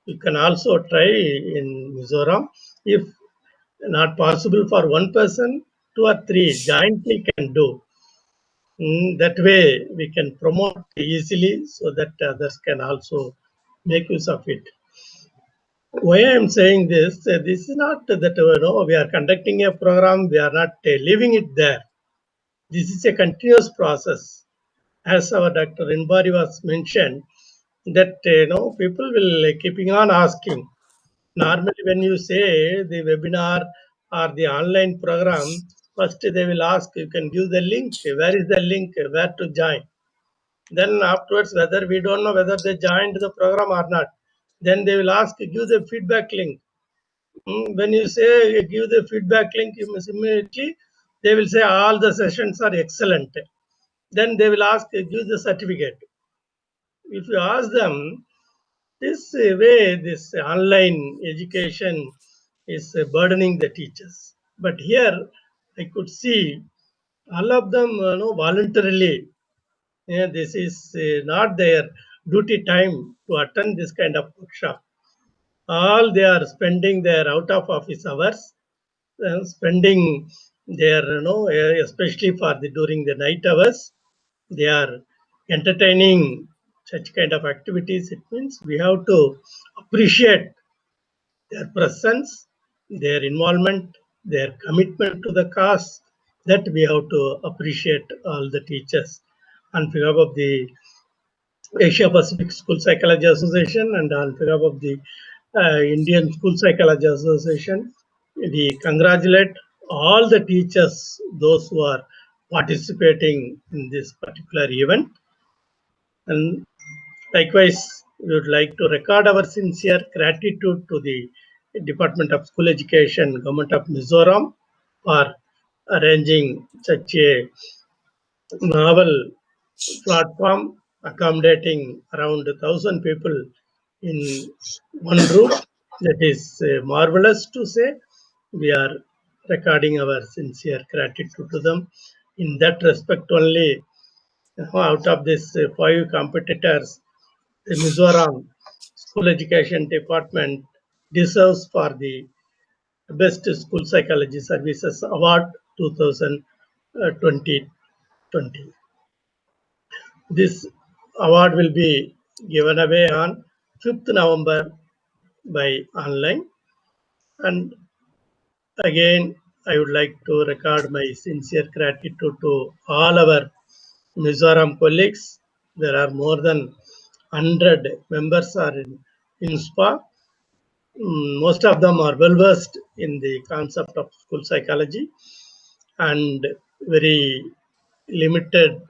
you can also try in Mizoram. If not possible for one person, 2 or 3 jointly can do. That way we can promote easily so that others can also make use of it. Why I am saying this, this is not that we are conducting a program, we are not leaving it there. This is a continuous process. As our Dr. Inbari was mentioned, that people will keeping on asking. Normally, when you say the webinar or the online program, first they will ask, you can give the link. Where is the link? Where to join? Then afterwards, whether we don't know whether they joined the program or not, then they will ask, give the feedback link. When you say give the feedback link, you must immediately they will say all the sessions are excellent. Then they will ask, give the certificate. If you ask them, this way, this online education is burdening the teachers. But here, I could see all of them voluntarily. This is not their duty time to attend this kind of workshop. All they are spending their out of office hours, spending their especially for the during the night hours, they are entertaining such kind of activities. It means we have to appreciate their presence, their involvement, their commitment to the cause, that we have to appreciate all the teachers. On behalf of the Asia Pacific School Psychology Association and on behalf of the Indian School Psychology Association, we congratulate all the teachers, those who are participating in this particular event. And likewise, we would like to record our sincere gratitude to the Department of School Education, Government of Mizoram, for arranging such a novel platform accommodating around 1,000 people in one room. That is marvelous to say. We are recording our sincere gratitude to them. In that respect only, out of these 5 competitors, the Mizoram School Education Department deserves for the Best School Psychology Services Award 2020. This award will be given away on 5th November by online. And again, I would like to record my sincere gratitude to all our Mizoram colleagues. There are more than 100 members are in SPA. Most of them are well versed in the concept of school psychology and very limited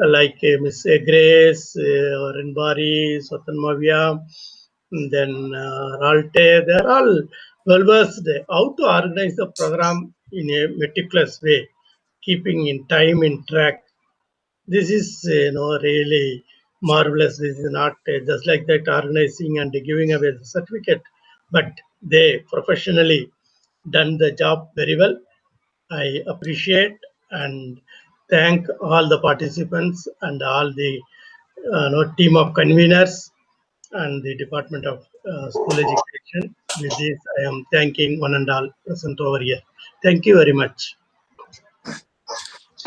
like Miss Grace, Renbari, Swatanmavya, then RALTE, they are all well versed how to organize the program in a meticulous way, keeping in time in track. This is really marvelous. This is not just like that organizing and giving away the certificate, but they professionally done the job very well. I appreciate and thank all the participants and all the team of conveners and the Department of School Education. With this, I am thanking one and all present over here. Thank you very much.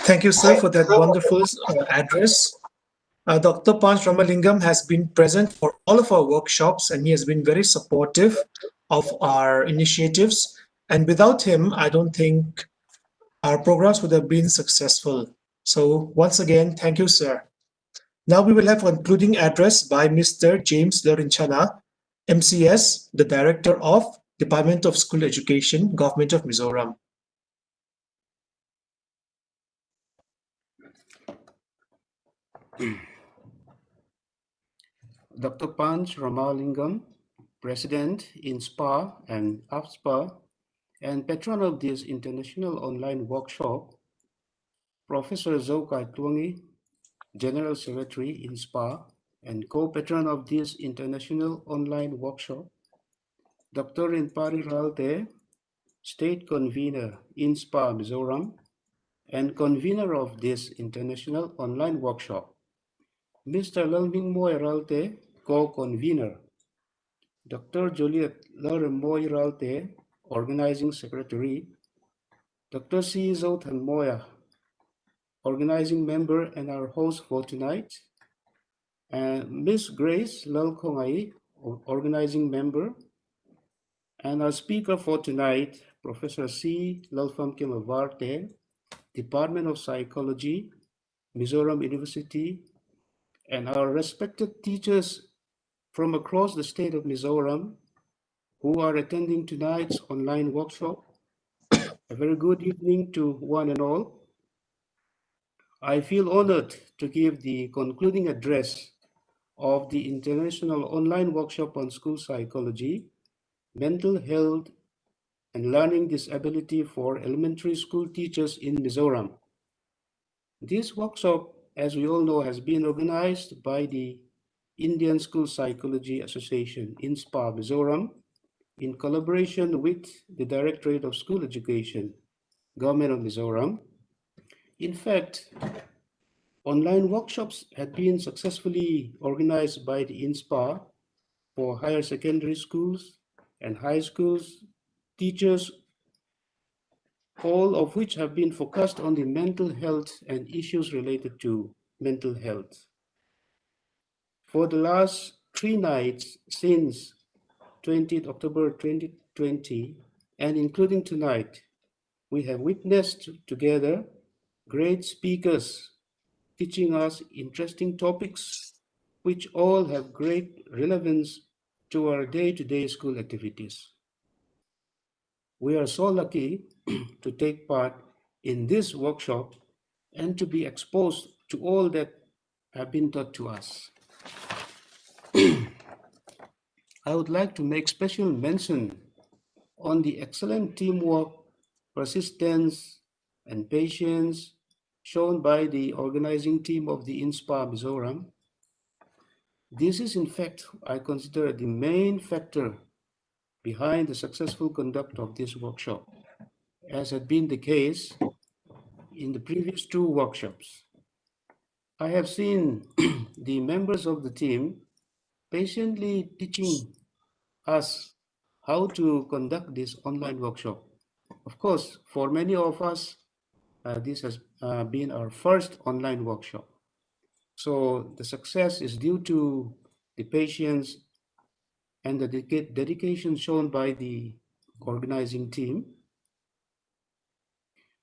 Thank you, sir, for that wonderful address. Dr. Panch Ramalingam has been present for all of our workshops and he has been very supportive of our initiatives. And without him, I don't think our programs would have been successful. So once again, thank you, sir. Now we will have a concluding address by Mr. James Lorinchana, MCS, the Director of Department of School Education, Government of Mizoram. Dr. Panch Ramalingam, President in SPA and AFSPA, and patron of this international online workshop, Professor Zoukai Tuangi, General Secretary in SPA and co-patron of this international online workshop, Dr. Renpari Ralte, State Convener in SPA, Mizoram, and convener of this international online workshop, Mr. Lalming Moy Ralte, co-convener, Dr. Juliet Moy Ralte, organizing secretary, Dr. C. Zoutan Moya, organizing member and our host for tonight, and Ms. Grace LALKHAWNGAIHI, organizing member, and our speaker for tonight, Professor C. LALFAMKIMA VARTE, Department of Psychology, Mizoram University, and our respected teachers from across the state of Mizoram who are attending tonight's online workshop. A very good evening to one and all. I feel honored to give the concluding address of the International Online Workshop on School Psychology, Mental Health and Learning Disability for Elementary School Teachers in Mizoram. This workshop, as we all know, has been organized by the Indian School Psychology Association in SPA, Mizoram, in collaboration with the Directorate of School Education, Government of Mizoram. In fact, online workshops had been successfully organized by the INSPA for higher secondary schools and high schools teachers, all of which have been focused on the mental health and issues related to mental health. For the last 3 nights since 20th October 2020 and including tonight, we have witnessed together great speakers teaching us interesting topics which all have great relevance to our day-to-day school activities. We are so lucky to take part in this workshop and to be exposed to all that have been taught to us. I would like to make special mention on the excellent teamwork, persistence, and patience shown by the organizing team of the INSPA Mizoram. This is, in fact, I consider the main factor behind the successful conduct of this workshop, as had been the case in the previous two workshops. I have seen the members of the team patiently teaching us how to conduct this online workshop. Of course, for many of us, this has been our first online workshop. So the success is due to the patience and the dedication shown by the organizing team.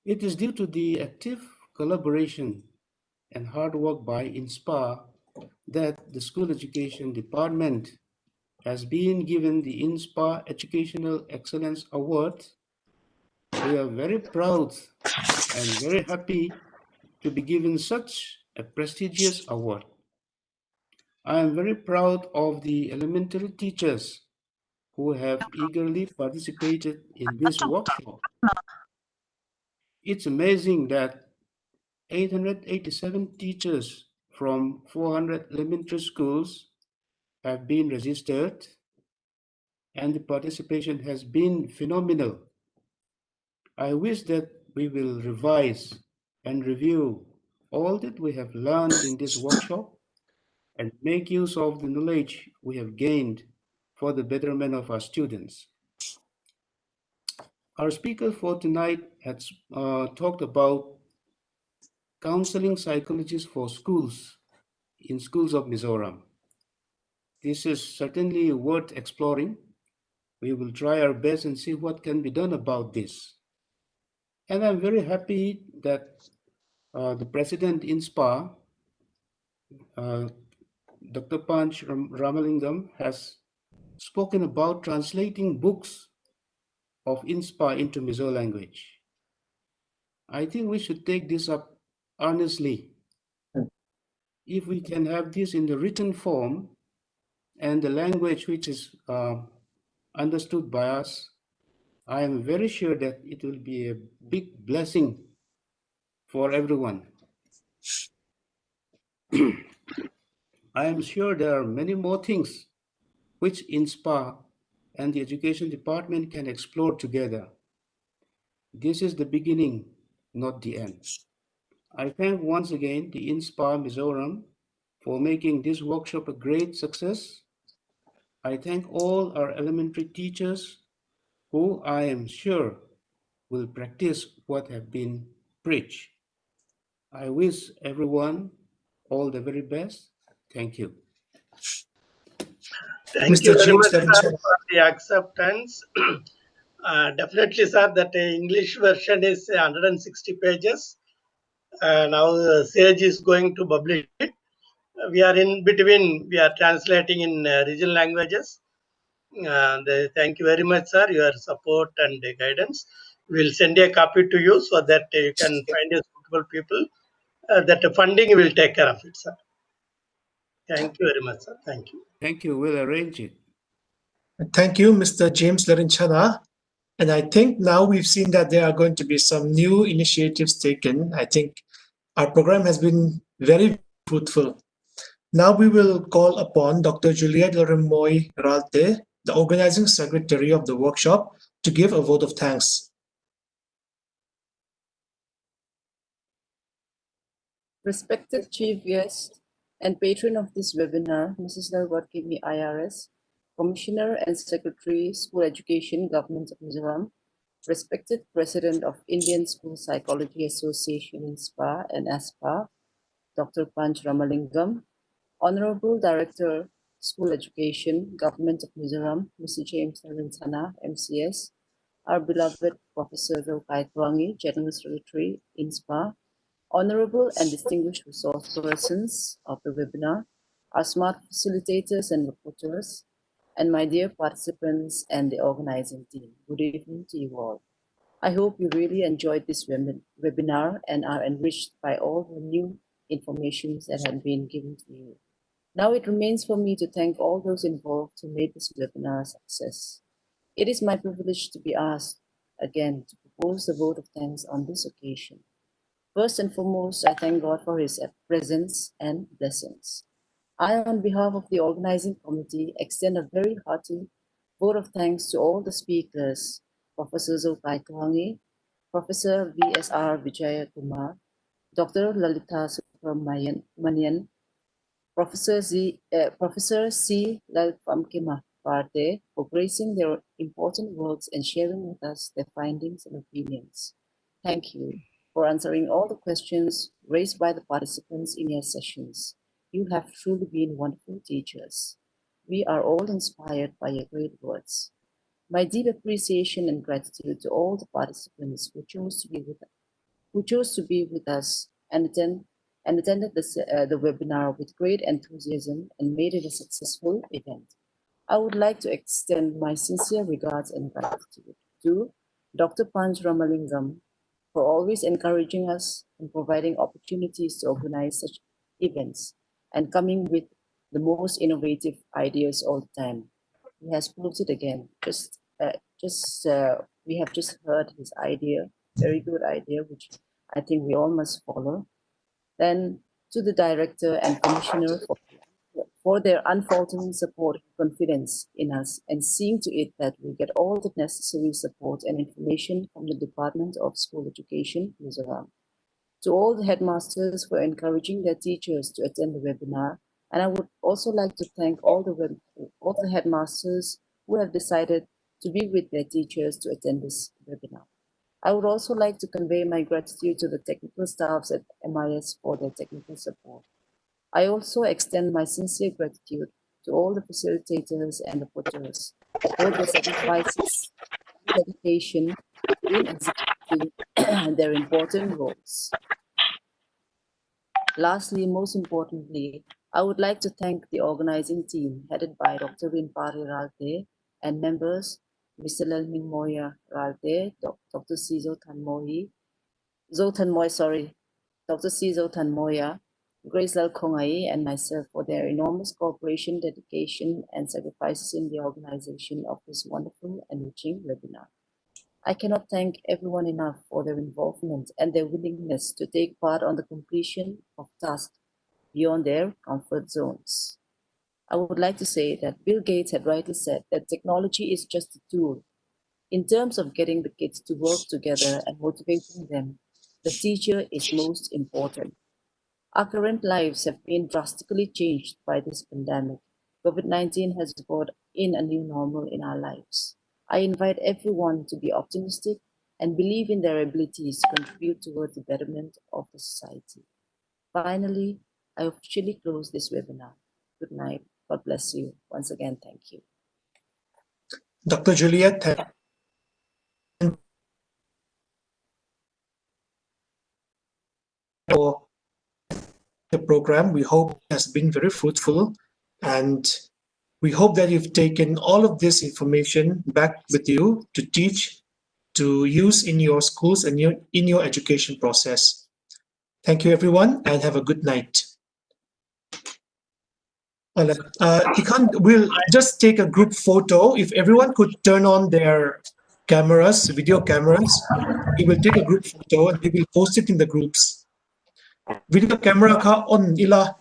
It is due to the active collaboration and hard work by INSPA that the School Education Department has been given the INSPA Educational Excellence Award. We are very proud and very happy to be given such a prestigious award. I am very proud of the elementary teachers who have eagerly participated in this workshop. It's amazing that 887 teachers from 400 elementary schools have been registered, and the participation has been phenomenal. I wish that we will revise and review all that we have learned in this workshop and make use of the knowledge we have gained for the betterment of our students. Our speaker for tonight has talked about counseling psychologists for schools in schools of Mizoram. This is certainly worth exploring. We will try our best and see what can be done about this. And I'm very happy that the president in SPA, Dr. Panch Ramalingam, has spoken about translating books of INSPA into Mizo language. I think we should take this up earnestly. If we can have this in the written form and the language which is understood by us, I am very sure that it will be a big blessing for everyone. I am sure there are many more things which INSPA and the Education Department can explore together. This is the beginning, not the end. I thank once again the INSPA Mizoram for making this workshop a great success. I thank all our elementary teachers who I am sure will practice what have been preached. I wish everyone all the very best. Thank you. Thank you Mr. very James much, sir, Levinson. for the acceptance. Definitely, sir, that English version is 160 pages. Now Sage is going to publish it. We are in between. We are translating in regional languages. Thank you very much, sir, your support and guidance. We'll send a copy to you so that you can find a suitable people. That funding will take care of it, sir. Thank you very much, sir. Thank you. Thank you. We'll arrange it. Thank you, Mr. James Levinson. And I think now we've seen that there are going to be some new initiatives taken. I think our program has been very fruitful. Now we will call upon Dr. Juliet Leremoy Ralte, the organizing secretary of the workshop, to give a vote of thanks. Respected Chief Guest and patron of this webinar, Mrs. LALFAMKIMA IRS, Commissioner and Secretary, School Education, Government of Mizoram, respected President of Indian School Psychology Association in SPA and ASPA, Dr. Panch Ramalingam, Honorable Director, School Education, Government of Mizoram, Mr. James Narintana, MCS, our beloved Professor LALKHAWNGAIHI, General Secretary, INSPA, honorable and distinguished resource persons of the webinar, our smart facilitators and rapporteurs, and my dear participants and the organizing team. Good evening to you all. I hope you really enjoyed this webinar and are enriched by all the new information that have been given to you. Now it remains for me to thank all those involved who made this webinar a success. It is my privilege to be asked again to propose the vote of thanks on this occasion. First and foremost, I thank God for His presence and blessings. I, on behalf of the organizing committee, extend a very hearty vote of thanks to all the speakers, Professor LALKHAWNGAIHI, Professor V.S.R. Vijayakumar, Dr. Lalita Subramanian, Professor C. LALFAMKIMA VARTE for gracing their important works and sharing with us their findings and opinions. Thank you for answering all the questions raised by the participants in your sessions. You have truly been wonderful teachers. We are all inspired by your great words. My deep appreciation and gratitude to all the participants who chose to be with us and attended the webinar with great enthusiasm and made it a successful event. I would like to extend my sincere regards and gratitude to Dr. Panj Ramalingam for always encouraging us and providing opportunities to organize such events and coming with the most innovative ideas all the time. He has proved it again. We have just heard his idea, very good idea, which I think we all must follow. Then to the director and commissioner for their unfaltering support and confidence in us and seeing to it that we get all the necessary support and information from the Department of School Education, Mizoram. To all the headmasters for encouraging their teachers to attend the webinar. And I would also like to thank all the headmasters who have decided to be with their teachers to attend this webinar. I would also like to convey my gratitude to the technical staffs at MIS for their technical support. I also extend my sincere gratitude to all the facilitators and rapporteurs for their sacrifices and dedication in executing their important roles. Lastly, most importantly, I would like to thank the organizing team headed by Dr. Rinpari Ralte and members Mr. Lelming Moya Ralte, Dr. Cizo Tanmoy, Dr. Cizo Tanmoya, Grace LALKHAWNGAIHI, and myself for their enormous cooperation, dedication, and sacrifices in the organization of this wonderful and enriching webinar. I cannot thank everyone enough for their involvement and their willingness to take part on the completion of tasks beyond their comfort zones. I would like to say that Bill Gates had rightly said that technology is just a tool. In terms of getting the kids to work together and motivating them, the teacher is most important. Our current lives have been drastically changed by this pandemic. COVID-19 has brought in a new normal in our lives. I invite everyone to be optimistic and believe in their abilities to contribute towards the betterment of the society. Finally, I officially close this webinar. Good night. God bless you. Once again, thank you. Dr. Juliet, for the program, we hope it has been very fruitful, and we hope that you've taken all of this information back with you to teach, to use in your schools and in your education process. Thank you, everyone, and have a good night. We'll just take a group photo. If everyone could turn on their cameras, video cameras, we will take a group photo and we will post it in the groups. Video camera ka on ila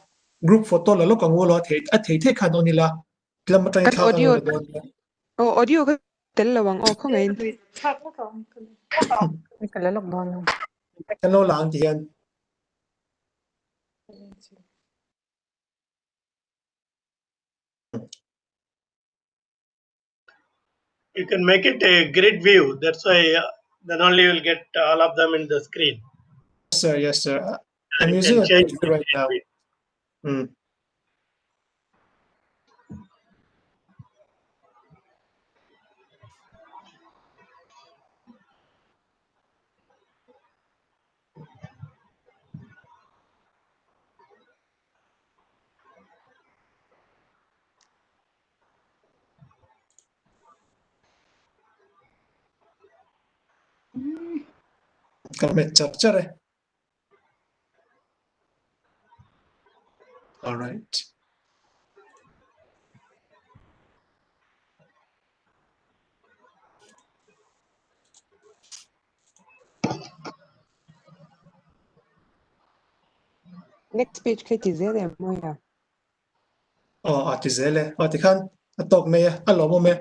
group photo la lo kang wo lo the kan on ila kilometer An audio audio ka telawang o ko ngayon. Hello lang diyan. You can make it a grid view. That's why then only you'll get all of them in the screen. Yes, sir. Yes, sir. I'm You using can a change grid view right now. Kalmet chapter. All right. Next page ke tizele moya. Atizele. Atikan atok me alo mo me.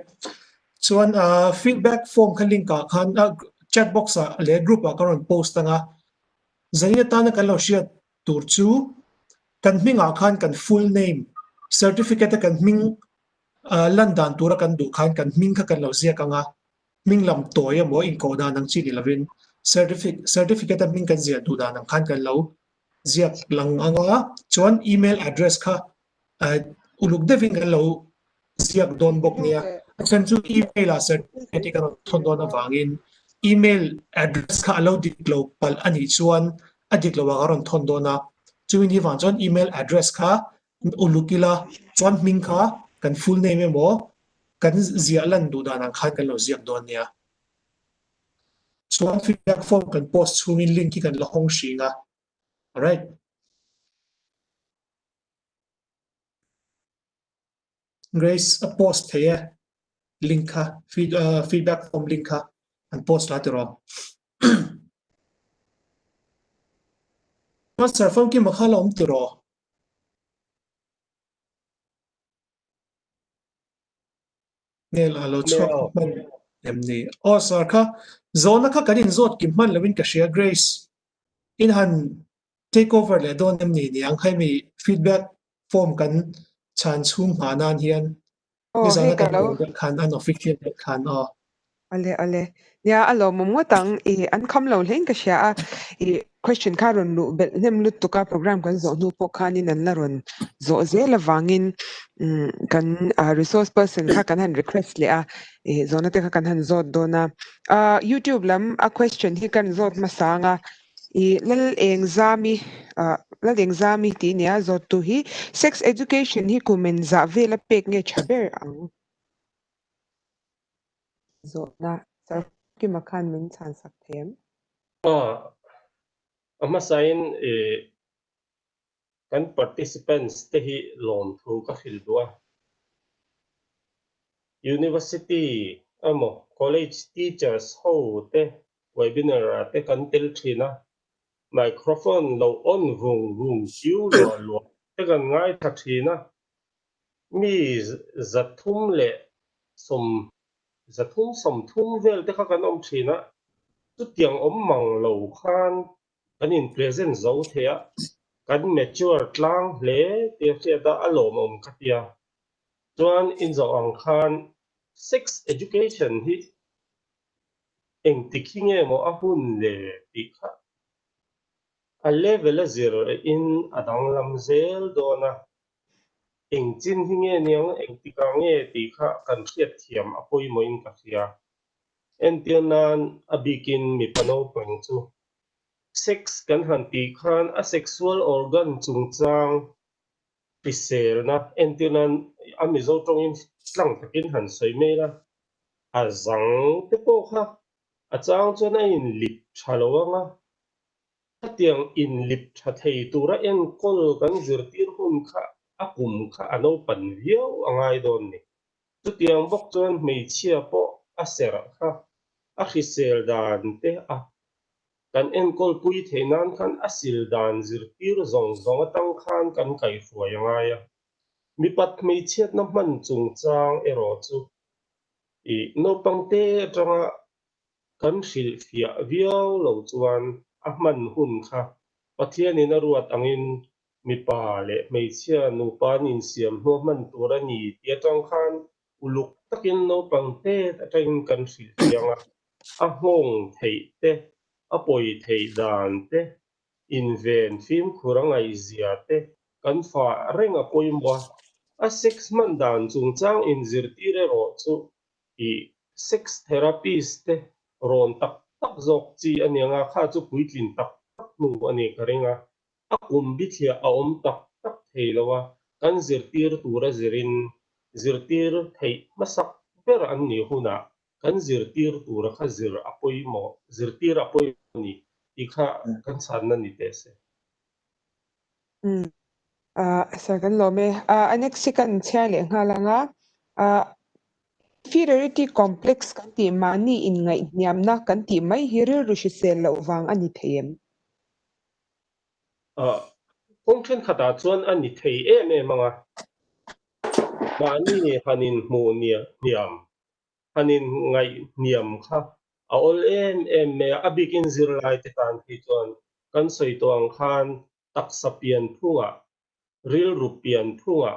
Chuan feedback form kan link ka khan chat box le group karon post nga. Zania tana kan lo share tur chu kan minga khan kan full name certificate kan ming landan tura kan du khan kan ming kha kan lo zia ka nga ming lam toya mo in ko da nang chi lavin certificate ming kan zia du da nang khan kan lo zia lang anga chuan email address kha uluk devin kan lo zia don bok nia asan chu email a certificate kan thon don awangin email address kha alo diklo pal ani chuan adiklo wa karon thon dona chuin hi wang chuan email address kha ulukila chuan ming kha kan full name mo kan zia lan du da nang khan kan lo zia don nia chuan feedback form kan post chuin link ki kan la hong shinga alright Grace a post here link kha feedback form link kha and post later on Master form ki makhala om turo Nel alo chok man emni o sar kha zona kha kanin zot ki man lawin ka share Grace in han take over le don emni ni ang khai mi feedback form kan chan chhum hanan hian ni Oh, zana hey, kan kalau. khan an official khan Ale. Ya, alo, mumutang an kam lo leng ka siya question karon lu bel nem lut to ka program kan zo nu po kanin nan laron zo ze la wangin kan resource person ka kan han request le zo na te ka kan han zo dona YouTube lam a question hi kan zo masanga lal exami ti niya zo tu hi sex education hi kumen za vela pek nge chaber ang zo na sir ki makan min chan sak them ama sign kan participants te hi lom thu ka khil dua university amo college teachers ho te webinar te kan tel thina microphone lo on vung chiu lo te kan ngai tha thina mi zathum le som thum vel te kha kan om thina chu tiang om mang lo khan kan in present zo thea kan mature tlang hle te da alom om katia chuan in zo ang khan sex education hi eng tikhinge mo a hun le ti kha a level a zero in adang lam zel dona eng chin hinge niang eng tikange ti kha kan khiat thiam apoi moin ka khia entianan abikin mi pano pang chu sex kan han ti khan a sexual organ chungchang pisel na entianan amizo tongin tlang takin han soimela azang te po kha achang chona in lip thalowanga tiang in lip tha thei tura en kol kan zirtir hun kha akum kha ano pan viau angai don ni tu tiang bok chuan meichhia po a ser kha a khisel dan te a kan en kol pui theinan khan asil dan zirtir zong atang khan kan kai fuai angaya mi pat meichhiat na man chungchang ero chu no pangte atanga kan hrilh fia viau lo chuan a hman hun kha pathian in a ruat angin mipa le hmeichhia nupan in siam hnu man tur ani tia tang khan uluk takin no pangte atangin kan hrilh fianga a hong thei te a poi thei dan te in ven fim khurangai zia te kan fa renga poimwa a 6 man dan chungchang in zirtire ro chu sex therapist te ron tak zok chi anianga kha chu puitlin tak nu ani karenga a kumbi thia a om tak theilowa kan zirtir tura zirin zirtir thei masak ber an ni huna kan zirtir tura kha zir apoi mo zirtir apoi ni ikha kan san na ni te se Second lo me next kan chale ngalanga inferiority complex kan ti mani in ngai niam na kan ti mai hirir rushi sel lo wang ani thayem kong chen khata chuan ani thei em manga mani hanin mu niam hanin ngai niam kha aol em me abikin zir lai te tan hi chuan kan soi tong khan taksa pian phunga ril rupian phunga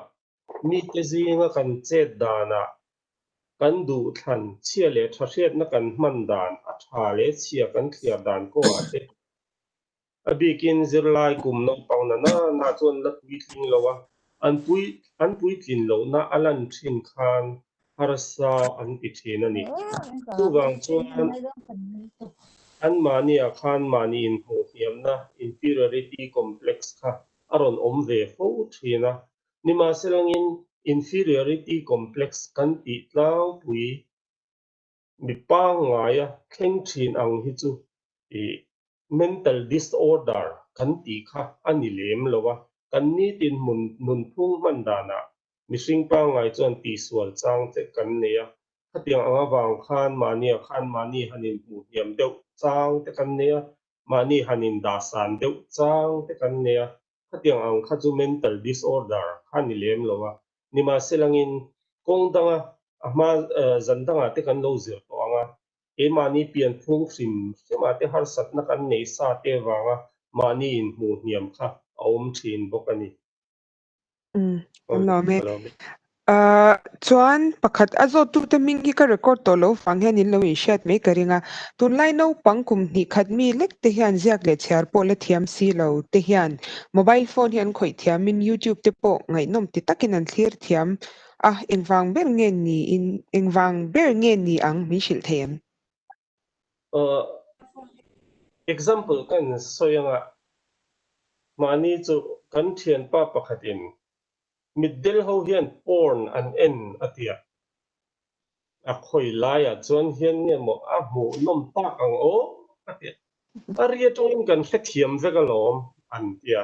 mi te zinga kan che dana kan du than chia le thahriat na kan man dan a tha le chia kan thliar dan ko ate abikin zirlai kum no pangna na chuan la pui tling lowa an pui tlin lo na alan thin khan harsa an ti thina ni chuwang chuan an mani a khan mani in hu hiam na inferiority complex kha aron om ve fo thina nima selangin inferiority complex kan ti tlang pui mi pa ngaya thleng thin ang hi chu mental disorder kan ti kha ani lem lowa kan ni tin mun phung man dana mihring pa ngai chuan ti sual chang te kan neya khatiang anga wang khan mani hanin hu hiam deuh chang te kan neya mani hanin da san deuh chang te kan neya khatiang ang kha chu mental disorder khani lem lowa nima selangin kong danga ama zandanga te kan lo zir to anga mani pian phung hrim sema te har sat na kan nei sa te wanga mani in mu hniam kha aum thin bokani lo me hello chuan pakhat azo tu te ming hi ka record to lo fang hian in lo in shat me karinga tun lai no pangkum ni khat mi lek te hian ziak le chhar po le thiam si lo te hian mobile phone hian khoi thiam in YouTube te po ngai nom ti takin an thlir thiam engwang ber nge ni in engwang ber nge ni ang mi shil them example kan soyanga mani chu kan thian pa pakhatin middel ho hian porn an en atia a khoi lai a chuan hian nge mo a mu nom tak ang o atia aria tong kan hre thiam veka lom an tia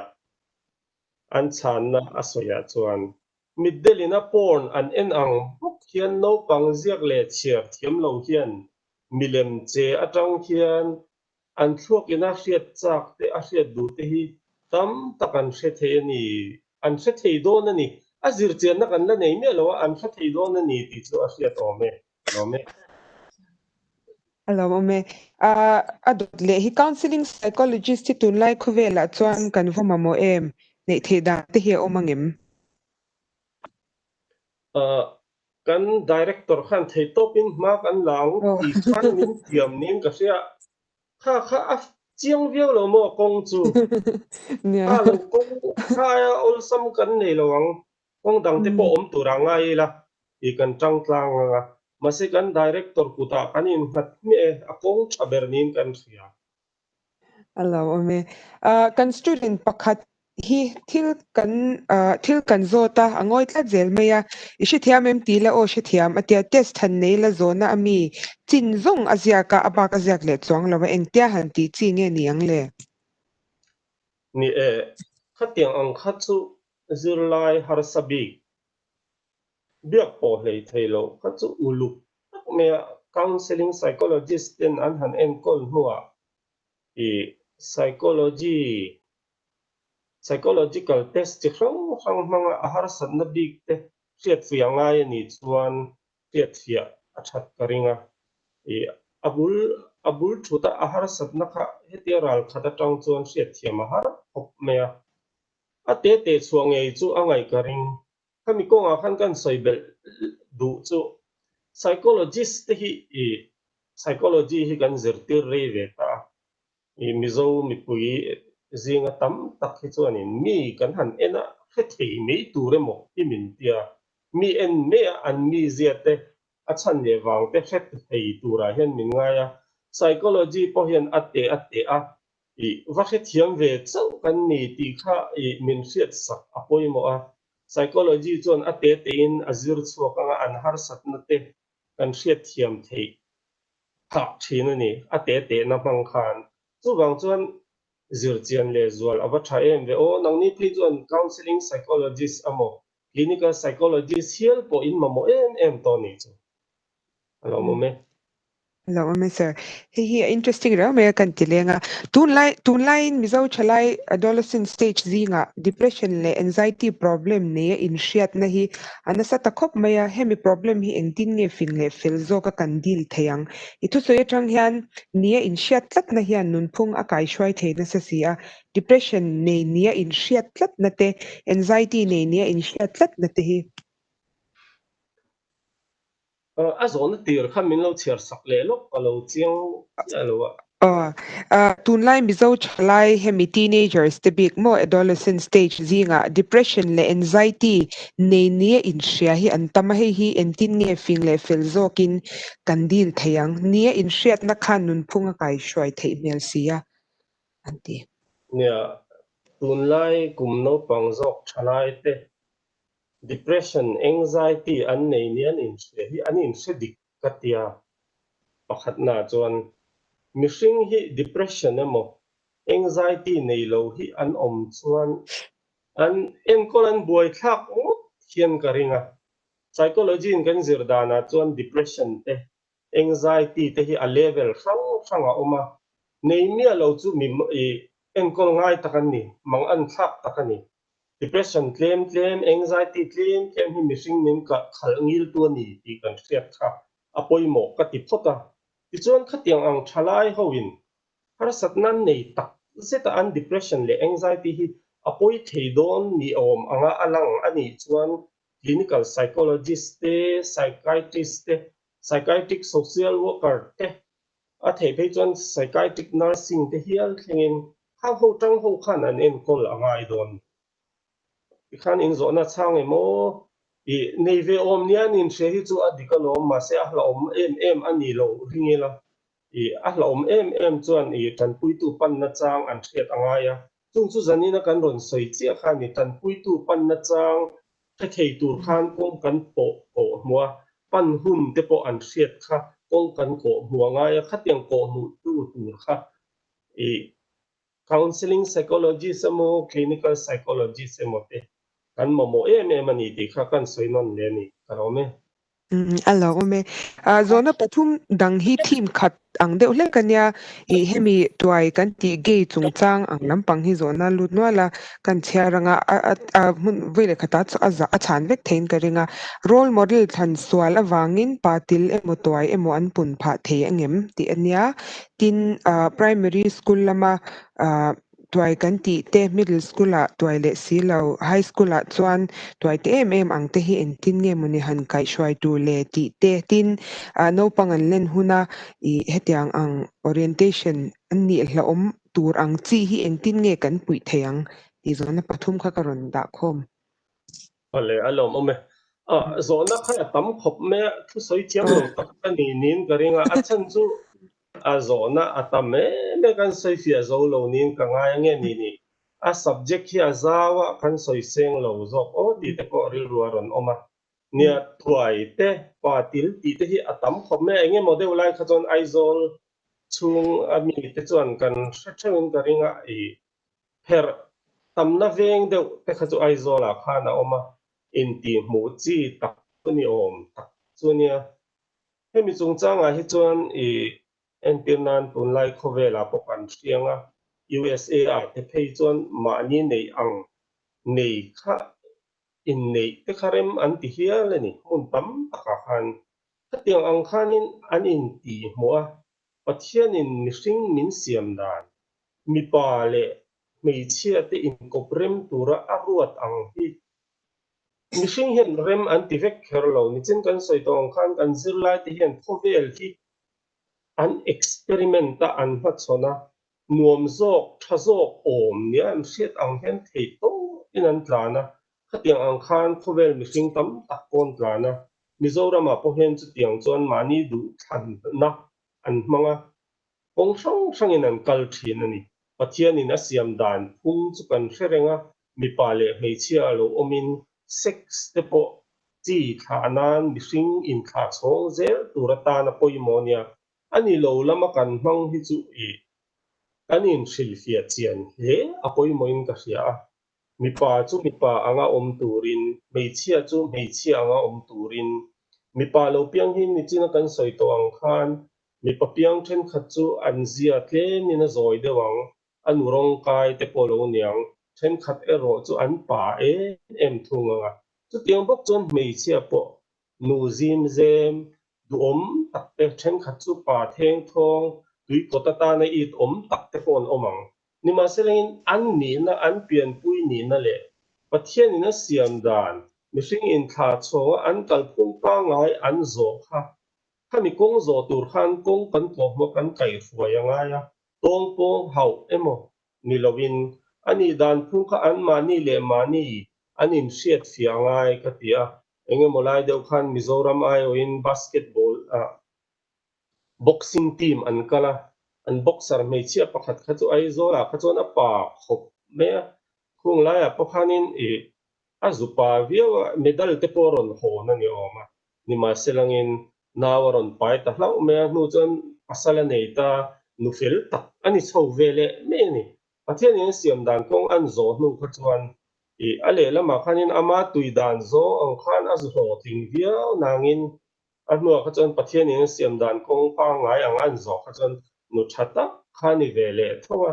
an chan na asoya chuan middelina porn an en ang buk hian no pang ziak le chiar thiam lo hian milem che atang hian an thuak ina hriat chak te a hriat du te hi tam takan hre the ni an hre thei don ani a zir chian na kan la nei me lo an hre thei don ani ti chu a hriat ome lo me Hello, me. Adot le hi counseling psychologist ti tun lai khuvela chuan kan voma mo em nei the da te hi omangem. kan director khan thei topin ma kan lang ti khan min tiam nin ka sia kha a chiang viau lo mo kong chu kha lo kong kha ya ol sam kan nei lo ang kong dang te po om tu ra ngai la I kan tang tlang nga ma se kan director ku ta kan in khat me a kong chaber nin kan sia Hello, me. Kan student pakhat hi thil kan zota angoi tla zel meya ishi thiam em ti la o shi thiam atia test han nei la zona ami chin zong azia ka abak aziak le chuang lawa engtia han ti chi nge niang le ni khatiang ang khat chu zirlai har sabi biak po hlei thailo khat chu uluk me counseling psychologist ten an han en kol hnuwa psychological test chi hrang hmanga a har sat na bik te hriat fia ngai ani chuan hriat fia a that karinga abul thuta a har sat na kha hetia ral khata tang chuan hriat thiam a har hop mea a te chuang ei chu angai karing khami konga khan kan soibel du chu psychologist te hi psychology hi kan zirtir rei ve ta mizo mi pui zinga tam tak hi chuan in mi kan han ena he thei mei ture mo I min tia mi en me an mi zia te a chan le wang te hret thei tura hian min ngaya psychology po hian ate a va he thiam ve chau kan ni ti kha min hriat sak a poimo a psychology chuan ate te in azir chuak anga an har sat na te kan hriat thiam thei thak thin ani ate na mang khan chu bang chuan zirchian le zual ava tha em ve o nang ni phi chuan counseling psychologist amo clinical psychologist hial po in mamo em to ni chu alo mo me Hello, sir. He interesting ra me kan tilenga. Tun line mizo chalai adolescent stage zinga depression le anxiety problem ne in shiat na hi anasa takop maya hemi problem hi engtin nge fin le fil zo ka kan dil thayang. Itu so yatang hian nia in shiat lat na hian nun phung akai shwai the na sa sia depression ne nia in shiat lat na te anxiety ne nia in shiat lat na te hi. a zon tir kha min lo cher sak le lo alo chiang alo Tun lai mizo chalai hemi teenagers te big mo adolescent stage zinga depression le anxiety ne nia in shia hi antama hi entin nge fing le fel zokin kandil thayang nia in shiat na khan nun phunga kai shwai thei mel sia anti nia tun lai kum no pang zok thalai te depression anxiety an nei nian in she hi an in she dik katia pakhat na chuan mihring hi depression emo anxiety nei lo hi an om chuan an enkolan buai thak hian karinga psychology in kan zirdana chuan depression te anxiety te hi a level ranga oma nei mi lo chu mi enkol ngai takani mang an thak takani depression claim anxiety claim hi mihring min ka khalngil tu ni ti kan hriat kha apoimo ka ti phota ti chuan khatiang ang thalai hoin har satnan nei tak zeta an depression le anxiety hi apoi theidon ni om anga alang ani chuan clinical psychologist te psychiatrist te psychiatric social worker te a thei phei chuan psychiatric nursing te hial thlengin ha ho tang ho khan an en kol angai don khan in zona chang emo I nei ve om nian in she hi chu adikalom ma se ahla om em ani lo ringela ahla om em chuan tan pui tu pan na chang an thiat angaya chung chu zanina kan ron soi chia khan ni tan pui tu pan na chang thei tur khan kong kan po hua pan hun te po an thiat kha kong kan ko huanga ya khatiang ko mu tu tur kha counseling psychologist amo clinical psychologist amo te kan momo em ani ti kha kan soinon le ni karome Alo me zona pathum dang hi thim khat ang deuh hle kanya I hemi tuai kan ti ge chung chang ang lampang hi zona lut nuala kan chiaranga mun vele khata a chan vek thein karinga role model than swal awangin patil emo tuai emo an pun pha the angem ti ania tin primary school lama tuai kan ti te middle school a tuai le silo high school a chuan tuai te em ang te hi en tin nge muni han kai shwai tu le ti te tin no pangan len huna hetiang ang orientation anni hla om tur ang chi hi en tin nge kan pui theyang ti zona pathum kha karon da khom ale alom ome zona kha tam khop me thu soi chiang lo tak ani nin garinga achan chu a zona atame me kan soi fia zo lo nin ka nga nge ni ni a subject hi azawa kan soi seng lo zok o ti te ko ril ruaron oma nia tuai te patil ti te hi atam khop me enge model lai khachon aizol chung ami te chuan kan thachawin garinga her tamna veng deuh te kha chu aizola khana oma in ti hmu chi tak ni om tak chuania hemi chung changa hi chuan entirnan tunlai khovela pokan hrianga USA a te phei chuan mani nei ang nei kha in nei te kharem an ti hial ani mun tam taka khan khatiang ang khanin an in ti hmu'a pathian in mihring min siam dan mipa le hmeichhia te in kop rem tura a ruat ang hi mihring hian rem an ti vek kher lo ni chen kan soi tong khan kan zirlai te hian khovel hi an experiment a an hma chona nuam zawk tha zawk om nia an hriat ang hian thei to in an tlana khatiang ang khan khovel mihring tam tak kon tlana Mizoram a po hian chu tiang chuan mani du than na an hmanga kong sang in an kal thin ani pathian in a siam dan phung chu kan hrerenga mipa le hmeichhia lo omin sex te po chi thanan mihring in thla chhawng zel turata na poimonia ani lo lama kan mang hi chu I kanin shilfia chian he apoi moin ka hria mi pa chu mi pa anga turin meichia chu meichia anga turin mi pa lo piang hin ni china kan soi to ang khan mi pa piang then khat chu an zia tle ni na zoi de wang an rong kai te polo niang then khat e ro chu an pa em thunga chu tiang bok chon meichia po nu zim zem du tak te then khat chu pa theng thong tui ko ta na it tak te pon omang ni ma seleng an ni na an pian pui ni na le pathian ni na siam dan mi hring in tha chaw an kal phung pa ngai an zo kha kha mi kong zo tur khan kong kan ko mo kan kai fuaya nga ya tong pong hau emo ni lovin ani dan phung kha an mani le mani anin siat fia ngai ka tia enge molai deuh khan Mizoram ai in basketball boxing team an kala an boxer meichia pakhat kha chu ai zola kha chon a pa khop me khung la ya pakhanin a zupa viawa medal te poron ho na ni oma ni ma selangin nawaron pai ta hlau me nu chon asala nei ta nu fel tak ani chho vele me ni pathian in siam dan kong an zo nu kha chuan ale lama khanin ama tui dan zo ang khan a zo ting viau nangin anua kha chon pathian in siam dan kong pa ngai ang an zo kha chon nu thata khani vele thowa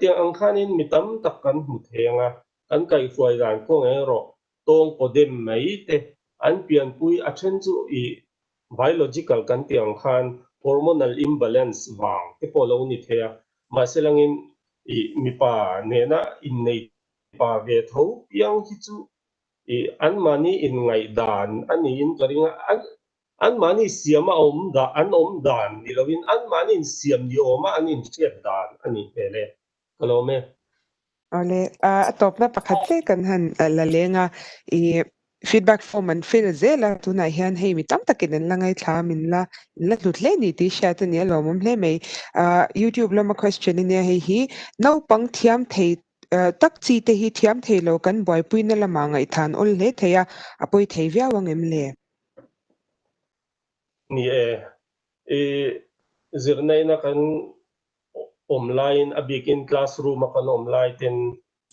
tiang ang khanin mitam tak kan mu thenga kan kai fuai dan kong e ro tong podem mai te an pian pui a then chu biological kan tiang khan hormonal imbalance wang te polo ni thea ma selangin mi pa ne na in nei pa ve tho piang hi chu an mani in ngai dan ani in karinga an mani siama da an dan ni lovin an mani siam ni oma anin siat dan ani pele kalome ole atop na pakhat te kan han la lenga I feedback form an fill zela tuna hian hei mi tam takin an langai thla min la hlutle ni ti sha ta ni lo mom hle mai YouTube lama question ni hei hi no pang thiam thei tak chi te hi thiam thei lo kan boy pui na lama ngai than ol le theya apoi thei via wang em le ni zirnai na kan online abikin classroom kan online ten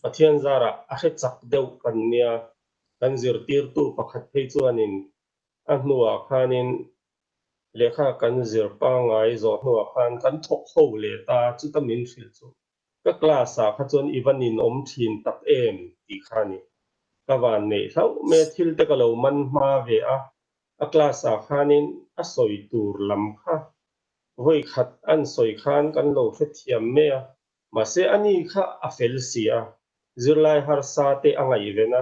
pathian zara a he chak deuh kan nia kan zirtir tu pakhat phei chuanin a hnuwa khanin lekha kan zir pa ngai zo hnuwa khan kan thok ho le ta chu ta min thil chu ka class a kha chon ivanin om thin tak em ti khani ka van nei hlau me thil te ka lo man ma ve a class a khanin a soi tur lam kha voi khat an soi khan kan lo the thiam me ma se ani kha a fel sia zirlai har sa te angai vena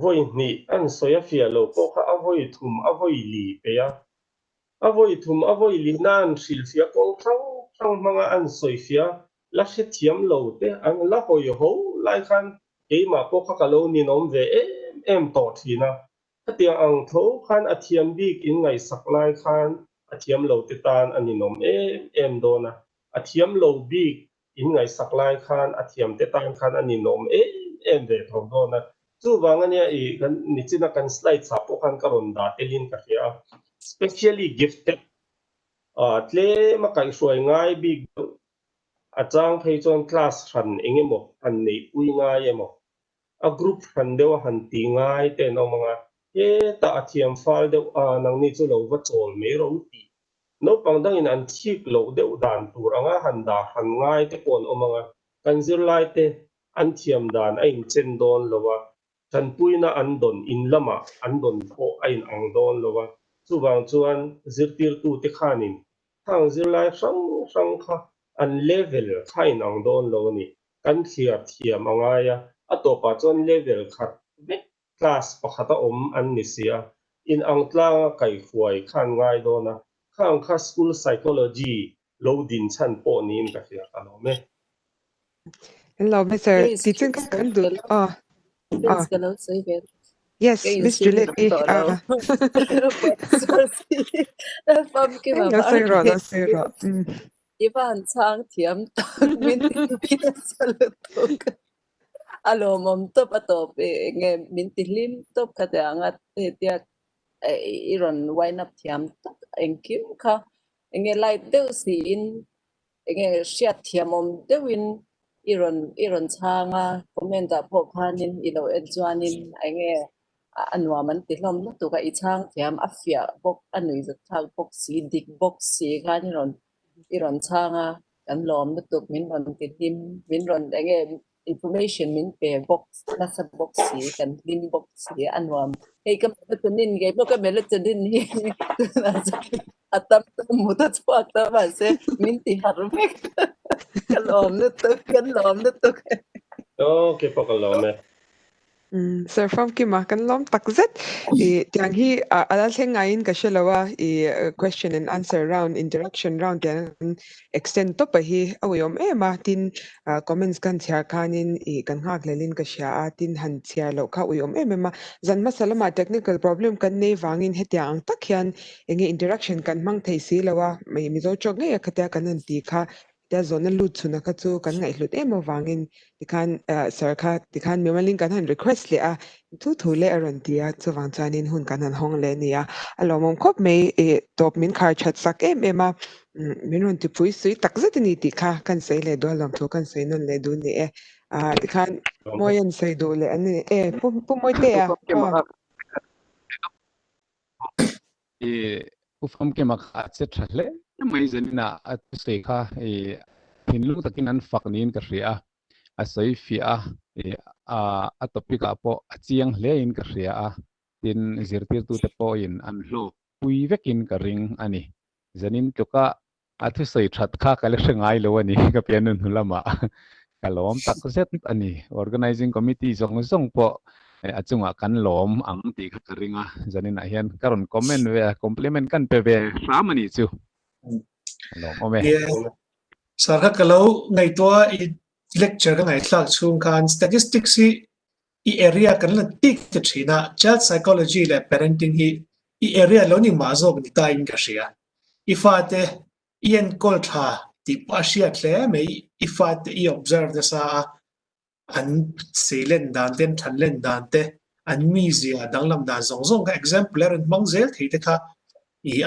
voi ni an soya fia lo ko kha a voi thum a voi li pe ya a voi thum a voi li nan sil fia kong thang thang manga an soi fia la the thiam lo te an la hoi ho lai khan ke ma ko kha ka lo ni nom ve em to thina tia ang tho khan a thiam bik in ngai sak lai khan a thiam lo te tan ani nom em do na a thiam lo bik in ngai sak lai khan a thiam te tan khan ani nom em ve tho do na chu wanga nia kan ni china kan slide sa po khan karon da telin ka hia specially gifted tle ma kai hruai ngai big achang phei chon class ran engemaw an nei pui ngai emaw a group ran deuh han ti ngai te no manga ta a thiam fal deuh nang ni chu lo va chol me ro ti no pang dang in an thik lo deuh dan tur anga han da han ngai te pon omanga kan zir lai te an thiam dan a in chen don lowa chan pui na an don in lama an don pho a in ang don lowa chuwang chuan zirtir tu te khanin thang zir lai hrang hrang kha an level kha in ang don lo ni kan thliar thiam anga ya a topa chuan level khat vek class pakhata om an ni sia in ang tlanga kai huai khan ngai dona khang kha school psychology lo din chan po nin ka hria ka lo me hello Mr. Grace, teaching kan du Grace kalau say ver. yes Kaya Miss insin Juliet to daw. Professor si LALFAMKIMA la sai ro la Margaret. sai ro Iban sang thiam tak minti kita salutok. Alo mom top atop nge minti lim top kata angat tiak iron wine up thiam tak engkim ka enge light deu si in enge shia thiamom deuin iron changa komenda po khanin ilo edjuanin enge anwa man tilom na tuka ichang thiam afia bok anui za thal bok si dik bok si khanin iron changa kan lom na tuk min ron tim min ron enge information min pe box na sa box si kan din box si anwam hey kam tunin ge bok ka melatonin ni atam muta chuak ta ba se min ti harmek kan lom na tuk Okay, pakalome. Sir FAMKIMA kan lom takzet tiang hi alal ngayin ka shalawa question and answer round interaction round tiang extend to pa hi awayom ma tin comments kan chia kanin kan hak lelin ka sha tin han chia lo kha uyom ma zan masalama technical problem kan nei wangin hetiang takhian enge interaction kan mang thei si lawa mai mizo chok nge khatya kan an ti kha ta zona lut chuna ka chu kan ngai hlut wangin tikhan sir kha tikhan memalin kan han request le a thu le aron tia chuwang chanin hun kan han hong le nia alomom khop mei top min khar chat sak ma minun ti pui sui tak zat ni ti kha kan sei le do lom thu kan sei non le du ni tikhan moyen sei do le ani pu moi te a FAMKIMA kha chle mai zanina at sei kha hinlu takin an faknin ka ria a sei fia a topic a po achiang hle in ka ria tin zirtir tu te po in an hlo pui vekin ka ring ani zanin tuka athu sei that kha kale hrengai lo ani ka pianun hulama kalom takset ani organizing committee zong po achunga kan lom ang ti kha ringa zanin a hian karon comment ve compliment kan pe ve ramani chu lom ome sarha kalau ngai to lecture ka ngai thlak chung khan statistics hi area kan la tik te thina child psychology le parenting hi area lo ni ma zo ni ta in ka ria ifate ien kol tha ti pasia tle mai ifate observe the sa an seilen dan ten thanlen dan te an mi zia danglam dan zong ka exemplar and mangzel thei te kha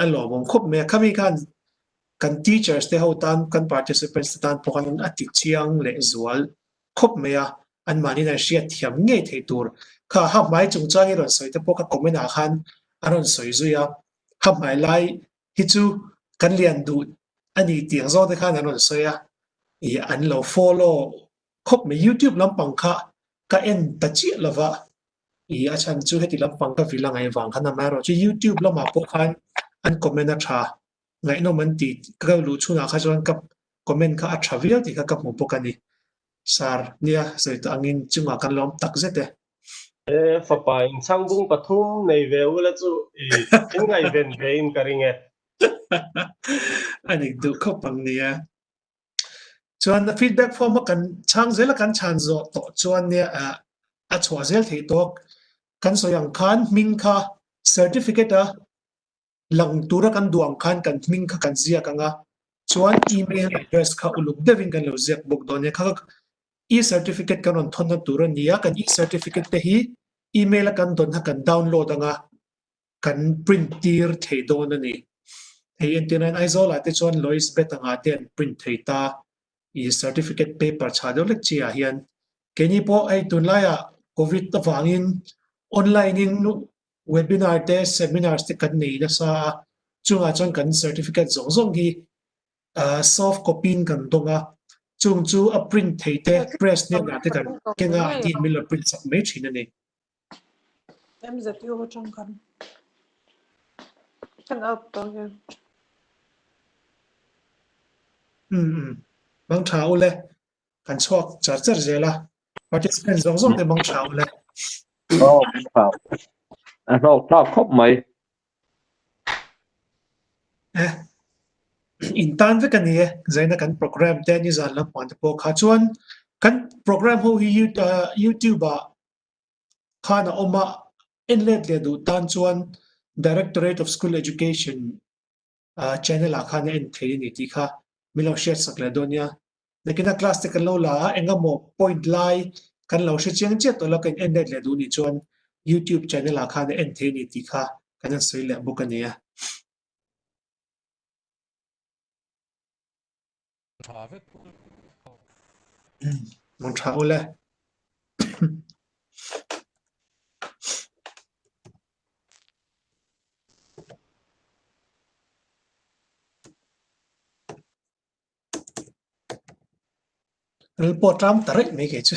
alomom khop me khami kan teachers te ho tan kan participants te tan pokan atik chiang le zual khop me an mani na ria thiam nge thei tur kha ha mai chung changi ron soi te poka comment a khan aron soi zuya ha mai lai hi chu kan lian du ani tiang zo te khan aron soya an lo follow khop me YouTube lampang kha ka en ta chi lova achan chu heti lampang ka vilangai wang khana maro chu YouTube lama po khan an comment a tha ngai no man ti ka lu chuna kha jon ka comment kha a thavial ti ka mu pokani sar nia soi to angin chunga kan lom tak zete Fapa in changbung pathum nei ve ula chu in ngai ven ve in karinge ani du khopang nia chuan na feedback form kan chang zela kan chan zo to chuan nia a chwa zel thei tok kan soyang khan ming kha certificate a lang tura kan duang khan kan ming kha kan zia kanga chuan email address kha uluk devin kan lo ziak bok don ne kha certificate kan on thon na tura nia kan certificate te hi email kan don ha kan download anga kan print tir thei don ani hei internet aizola te chuan lois bet anga ten print thei ta certificate paper cha do lek chia hian keni po ai tunlaya covid ta wangin online in webinar te seminars te kan nei na sa chunga chang kan certificate zong hi soft copy kan donga chung chu a print thei te press ne na te kan kenga ti mil print sak me thina ne em zat yo chang kan up tong bang tha ule kan chok char zela participant zong te bang tha ule Wow. Nó khóc mày. in tan ve kan ye zaina kan program te ni zan lam pan po kha chuan kan program ho hi YouTube a khana oma inlet le du tan chuan Directorate of School Education channel a khana en thei ni ti kha milo share sak le donia lekina class te kan lo la enga mo point lai kan lo she chiang che to la kan inlet le du ni chuan YouTube channel a khana en thei ni ti kha kan soi le bukania mong thao le report ram tarik me ke chu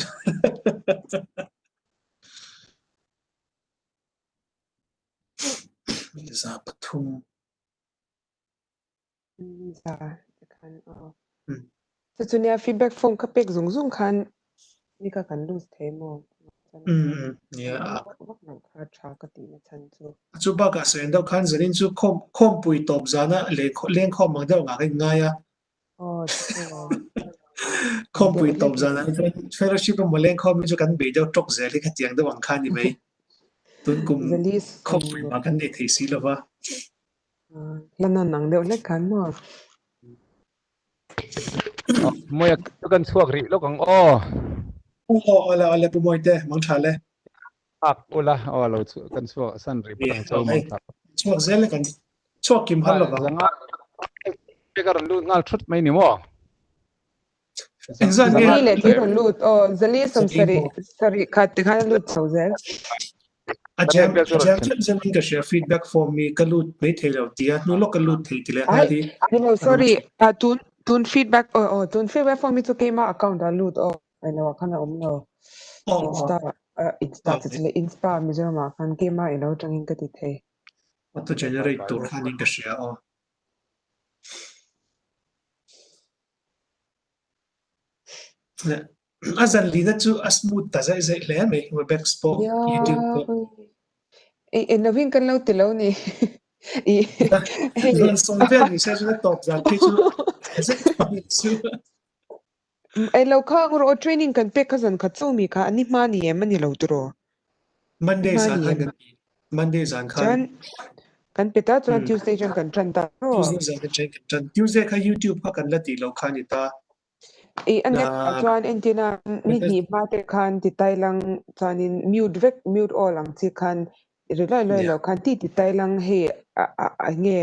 za pathum za kan so chunia feedback form ka pek zung khan ni ka kan lose themo yeah wak nang kha tha ka ti na chan chu chu ba ka sen do khan zanin chu khom pui top zana leng khom mang do nga nga ya khom pui top zana fellowship mo leng khom chu kan be do tok zeli ka tiang do wang khan ni mai tun kum khom pui ma kan ne thei si lo ba lan nang de le kan mo Moya kan suak ri lo kang ola pu moi te mang tha le ola lo kan suak san ri patang chau mang thap chuak zel kan chuak kim hal lo ba zanga pegar lu ngal thut mai ni mo zali le ti ron lut zali som sari khat khan lut so zel jam ka share feedback for me kalut me thelo tia nu lo kalut thei tile ha di sorry tun feedback tun feedback for me to kema account lut I know kana no insta insta Mizoram kan kema ino tangin ka ti the auto generate tur khanin ka share azan lina chu asmooth ta zai le me webex po youtube po navin kan lo ti lo ni don so vel ni se na top za ke chu chu lo kha ro training kan pe khazan kha chumi kha ani ma ni em ani lo tro monday zan khan kan peta chuan Tuesday jan kan tran ta Tuesday kha YouTube kha kan la ti lo khan ni ta ane chuan entina ni ni ma te khan ti tai lang chuanin mute all ang chi khan rilai lo khan ti tai lang he nge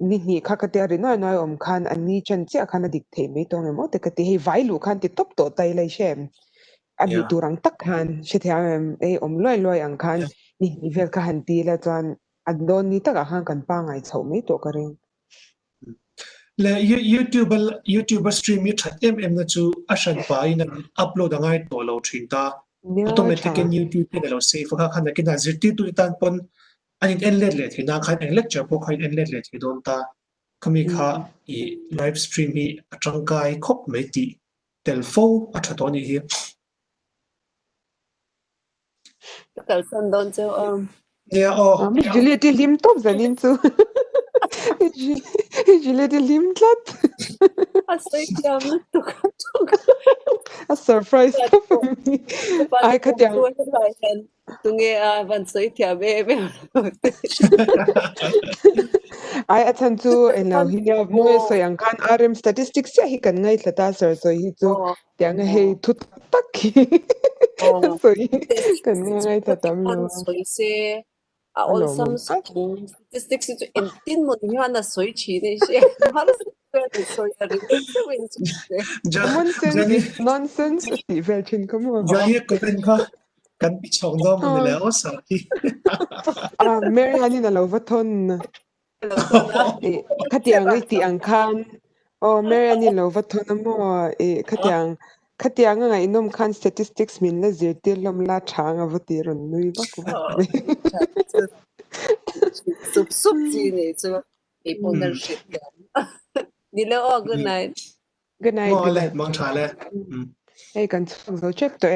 ni ni kha ka te ri noi om khan ani chen che khan dik the me tong mo te ka ti he vai lu khan ti top to tai lai shem ami turang tak khan she thiam om loi ang khan ni vel ka han ti la chuan andon ni taka han kan pa ngai chho me to ka ring le YouTuber stream mi that na chu ashan pa in upload angai to lo thin ta automatic in YouTube te lo save kha khan ki na zirti tu tan pon anin enlet le thina khan en lecture po khan enlet le thi don ta kami kha I live stream hi atangkai khop me ti telfo athatoni hi kal san don chu mi Juliet lim top zanin chu Juliet lim tlat asai tiam na tu a surprise for me I khatyang tunge van soi thia be I athan chu elo hinya mo soyang khan RM statistics hi kan ngai thata sir so hi chu tiang he thut tak ki so kan ngai thata mi soi se all some statistics to entin mo ni na soi chi de she har soi nonsense ti vel chin come on Johnny comment kha kan pi chong do mo le o sa ki Mary hani na lo vathon khatiang ngai ti ang khan Mary ani lo vathon mo khatiang ngai nom khan statistics min la zir tir lom la thang avati ron nui ba ku sup ji ne chu e partnership ni le good night good night mang tha le hey kan chung zo check to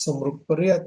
somruk pariat